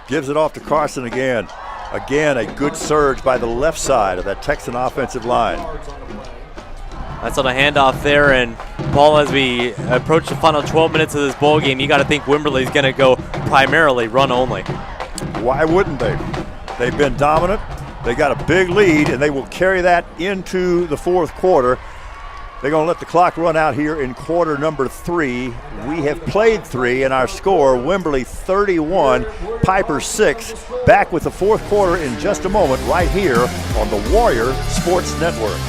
Gives it off to Carson again. Again, a good surge by the left side of that Texan offensive line. That's on a handoff there, and Paul, as we approach the final 12 minutes of this ball game, you got to think Wimberley's going to go primarily run only. Why wouldn't they? They've been dominant. They got a big lead, and they will carry that into the 4th quarter. They're going to let the clock run out here in quarter number 3. We have played 3, and our score, Wimberley 31, Pieper 6. Back with the 4th quarter in just a moment right here on the Warrior Sports Network.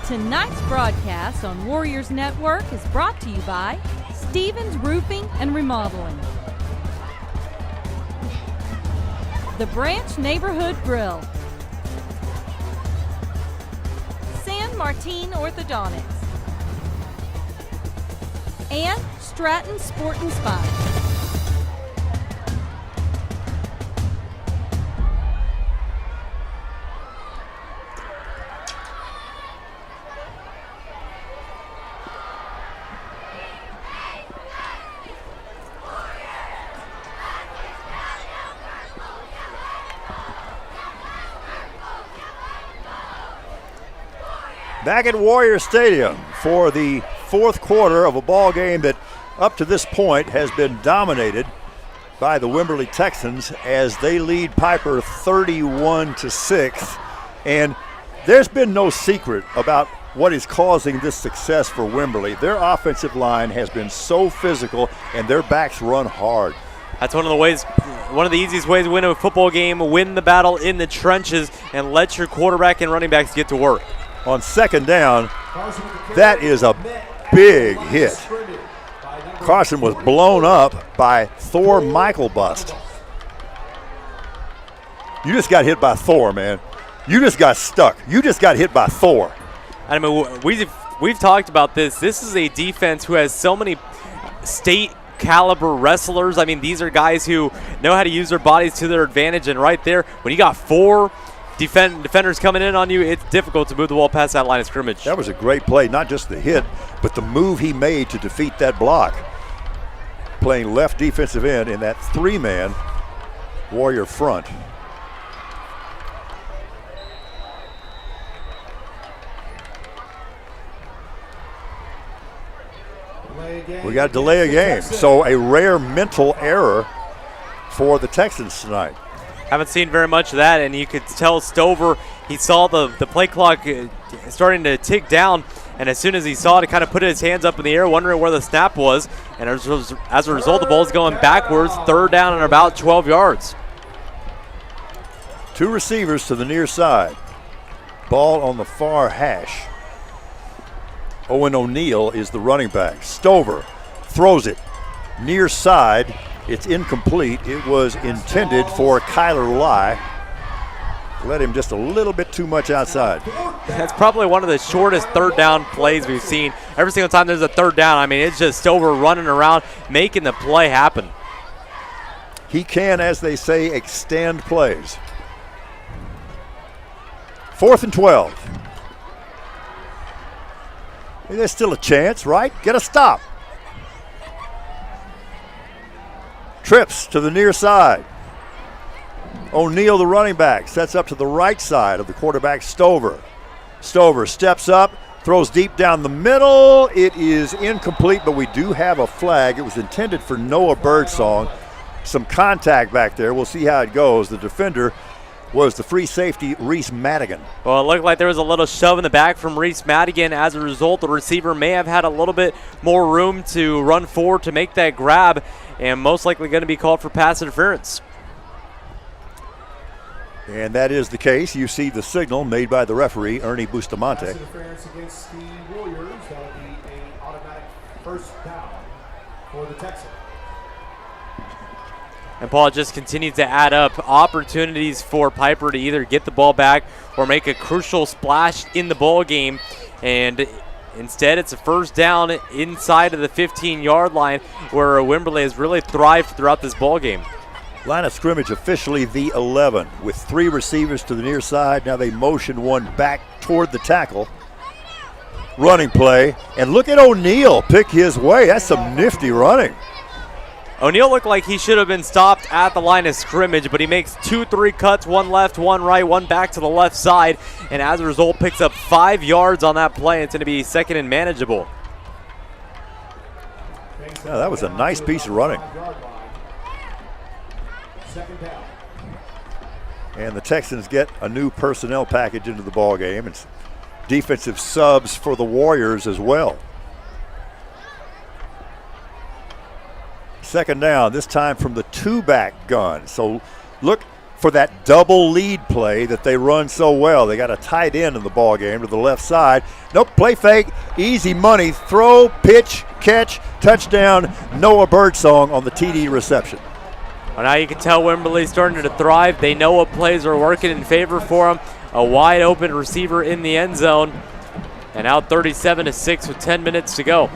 Tonight's broadcast on Warriors Network is brought to you by Stevens Roofing and Remodeling, the Branch Neighborhood Grill, San Martin Orthodontics, and Stratton Sport and Spa. Back at Warrior Stadium for the 4th quarter of a ball game that up to this point has been dominated by the Wimberley Texans as they lead Pieper 31-6. And there's been no secret about what is causing this success for Wimberley. Their offensive line has been so physical and their backs run hard. That's one of the easiest ways to win a football game, win the battle in the trenches and let your quarterback and running backs get to work. On 2nd down, that is a big hit. Carson was blown up by Thor Michael Bust. You just got hit by Thor, man. You just got stuck. You just got hit by Thor. I mean, we've talked about this. This is a defense who has so many state caliber wrestlers. I mean, these are guys who know how to use their bodies to their advantage. And right there, when you got 4 defenders coming in on you, it's difficult to move the ball past that line of scrimmage. That was a great play, not just the hit, but the move he made to defeat that block. Playing left defensive end in that 3-man Warrior front. We got to delay a game. So a rare mental error for the Texans tonight. Haven't seen very much of that, and you could tell Stover, he saw the play clock starting to tick down, and as soon as he saw it, he kind of put his hands up in the air, wondering where the snap was, and as a result, the ball's going backwards, 3rd down and about 12 yards. 2 receivers to the near side. Ball on the far hash. Owen O'Neill is the running back. Stover throws it near side. It's incomplete. It was intended for Kyler Lai. Let him just a little bit too much outside. That's probably one of the shortest 3rd down plays we've seen. Every single time there's a 3rd down, I mean, it's just Stover running around, making the play happen. He can, as they say, extend plays. 4th and 12. Hey, there's still a chance, right? Get a stop. Trips to the near side. O'Neill, the running back, sets up to the right side of the quarterback, Stover. Stover steps up, throws deep down the middle. It is incomplete, but we do have a flag. It was intended for Noah Birdsong. Some contact back there. We'll see how it goes. The defender was the free safety, Reese Madigan. Well, it looked like there was a little shove in the back from Reese Madigan. As a result, the receiver may have had a little bit more room to run forward to make that grab, and most likely going to be called for pass interference. And that is the case. You see the signal made by the referee, Ernie Bustamante. Pass interference against the Warriors. That'll be an automatic 1st down for the Texans. And Paul just continues to add up opportunities for Pieper to either get the ball back or make a crucial splash in the ball game. And instead, it's a 1st down inside of the 15-yard line, where Wimberley has really thrived throughout this ball game. Line of scrimmage officially the 11 with 3 receivers to the near side. Now they motion one back toward the tackle. Running play. And look at O'Neill pick his way. That's some nifty running. O'Neill looked like he should have been stopped at the line of scrimmage, but he makes 2-3 cuts, 1 left, 1 right, 1 back to the left side, and as a result picks up 5 yards on that play. It's going to be 2nd and manageable. Yeah, that was a nice piece of running. 2nd down. And the Texans get a new personnel package into the ball game. It's defensive subs for the Warriors as well. 2nd down, this time from the 2-back gun. So look for that double lead play that they run so well. They got a tight end in the ball game to the left side. Nope, play fake, easy money, throw, pitch, catch, touchdown. Noah Birdsong on the TD reception. Well, now you can tell Wimberley's starting to thrive. They know what plays are working in favor for them. A wide open receiver in the end zone. And out 37-6 with 10 minutes to go.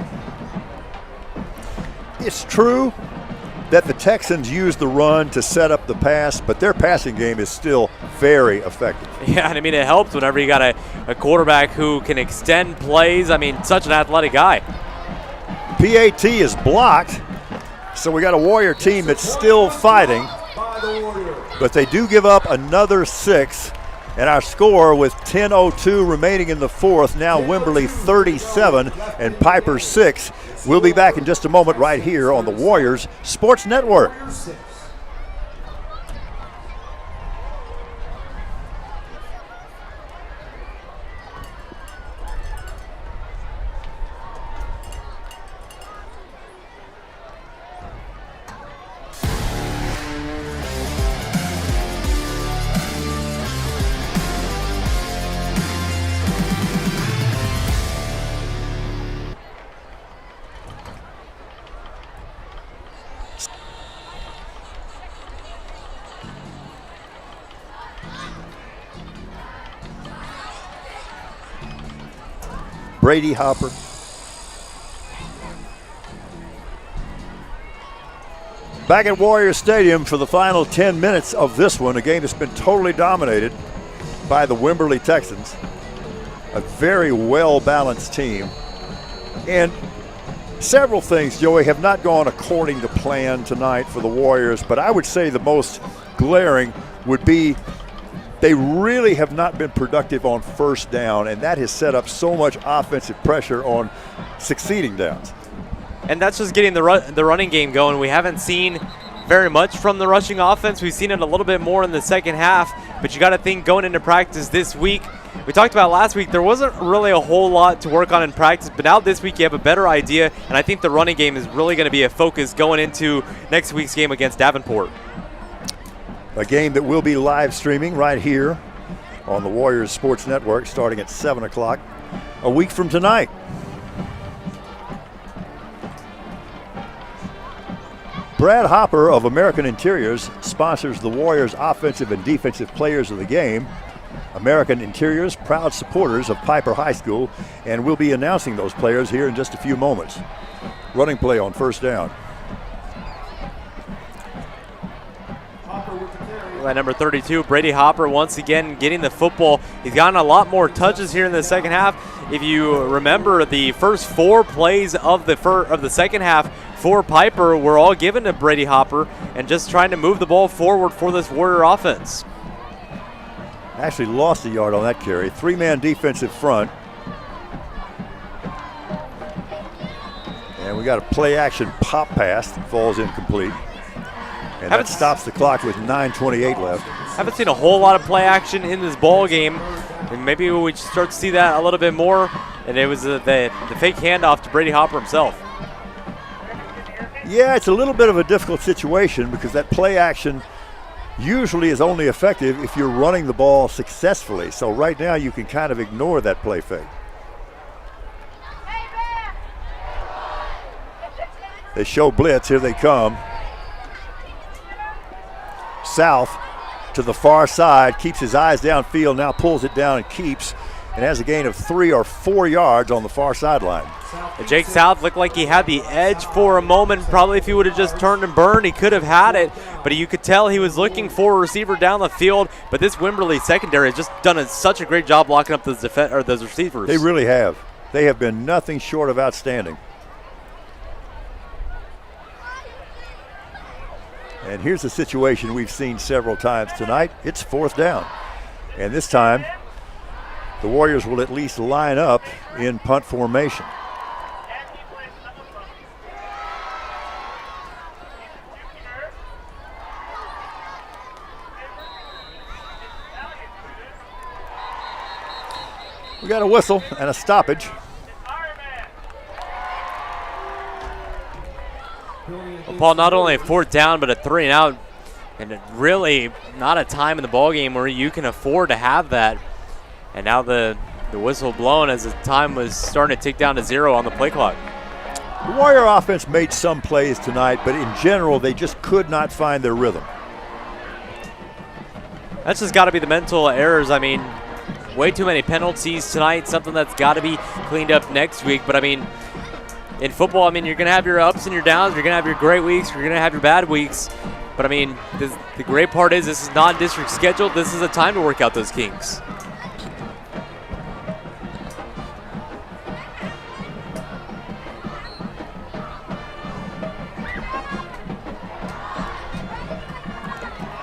It's true that the Texans use the run to set up the pass, but their passing game is still very effective. Yeah, and I mean, it helps whenever you got a quarterback who can extend plays. I mean, such an athletic guy. PAT is blocked, so we got a Warrior team that's still fighting, but they do give up another 6. And our score with 10:02 remaining in the 4th, now Wimberley 37 and Pieper 6. We'll be back in just a moment right here on the Warriors Sports Network. Brady Hopper. Back at Warriors Stadium for the final 10 minutes of this one, a game that's been totally dominated by the Wimberley Texans. A very well-balanced team. And several things, Joey, have not gone according to plan tonight for the Warriors, but I would say the most glaring would be they really have not been productive on first down, and that has set up so much offensive pressure on succeeding downs. And that's just getting the running game going. We haven't seen very much from the rushing offense. We've seen it a little bit more in the second half, but you got to think going into practice this week. We talked about last week, there wasn't really a whole lot to work on in practice, but now this week you have a better idea, and I think the running game is really going to be a focus going into next week's game against Davenport. A game that will be live streaming right here on the Warriors Sports Network starting at 7 o'clock a week from tonight. Brad Hopper of American Interiors sponsors the Warriors offensive and defensive players of the game. American Interiors, proud supporters of Pieper High School, and we'll be announcing those players here in just a few moments. Running play on first down. At number 32, Brady Hopper once again getting the football. He's gotten a lot more touches here in the second half. If you remember, the first 4 plays of the second half for Pieper were all given to Brady Hopper and just trying to move the ball forward for this Warrior offense. Actually lost a yard on that carry. 3-man defensive front. And we got a play action pop pass that falls incomplete. And that stops the clock with 9:28 left. Haven't seen a whole lot of play action in this ball game, and maybe we start to see that a little bit more. And it was the fake handoff to Brady Hopper himself. Yeah, it's a little bit of a difficult situation because that play action usually is only effective if you're running the ball successfully. So right now you can kind of ignore that play fake. They show blitz. Here they come. South to the far side, keeps his eyes downfield, now pulls it down and keeps, and has a gain of 3 or 4 yards on the far sideline. Jake South looked like he had the edge for a moment. Probably if he would have just turned and burned, he could have had it, but you could tell he was looking for a receiver down the field. But this Wimberley secondary has just done such a great job blocking up those receivers. They really have. They have been nothing short of outstanding. And here's a situation we've seen several times tonight. It's fourth down. And this time, the Warriors will at least line up in punt formation. We got a whistle and a stoppage. Well, Paul, not only a fourth down, but a 3 and out, and really not a time in the ball game where you can afford to have that. And now the whistle blown as the time was starting to tick down to 0 on the play clock. The Warrior offense made some plays tonight, but in general, they just could not find their rhythm. That's just got to be the mental errors. I mean, way too many penalties tonight, something that's got to be cleaned up next week. But, I mean, in football, I mean, you're going to have your ups and your downs. You're going to have your great weeks. You're going to have your bad weeks. But, I mean, the great part is this is non-district scheduled. This is a time to work out those kinks.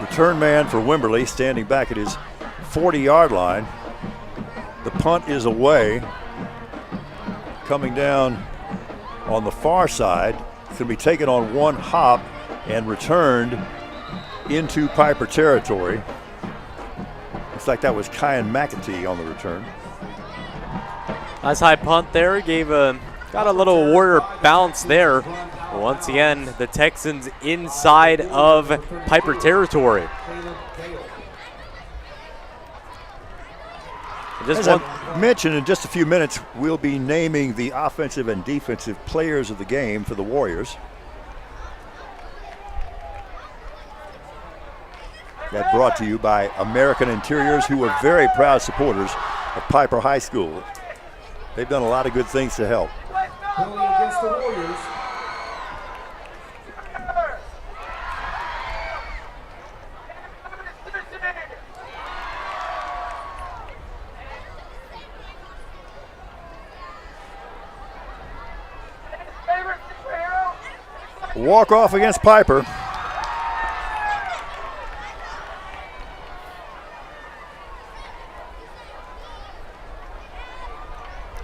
Return man for Wimberley standing back at his 40-yard line. The punt is away. Coming down on the far side. It's going to be taken on one hop and returned into Pieper territory. Looks like that was Kyan McAtee on the return. Nice high punt there. Got a little Warrior bounce there. Once again, the Texans inside of Pieper territory. As I mentioned, in just a few minutes, we'll be naming the offensive and defensive players of the game for the Warriors. That brought to you by American Interiors, who are very proud supporters of Pieper High School. They've done a lot of good things to help. Penalty against the Warriors. Walk off against Pieper.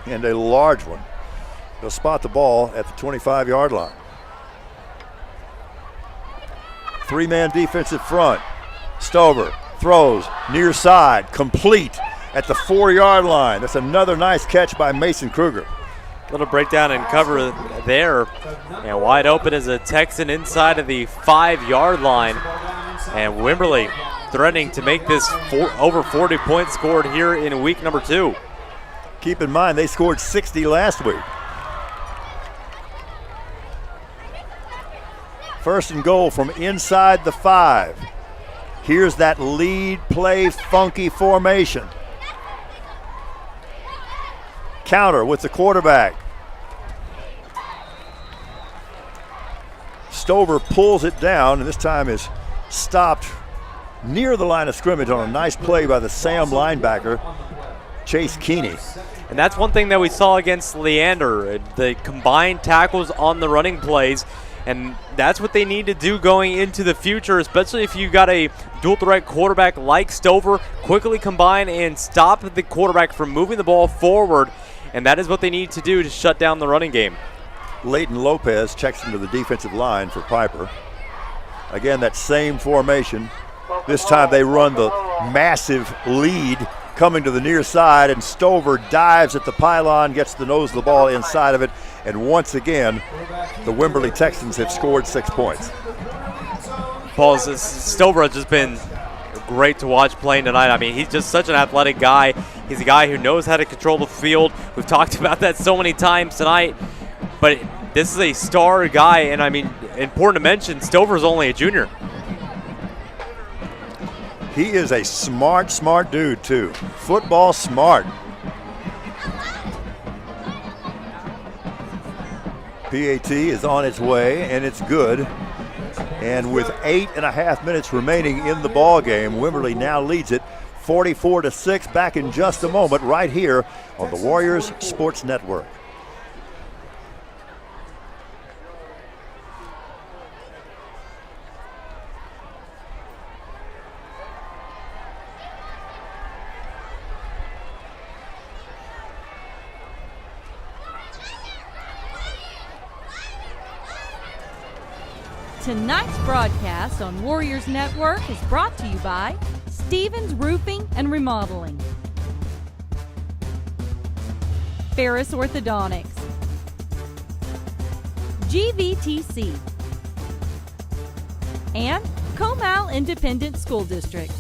And a large one. They'll spot the ball at the 25-yard line. Three-man defensive front. Stover throws near side, complete at the 4-yard line. That's another nice catch by Mason Kruger. Little breakdown and cover there. And wide open is a Texan inside of the 5-yard line. And Wimberley threatening to make this over 40 points scored here in week number 2. Keep in mind, they scored 60 last week. First and goal from inside the 5. Here's that lead play funky formation. Counter with the quarterback. Stover pulls it down, and this time is stopped near the line of scrimmage on a nice play by the Sam linebacker, Chase Keeney. And that's one thing that we saw against Leander, the combined tackles on the running plays. And that's what they need to do going into the future, especially if you got a dual threat quarterback like Stover. Quickly combine and stop the quarterback from moving the ball forward. And that is what they need to do to shut down the running game. Leighton Lopez checks into the defensive line for Pieper. Again, that same formation. This time they run the massive lead coming to the near side, and Stover dives at the pylon, gets the nose of the ball inside of it, and once again, the Wimberley Texans have scored 6 points. Paul, Stover has just been great to watch playing tonight. I mean, he's just such an athletic guy. He's a guy who knows how to control the field. We've talked about that so many times tonight, but this is a star guy, and I mean, important to mention, Stover's only a junior. He is a smart dude, too. Football smart. PAT is on its way, and it's good. And with 8.5 minutes remaining in the ball game, Wimberley now leads it 44-6. Back in just a moment right here on the Warriors Sports Network. Tonight's broadcast on Warriors Network is brought to you by Stevens Roofing and Remodeling, Ferris Orthodontics, GVTC, and Comal Independent School District.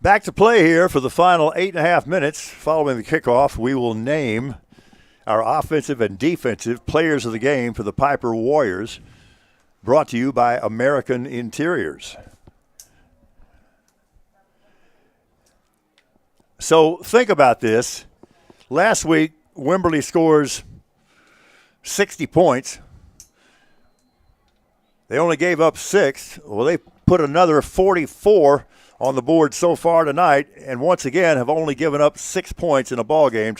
Back to play here for the final 8.5 minutes. Following the kickoff, we will name our offensive and defensive players of the game for the Pieper Warriors, brought to you by American Interiors. So think about this. Last week, Wimberley scores 60 points. They only gave up 6. Well, they put another 44 on the board so far tonight, and once again have only given up 6 points in a ball game.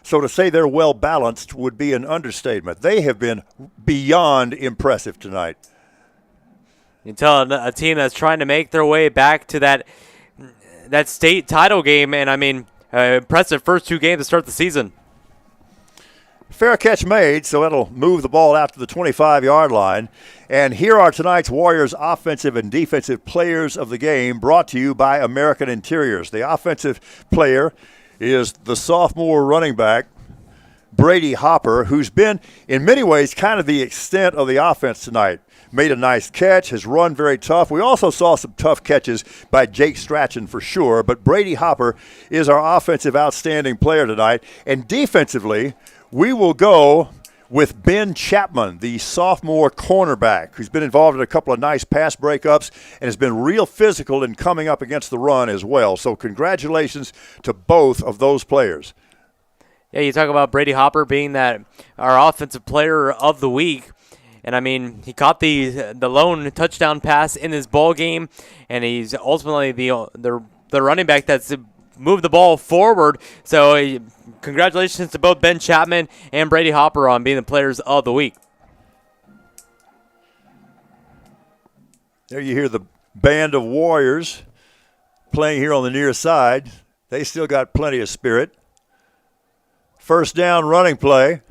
So to say they're well balanced would be an understatement. They have been beyond impressive tonight. You can tell a team that's trying to make their way back to that state title game, and I mean, impressive first 2 games to start the season. Fair catch made, so that'll move the ball out to the 25-yard line. And here are tonight's Warriors offensive and defensive players of the game, brought to you by American Interiors. The offensive player is the sophomore running back, Brady Hopper, who's been, in many ways, kind of the extent of the offense tonight. Made a nice catch, has run very tough. We also saw some tough catches by Jake Strachan for sure, but Brady Hopper is our offensive outstanding player tonight. And defensively, we will go with Ben Chapman, the sophomore cornerback, who's been involved in a couple of nice pass breakups and has been real physical in coming up against the run as well. So congratulations to both of those players. Yeah, you talk about Brady Hopper being our offensive player of the week. And, I mean, he caught the lone touchdown pass in this ball game, and he's ultimately the running back that's moved the ball forward. So congratulations to both Ben Chapman and Brady Hopper on being the players of the week. There you hear the band of Warriors playing here on the near side. They still got plenty of spirit. First down running play,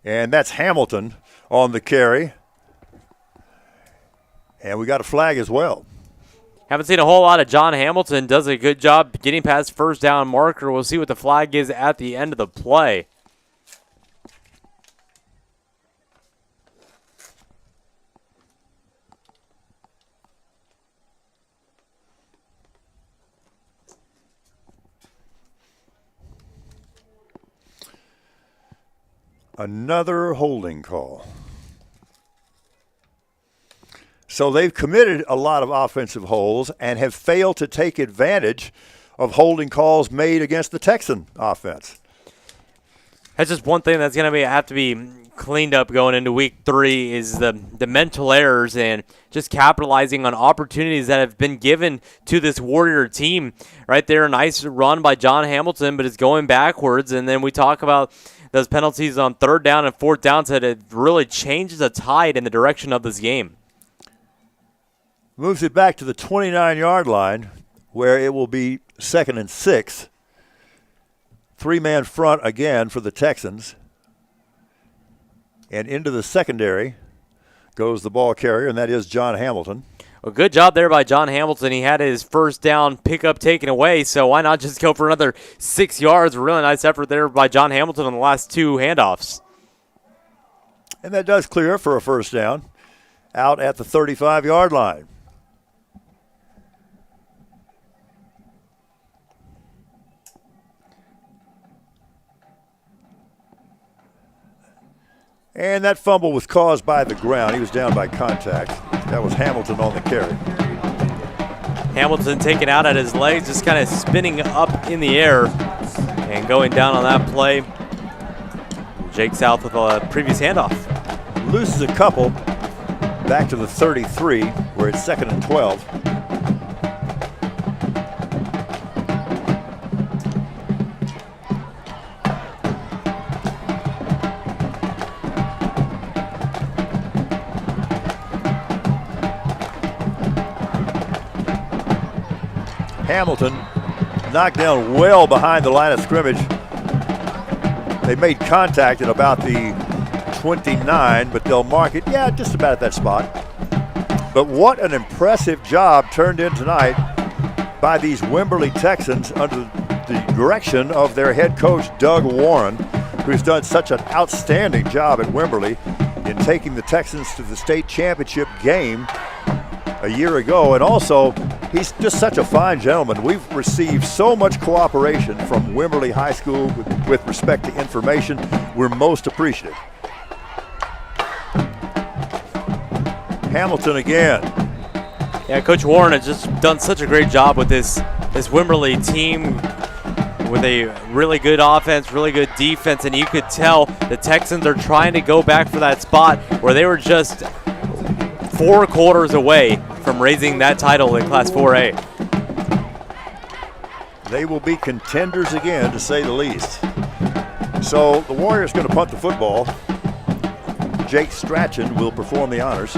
and that's Hamilton on the carry. And we got a flag as well. Haven't seen a whole lot of John Hamilton. Does a good job getting past first down marker. We'll see what the flag is at the end of the play. Another holding call. So they've committed a lot of offensive holes and have failed to take advantage of holding calls made against the Texan offense. That's just one thing that's going to have to be cleaned up going into week 3 is the mental errors and just capitalizing on opportunities that have been given to this Warrior team. Right there, a nice run by John Hamilton, but it's going backwards. And then we talk about those penalties on third down and fourth down, so it really changes the tide in the direction of this game. Moves it back to the 29-yard line where it will be 2nd and 6. 3-man front again for the Texans. And into the secondary goes the ball carrier, and that is John Hamilton. Well, good job there by John Hamilton. He had his first down pickup taken away, so why not just go for another 6 yards? Really nice effort there by John Hamilton on the last 2 handoffs. And that does clear for a first down out at the 35-yard line. And that fumble was caused by the ground. He was down by contact. That was Hamilton on the carry. Hamilton taken out at his legs, just kind of spinning up in the air and going down on that play. Jake South with a previous handoff. Loses a couple back to the 33 where it's 2nd and 12. Hamilton knocked down well behind the line of scrimmage. They made contact at about the 29, but they'll mark it, just about at that spot. But what an impressive job turned in tonight by these Wimberley Texans under the direction of their head coach, Doug Warren, who's done such an outstanding job at Wimberley in taking the Texans to the state championship game a year ago. And also, he's just such a fine gentleman. We've received so much cooperation from Wimberley High School with respect to information. We're most appreciative. Hamilton again. Yeah, Coach Warren has just done such a great job with this Wimberley team with a really good offense, really good defense, and you could tell the Texans are trying to go back for that spot where they were just 4 quarters away from raising that title in Class 4A. They will be contenders again, to say the least. So the Warriors going to punt the football. Jake Strachan will perform the honors,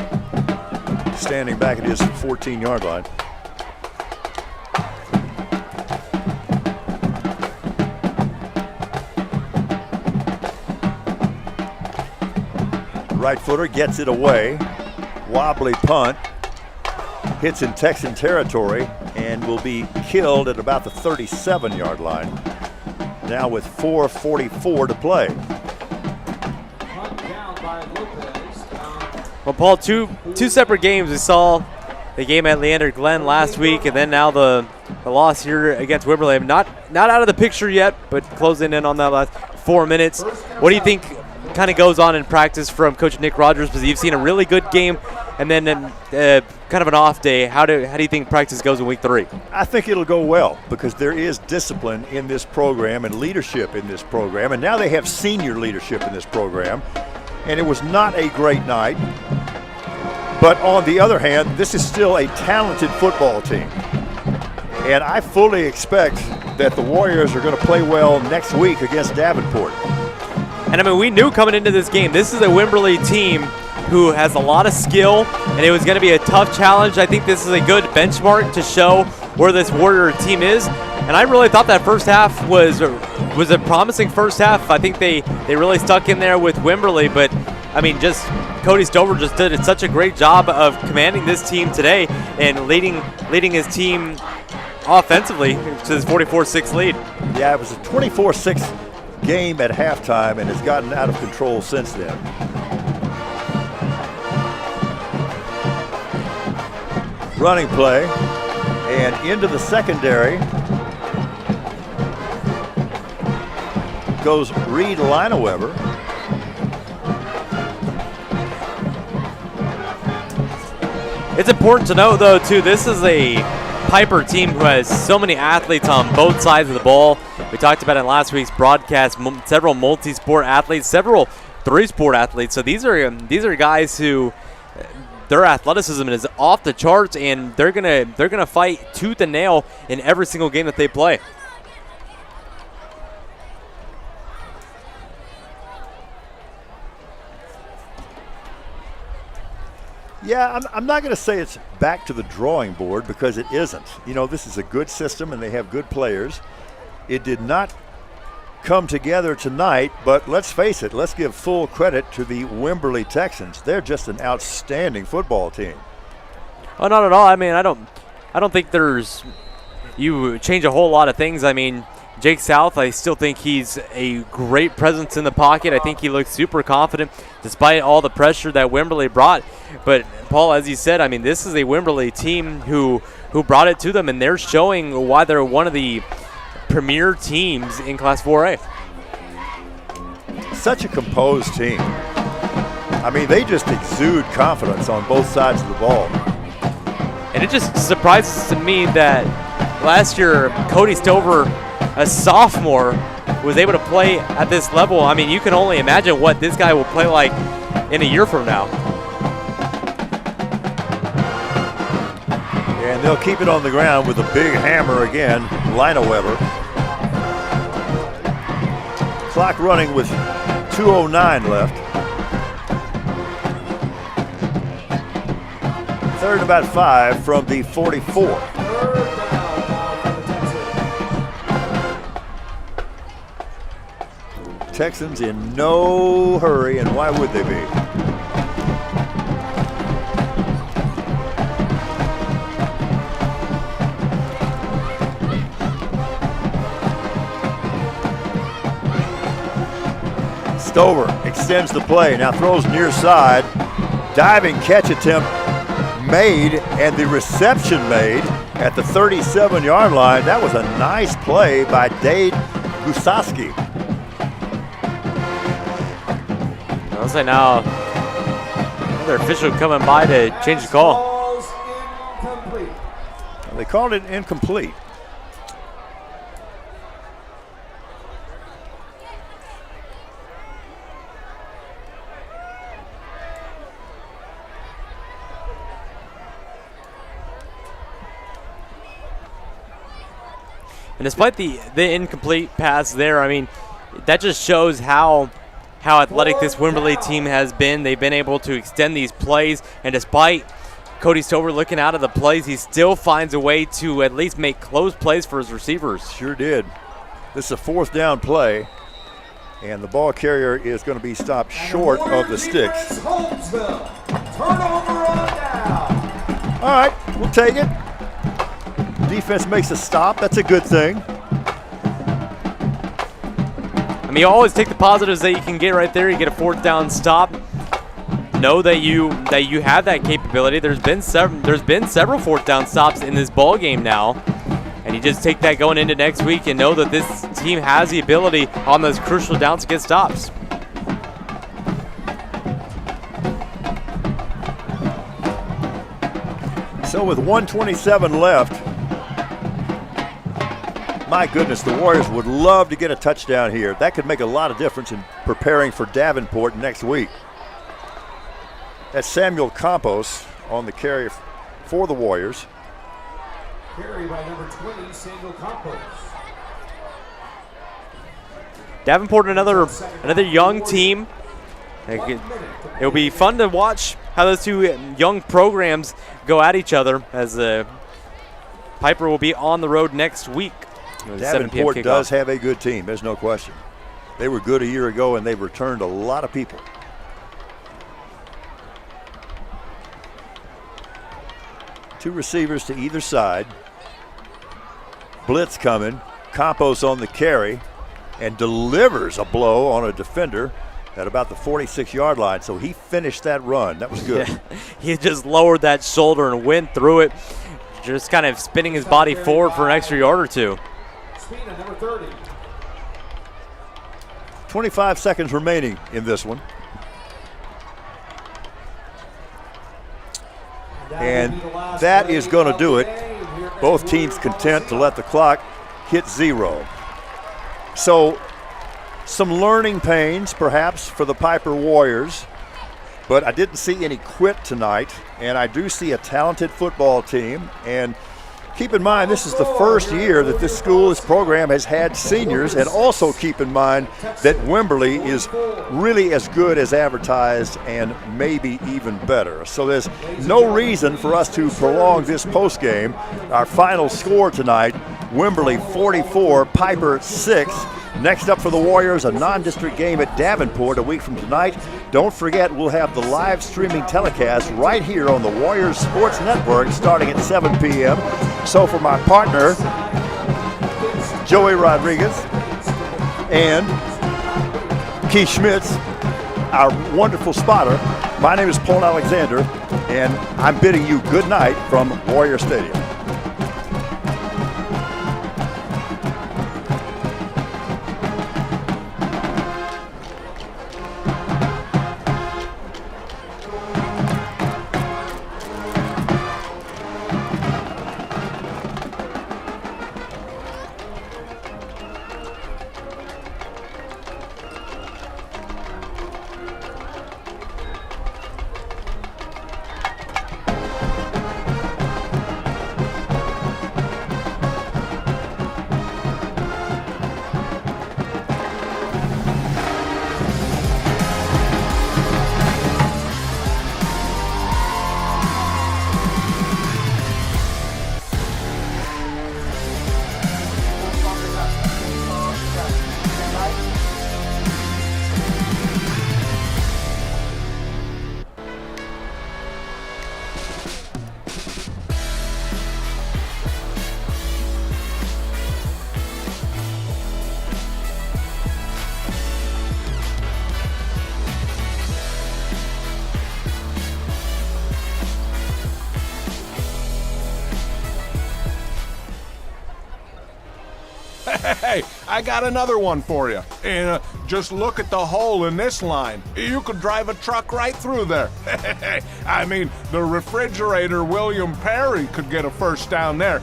standing back at his 14-yard line. Right footer gets it away. Wobbly punt. Hits in Texan territory and will be killed at about the 37-yard line. Now with 4:44 to play. Well, Paul, two separate games. We saw the game at Leander Glen last week, and then now the loss here against Wimberley. Not out of the picture yet, but closing in on that last 4 minutes. What do you think kind of goes on in practice from Coach Nick Rogers? Because you've seen a really good game and then kind of an off day. How do you think practice goes in week 3? I think it'll go well because there is discipline in this program and leadership in this program, and now they have senior leadership in this program. And it was not a great night. But on the other hand, this is still a talented football team. And I fully expect that the Warriors are going to play well next week against Davenport. And I mean, we knew coming into this game, this is a Wimberley team who has a lot of skill, and it was going to be a tough challenge. I think this is a good benchmark to show where this Warrior team is. And I really thought that first half was a promising first half. I think they really stuck in there with Wimberley, but I mean, just Cody Stover just did such a great job of commanding this team today and leading his team offensively to this 44-6 lead. Yeah, it was a 24-6 game at halftime and has gotten out of control since then. Running play and into the secondary goes Reed Lineweber. It's important to note, though, too, this is a Pieper team who has so many athletes on both sides of the ball. We talked about in last week's broadcast, several multi-sport athletes, several three-sport athletes. So these are guys who their athleticism is off the charts, and they're gonna fight tooth and nail in every single game that they play. Yeah, I'm not going to say it's back to the drawing board because it isn't. You know, this is a good system and they have good players. It did not come together tonight, but let's face it, let's give full credit to the Wimberley Texans. They're just an outstanding football team. Oh, not at all. I mean, I don't think you change a whole lot of things. I mean, Jake South, I still think he's a great presence in the pocket. I think he looks super confident despite all the pressure that Wimberley brought. But, Paul, as you said, I mean, this is a Wimberley team who brought it to them, and they're showing why they're one of the premier teams in Class 4A. Such a composed team. I mean, they just exude confidence on both sides of the ball. And it just surprises me that last year Cody Stover, a sophomore, was able to play at this level. I mean, you can only imagine what this guy will play like in a year from now. And they'll keep it on the ground with a big hammer again, Lineweber. Clock running with 2:09 left. Third and about 5 from the 44. Texans in no hurry, and why would they be? Stover extends the play, now throws near side. Diving catch attempt made, and the reception made at the 37-yard line. That was a nice play by Dade Gusaski. I'll say now, another official coming by to change the call. They called it incomplete. And despite the incomplete pass there, I mean, that just shows how athletic this Wimberley team has been. They've been able to extend these plays, and despite Cody Stover looking out of the plays, he still finds a way to at least make close plays for his receivers. Sure did. This is a fourth down play, and the ball carrier is going to be stopped short of the sticks. Holmesville. Turnover on down. All right, we'll take it. Defense makes a stop. That's a good thing. I mean, you always take the positives that you can get right there. You get a fourth down stop. Know that you have that capability. There's been several fourth down stops in this ball game now, and you just take that going into next week and know that this team has the ability on those crucial downs to get stops. So with 1:27 left, my goodness, the Warriors would love to get a touchdown here. That could make a lot of difference in preparing for Davenport next week. That's Samuel Campos on the carry for the Warriors. Carry by number 20, Samuel Campos. Davenport, another young team. It'll be fun to watch how those two young programs go at each other, as Pieper will be on the road next week. Davenport does have a good team, there's no question. They were good a year ago, and they've returned a lot of people. Two receivers to either side. Blitz coming. Campos on the carry and delivers a blow on a defender at about the 46-yard line. So he finished that run. That was good. Yeah. He just lowered that shoulder and went through it, just kind of spinning his body forward for an extra yard or two. Spina, number 30. 25 seconds remaining in this one. And that is going to do it. Both teams content to let the clock hit 0. So some learning pains perhaps for the Pieper Warriors, but I didn't see any quit tonight, and I do see a talented football team. And keep in mind, this is the first year that this program has had seniors, and also keep in mind that Wimberley is really as good as advertised and maybe even better. So there's no reason for us to prolong this postgame. Our final score tonight, Wimberley 44, Pieper 6. Next up for the Warriors, a non-district game at Davenport a week from tonight. Don't forget, we'll have the live streaming telecast right here on the Warriors Sports Network starting at 7 p.m. So for my partner, Joey Rodriguez, and Keith Schmitz, our wonderful spotter, my name is Paul Alexander, and I'm bidding you good night from Warrior Stadium. Hey, I got another one for you. And just look at the hole in this line. You could drive a truck right through there. I mean, the refrigerator William Perry could get a first down there.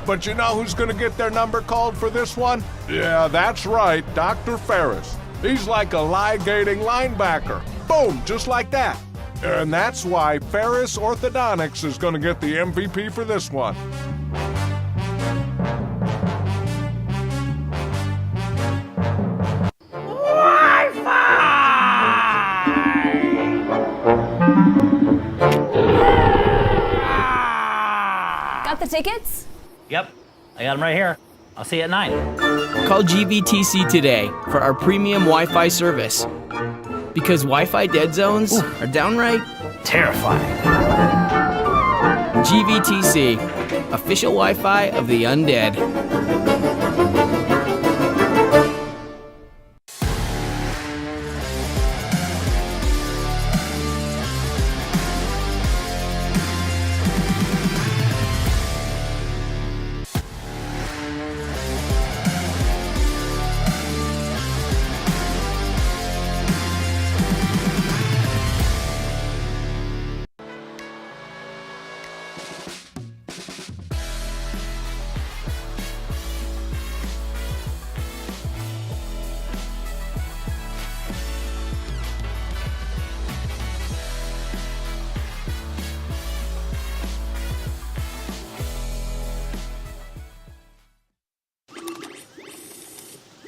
But you know who's going to get their number called for this one? Yeah, that's right, Dr. Ferris. He's like a ligating linebacker. Boom, just like that. And that's why Ferris Orthodontics is going to get the MVP for this one. Got the tickets? Yep, I got them right here. I'll see you at 9. Call GVTC today for our premium Wi-Fi service. Because Wi-Fi dead zones are downright terrifying. GVTC, official Wi-Fi of the undead.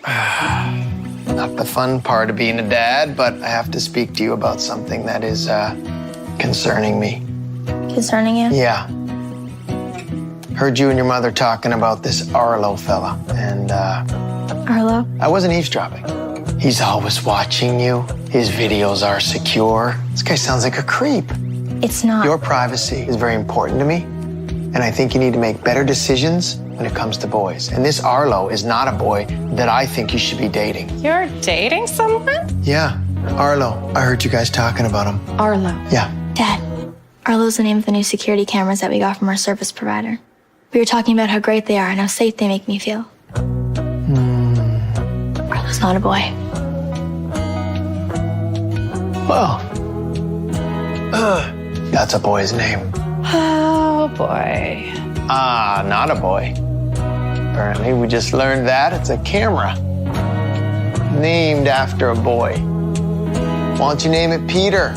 Not the fun part of being a dad, but I have to speak to you about something that is concerning me. Concerning you? Yeah. Heard you and your mother talking about this Arlo fella, and Arlo? I wasn't eavesdropping. He's always watching you. His videos are secure. This guy sounds like a creep. It's not. Your privacy is very important to me, and I think you need to make better decisions when it comes to boys. And this Arlo is not a boy that I think you should be dating. You're dating someone? Yeah, Arlo. I heard you guys talking about him. Arlo. Yeah. Dad, Arlo's the name of the new security cameras that we got from our service provider. We were talking about how great they are and how safe they make me feel. Arlo's not a boy. Well, that's a boy's name. Oh, boy. Ah, not a boy. Apparently, we just learned that it's a camera named after a boy. Why don't you name it Peter?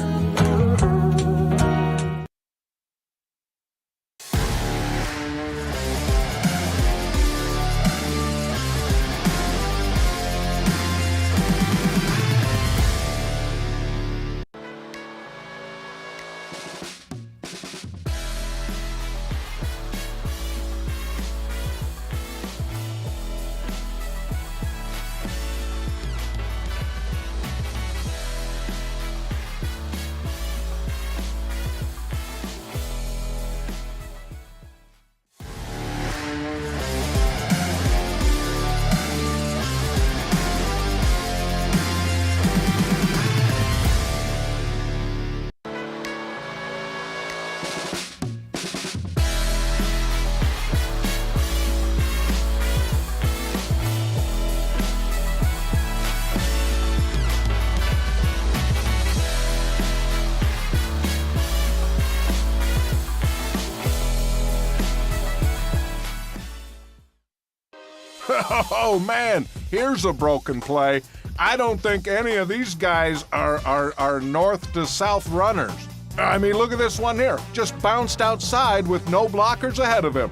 Oh, man, here's a broken play. I don't think any of these guys are north to south runners. I mean, look at this one here. Just bounced outside with no blockers ahead of him.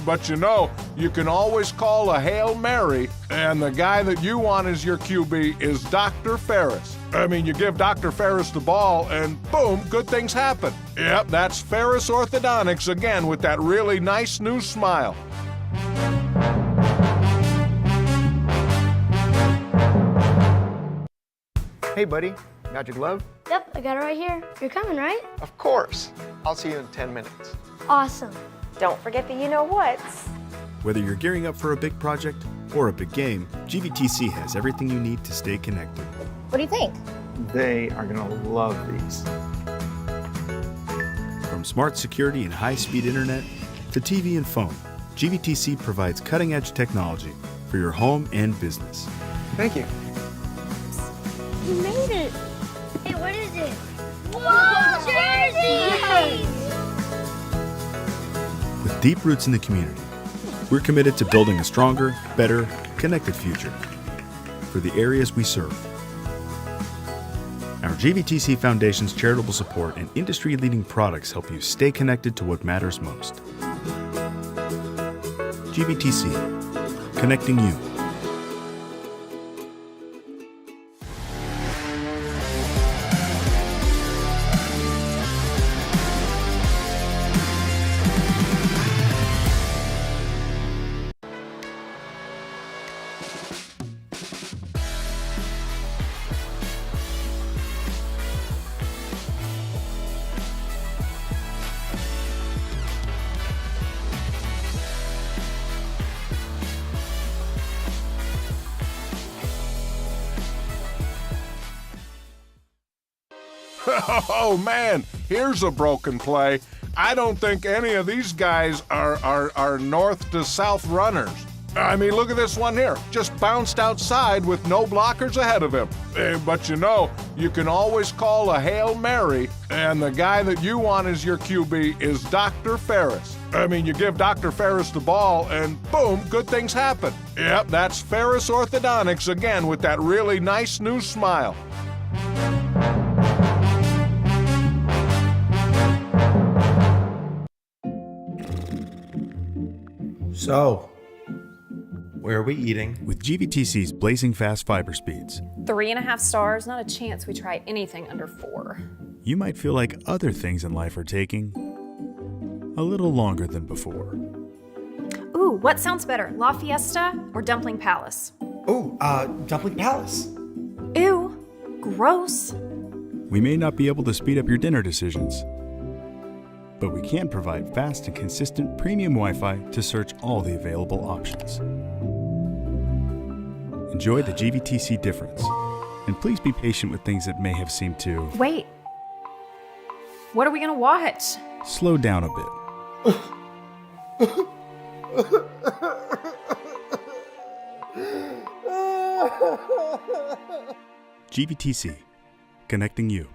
But you know, you can always call a Hail Mary, and the guy that you want as your QB is Dr. Ferris. I mean, you give Dr. Ferris the ball, and boom, good things happen. Yep, that's Ferris Orthodontics again with that really nice new smile. Hey, buddy, got your glove? Yep, I got it right here. You're coming, right? Of course. I'll see you in 10 minutes. Awesome. Don't forget the you-know-whats. Whether you're gearing up for a big project or a big game, GVTC has everything you need to stay connected. What do you think? They are going to love these. From smart security and high-speed internet to TV and phone, GVTC provides cutting-edge technology for your home and business. Thank you. You made it. Hey, what is it? Whoa, jerseys! With deep roots in the community, we're committed to building a stronger, better, connected future for the areas we serve. Our GVTC Foundation's charitable support and industry-leading products help you stay connected to what matters most. GVTC, connecting you. Oh, man, here's a broken play. I don't think any of these guys are north to south runners. I mean, look at this one here. Just bounced outside with no blockers ahead of him. But you know, you can always call a Hail Mary, and the guy that you want as your QB is Dr. Ferris. I mean, you give Dr. Ferris the ball, and boom, good things happen. Yep, that's Ferris Orthodontics again with that really nice new smile. So, Where are we eating? With GVTC's blazing fast fiber speeds, 3.5 stars, not a chance we try anything under 4. you might feel like other things in life are taking a little longer than before. Ooh, what sounds better, La Fiesta or Dumpling Palace? Ooh, Dumpling Palace. Ew, gross. We may not be able to speed up your dinner decisions, but we can provide fast and consistent premium Wi-Fi to search all the available options. Enjoy the GVTC difference, and please be patient with things that may have seemed to Wait, what are we gonna watch? slow down a bit. GVTC, connecting you.